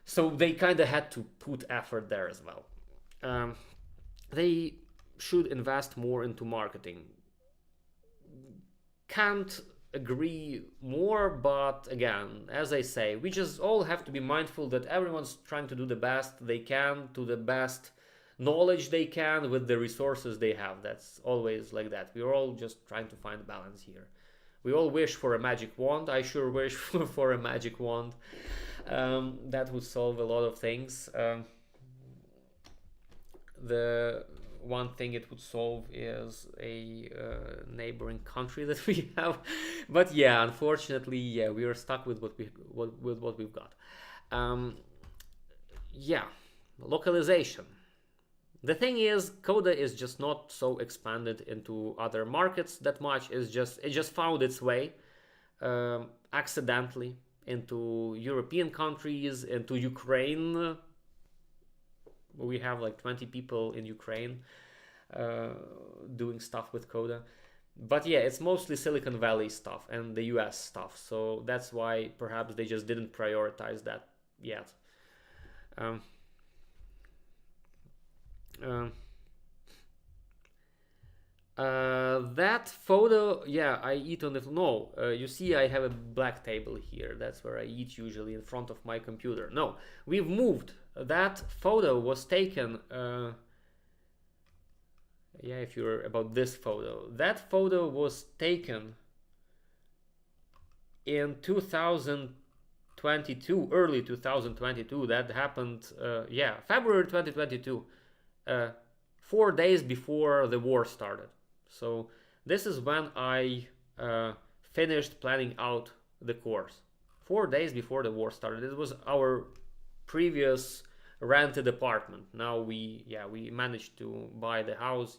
so they kind of had to put effort there as well. They should invest more into marketing. Can't agree more, but again, as I say, we just all have to be mindful that everyone's trying to do the best they can to the best knowledge they can with the resources they have. That's always like that. We're all just trying to find balance here. We all wish for a magic wand. I sure wish for a magic wand. That would solve a lot of things. The one thing it would solve is a neighboring country that we have, but yeah, unfortunately, yeah, we are stuck with what we've got. Yeah, localization. The thing is, Coda is just not so expanded into other markets that much. It just found its way accidentally into European countries, into Ukraine. We have like 20 people in Ukraine doing stuff with Coda. But yeah, it's mostly Silicon Valley stuff and the US stuff. So that's why perhaps they just didn't prioritize that yet. That photo, yeah, I eat on the no. You see, I have a black table here. That's where I eat usually, in front of my computer. No, we've moved. That photo was taken. Yeah, if you're about this photo, that photo was taken in 2000. 2022, early 2022. That happened, yeah, February 2022, 4 days before the war started. So this is when I finished planning out the course. 4 days before the war started. It was our previous rented apartment. Now we managed to buy the house.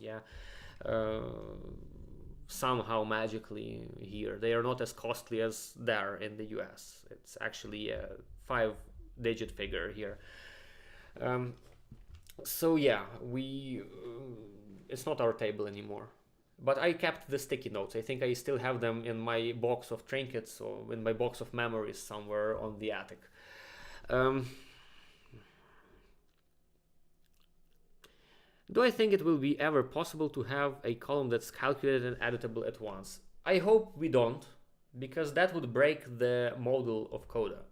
Somehow magically here. They are not as costly as there in the US. It's actually a 5-digit figure here. So yeah, it's not our table anymore. But I kept the sticky notes. I think I still have them in my box of trinkets or in my box of memories somewhere on the attic. Do I think it will be ever possible to have a column that's calculated and editable at once? I hope we don't, because that would break the model of Coda.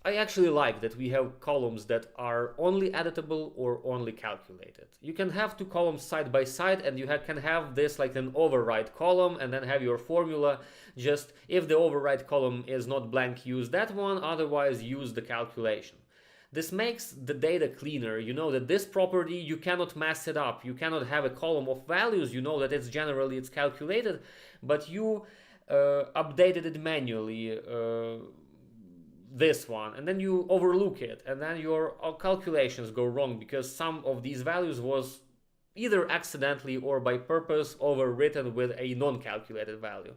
I actually like that we have columns that are only editable or only calculated. You can have two columns side by side, and you can have this like an override column and then have your formula. Just if the override column is not blank, use that one, otherwise use the calculation. This makes the data cleaner. You know that this property, you cannot mess it up. You cannot have a column of values. You know that it's calculated, but you updated it manually, this one, and then you overlook it, and then your calculations go wrong because some of these values was either accidentally or by purpose overwritten with a non-calculated value.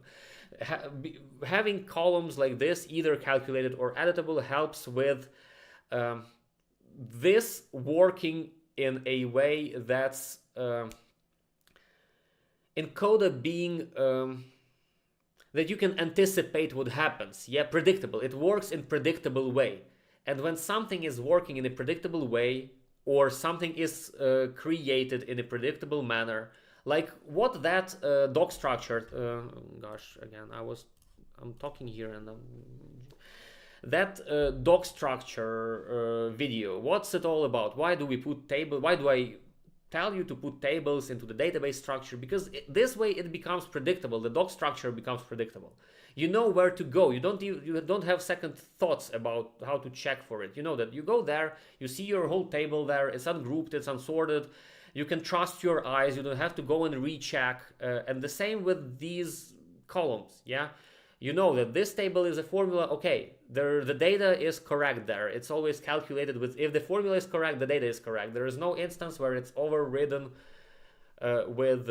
Having columns like this, either calculated or editable, helps with this working in a way that's in Coda being that you can anticipate what happens. Yeah, predictable. It works in predictable way. And when something is working in a predictable way, or something is created in a predictable manner, like what that doc structure, gosh, again, I'm talking here and that doc structure video, what's it all about? Why do we put table? Why do I tell you to put tables into the database structure? Because this way it becomes predictable. The doc structure becomes predictable. You know where to go. You don't have second thoughts about how to check for it. You know that you go there, you see your whole table there. It's ungrouped, it's unsorted. You can trust your eyes. You don't have to go and recheck. And the same with these columns. Yeah. You know that this table is a formula. Okay, the data is correct there. It's always calculated with, if the formula is correct, the data is correct. There is no instance where it's overridden with,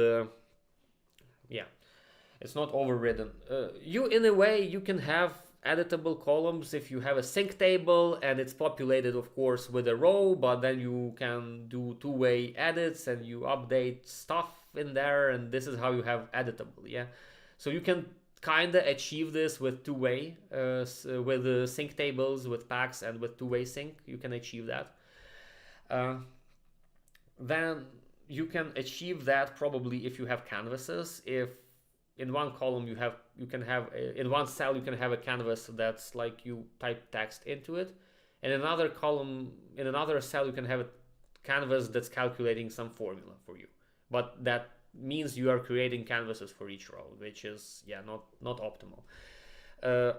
it's not overridden. In a way, you can have editable columns if you have a sync table and it's populated, of course, with a row, but then you can do two-way edits and you update stuff in there, and this is how you have editable, yeah? So you can kind of achieve this with two-way, with sync tables, with packs, and with two-way sync. You can achieve that. Then you can achieve that probably if you have canvases. If in one column in one cell you can have a canvas that's like you type text into it, and in another column, in another cell, you can have a canvas that's calculating some formula for you. But that means you are creating canvases for each row, which is not optimal.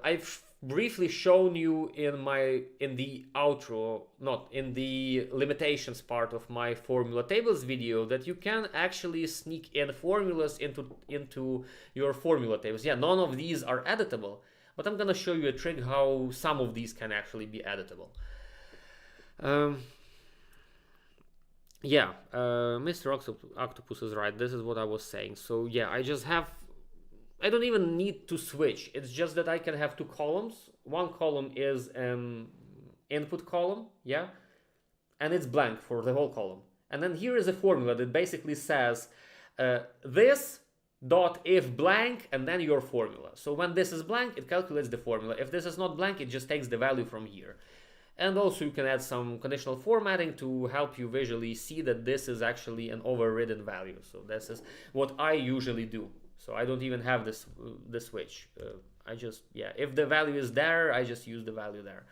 I've briefly shown you in the outro, not in the limitations part of my formula tables video, that you can actually sneak in formulas into your formula tables. Yeah, none of these are editable, but I'm gonna show you a trick how some of these can actually be editable. Mr. Octopus is right. This is what I was saying. So yeah, I don't even need to switch. It's just that I can have two columns. One column is an input column, yeah, and it's blank for the whole column. And then here is a formula that basically says this dot if blank, and then your formula. So when this is blank, it calculates the formula. If this is not blank, it just takes the value from here. And also you can add some conditional formatting to help you visually see that this is actually an overridden value. So this is what I usually do. So I don't even have this switch. I just, if the value is there, I just use the value there.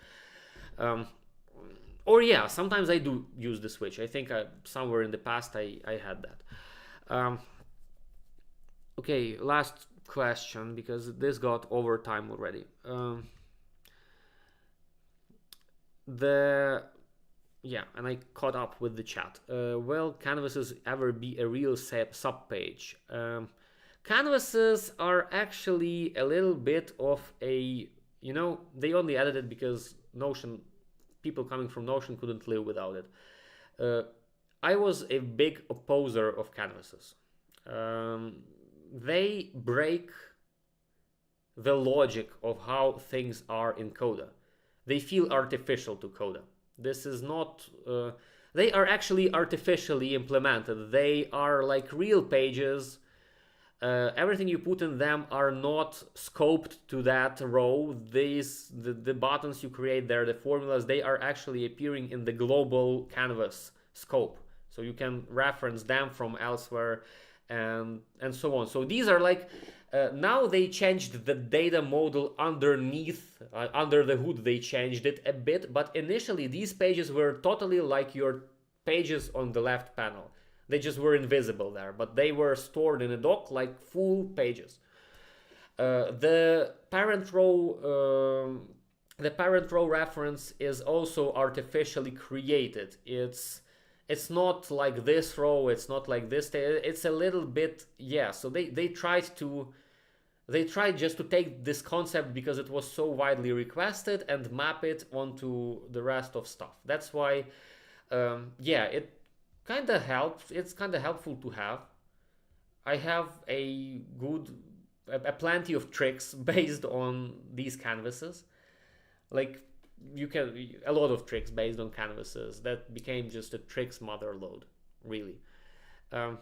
Sometimes I do use the switch. I think somewhere in the past I had that. Okay, last question, because this got over time already. And I caught up with the chat. Will canvases ever be a real sub-page? Canvases are actually a little bit of a, they only added it because Notion, people coming from Notion couldn't live without it. I was a big opposer of canvases. They break the logic of how things are in Coda. They feel artificial to Coda. This is not... they are actually artificially implemented. They are like real pages. Everything you put in them are not scoped to that row. The buttons you create there, the formulas, they are actually appearing in the global canvas scope. So you can reference them from elsewhere and so on. So these are like... now they changed the data model underneath, under the hood they changed it a bit, but initially these pages were totally like your pages on the left panel. They just were invisible there, but they were stored in a doc like full pages. The parent row reference is also artificially created. It's not like this row, it's not like this, it's a little bit, yeah, so they tried just to take this concept because it was so widely requested and map it onto the rest of stuff. That's why, it kind of helps. It's kind of helpful to have. I have a plenty of tricks based on these canvases. Like, a lot of tricks based on canvases that became just a tricks mother load, really. They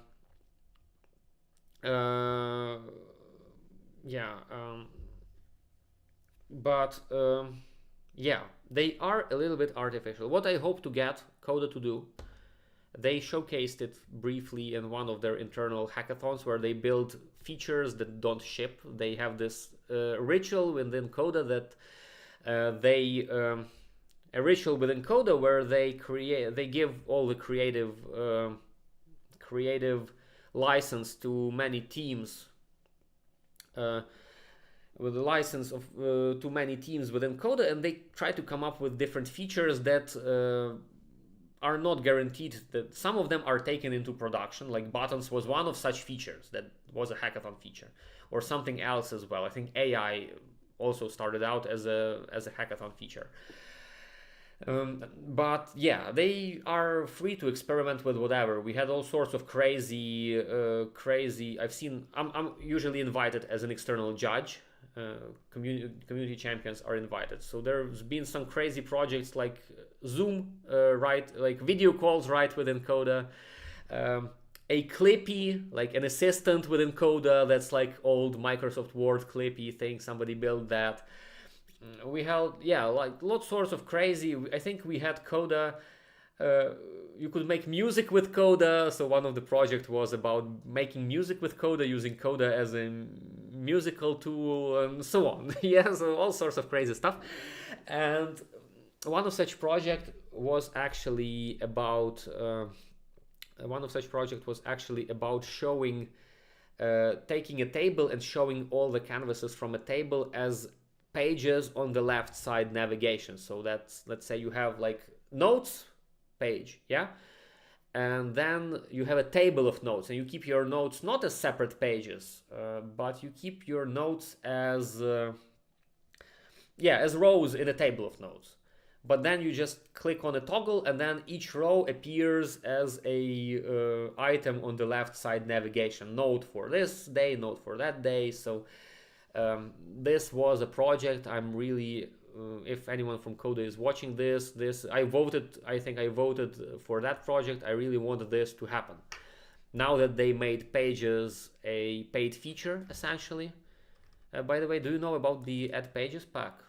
are a little bit artificial. What I hope to get Coda to do, they showcased it briefly in one of their internal hackathons where they build features that don't ship. They have this ritual within Coda that a ritual within Coda where they give all the creative license to many teams. With the license of to many teams within Coda, and they try to come up with different features that are not guaranteed. That some of them are taken into production, like buttons was one of such features that was a hackathon feature, or something else as well. I think AI also started out as a hackathon feature. But yeah, they are free to experiment with whatever. We had all sorts of crazy. I'm usually invited as an external judge. Community champions are invited. So there's been some crazy projects like Zoom, like video calls right within Coda. A Clippy, like an assistant within Coda that's like old Microsoft Word Clippy thing. Somebody built that. We held, like lots sorts of crazy. I think we had Coda. You could make music with Coda. So one of the project was about making music with Coda, using Coda as a musical tool and so on. So all sorts of crazy stuff. And one of such project was actually about showing, taking a table and showing all the canvases from a table as pages on the left side navigation. So that's, let's say you have like notes page, and then you have a table of notes, and you keep your notes not as separate pages, but you keep your notes as rows in a table of notes. But then you just click on a toggle, and then each row appears as a item on the left side navigation. Note for this day, note for that day. So this was a project I'm really, if anyone from Coda is watching this, I think I voted for that project. I really wanted this to happen. Now that they made pages a paid feature, essentially. By the way, do you know about the Add Pages pack?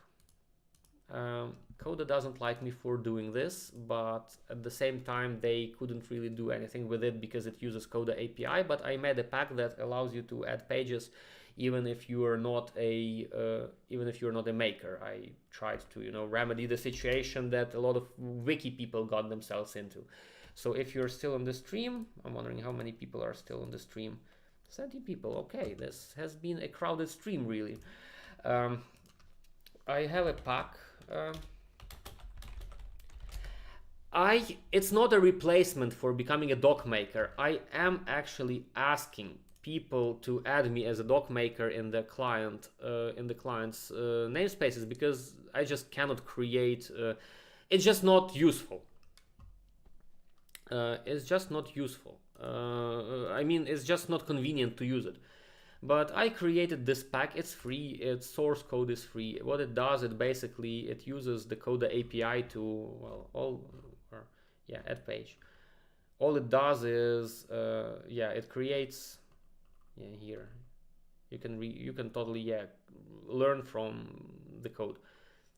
Coda doesn't like me for doing this, but at the same time they couldn't really do anything with it because it uses Coda API. But I made a pack that allows you to add pages even if you are not a maker. I tried to remedy the situation that a lot of wiki people got themselves into. So if you're still on the stream, I'm wondering how many people are still on the stream. 17 people. Okay, this has been a crowded stream, really. I have a pack. It's not a replacement for becoming a doc maker. I am actually asking people to add me as a doc maker in the client's namespaces, because I just cannot create. It's just not useful. It's just not useful. I mean, it's just not convenient to use it. But I created this pack. It's free. Its source code is free. What it does, it uses the Coda API to add page. All it does is it creates here. You can totally learn from the code.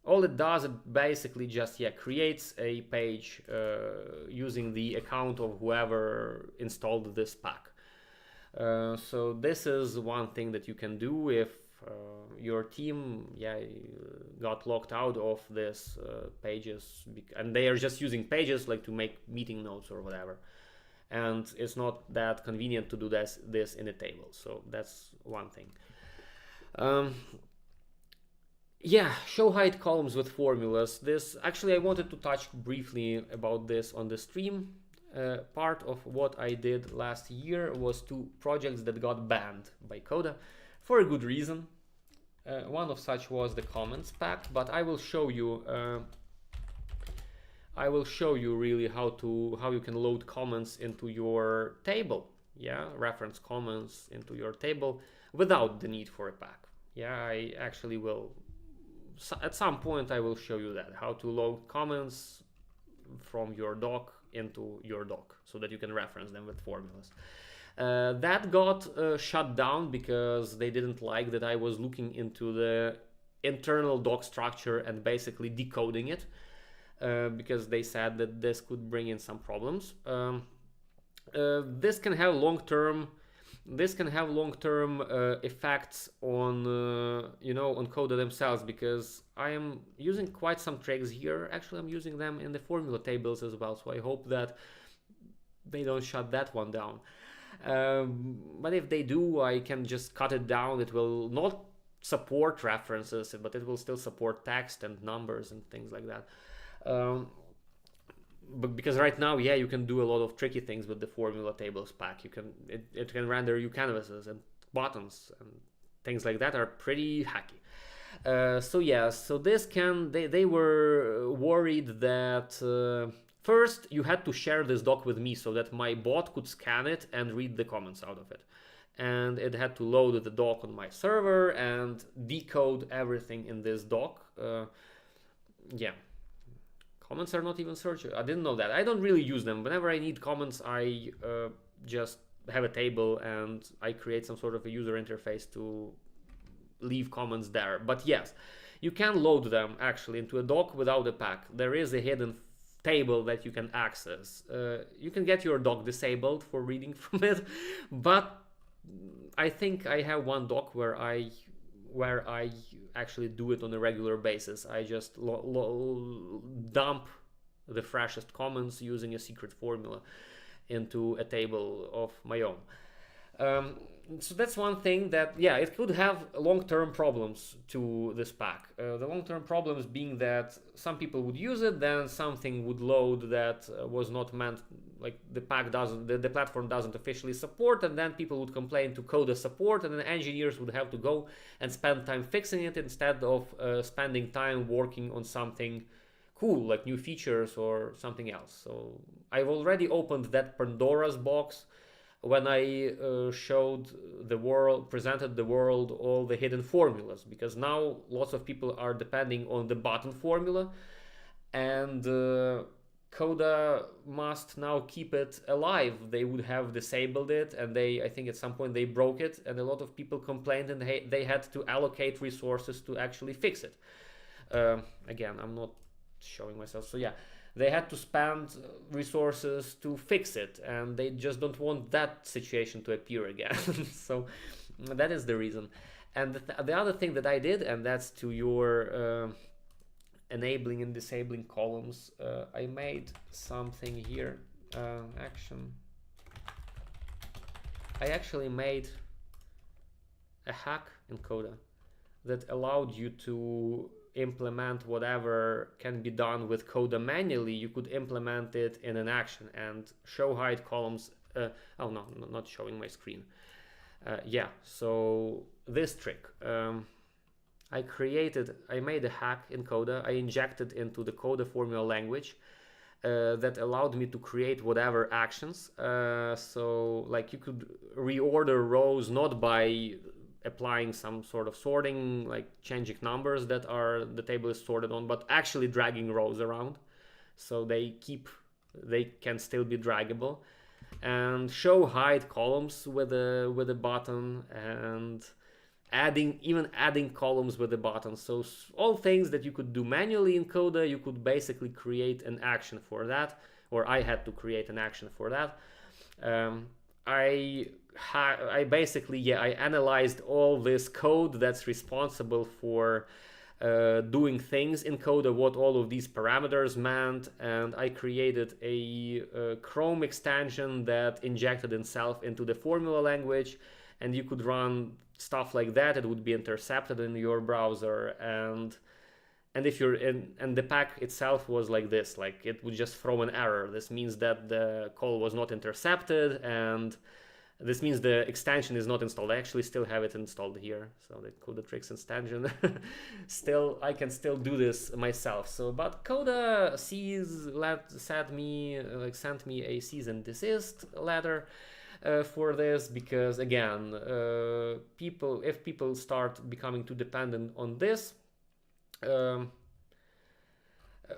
All it does, it basically just creates a page using the account of whoever installed this pack. So this is one thing that you can do if your team got locked out of this pages, and they are just using pages like to make meeting notes or whatever, and it's not that convenient to do this in a table. So that's one thing. Show height columns with formulas. This actually, I wanted to touch briefly about this on the stream. Part of what I did last year was 2 projects that got banned by Coda for a good reason. One of such was the comments pack, but I will show you. I will show you really how you can load comments into your table. Reference comments into your table without the need for a pack. I actually will. At some point, I will show you that, how to load comments from your doc into your doc so that you can reference them with formulas. That got shut down because they didn't like that I was looking into the internal doc structure and basically decoding it, because they said that this could bring in some problems. This can have long-term effects on on Coda themselves, because I am using quite some tricks here. Actually, I'm using them in the formula tables as well, so I hope that they don't shut that one down. But if they do, I can just cut it down. It will not support references, but it will still support text and numbers and things like that. But because right now, you can do a lot of tricky things with the formula tables pack. It can render you canvases and buttons and things like that are pretty hacky. So this they were worried that first you had to share this doc with me so that my bot could scan it and read the comments out of it, and it had to load the doc on my server and decode everything in this doc. Comments are not even searchable. I didn't know that. I don't really use them. Whenever I need comments, I just have a table and I create some sort of a user interface to leave comments there. But yes, you can load them actually into a doc without a pack. There is a hidden table that you can access. You can get your doc disabled for reading from it, but I think I have one doc where I actually do it on a regular basis. I just dump the freshest comments using a secret formula into a table of my own. So that's one thing that, it could have long-term problems to this pack. The long-term problems being that some people would use it, then something would load that was not meant, like the pack doesn't, the platform doesn't officially support, and then people would complain to Coda support, and then engineers would have to go and spend time fixing it instead of spending time working on something cool, like new features or something else. So I've already opened that Pandora's box when I presented the world all the hidden formulas, because now lots of people are depending on the button formula, and Coda must now keep it alive. They would have disabled it, and I think at some point they broke it, and a lot of people complained, and they had to allocate resources to actually fix it. Again, I'm not showing myself, so they had to spend resources to fix it, and they just don't want that situation to appear again. So that is the reason. And the other thing that I did, and that's to your enabling and disabling columns, I made something here. I actually made a hack in Coda that allowed you to implement whatever can be done with Coda manually. You could implement it in an action and show hide columns. Oh no, not showing my screen. Yeah, so this trick. I made a hack in Coda. I injected into the Coda formula language that allowed me to create whatever actions. So like you could reorder rows not by applying some sort of sorting, like changing numbers that are the table is sorted on, but actually dragging rows around so they can still be draggable, and show hide columns with a button, and adding columns with the button. So all things that you could do manually in Coda, you could basically create an action for that, or I had to create an action for that. I basically I analyzed all this code that's responsible for doing things in Coda, what all of these parameters meant, and I created a Chrome extension that injected itself into the formula language, and you could run stuff like that. It would be intercepted in your browser, and if you're in, and the pack itself was like this, like it would just throw an error. This means that the call was not intercepted, and this means the extension is not installed. I actually still have it installed here, so the Coda Tricks extension. I can still do this myself. So, but Coda sent me a cease and desist letter for this, because again, if people start becoming too dependent on this,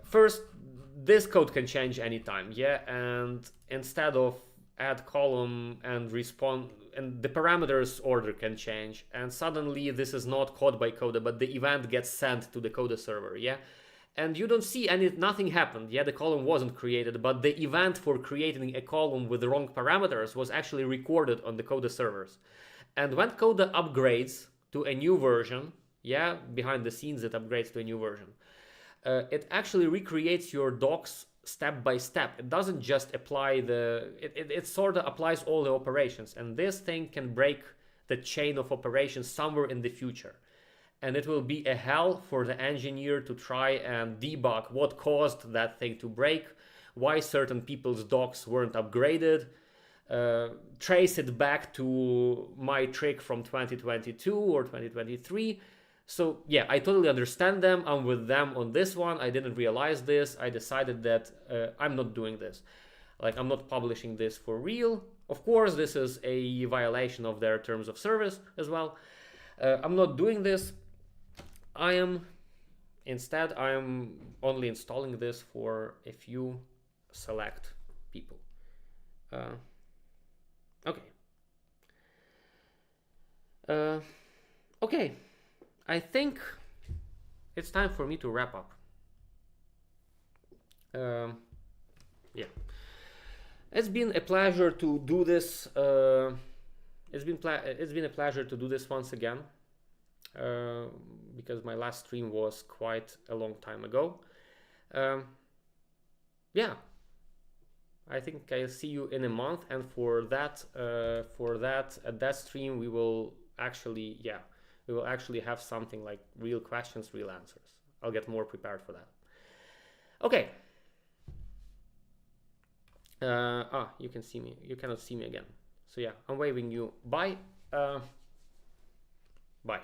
first, this code can change anytime, yeah, and instead of add column and respond, and the parameters order can change, and suddenly this is not caught by Coda, but the event gets sent to the Coda server, yeah, and you don't see nothing happened, yeah, the column wasn't created, but the event for creating a column with the wrong parameters was actually recorded on the Coda servers. And when Coda upgrades to a new version, yeah, behind the scenes it upgrades to a new version, it actually recreates your docs step by step. It doesn't just apply it sort of applies all the operations, and this thing can break the chain of operations somewhere in the future, and it will be a hell for the engineer to try and debug what caused that thing to break, why certain people's docs weren't upgraded, trace it back to my trick from 2022 or 2023. So yeah, I totally understand them. I'm with them on this one. I didn't realize this. I decided that I'm not doing this. Like, I'm not publishing this for real. Of course, this is a violation of their terms of service as well. I'm not doing this. Instead, I am only installing this for a few select people. Okay. Okay. I think it's time for me to wrap up. Yeah, it's been a pleasure to do this. It's been a pleasure to do this once again, because my last stream was quite a long time ago. Yeah, I think I'll see you in a month, and for that at that stream we will actually have something like real questions, real answers. I'll get more prepared for that. Okay. You can see me. You cannot see me again. So yeah, I'm waving you. Bye. Bye.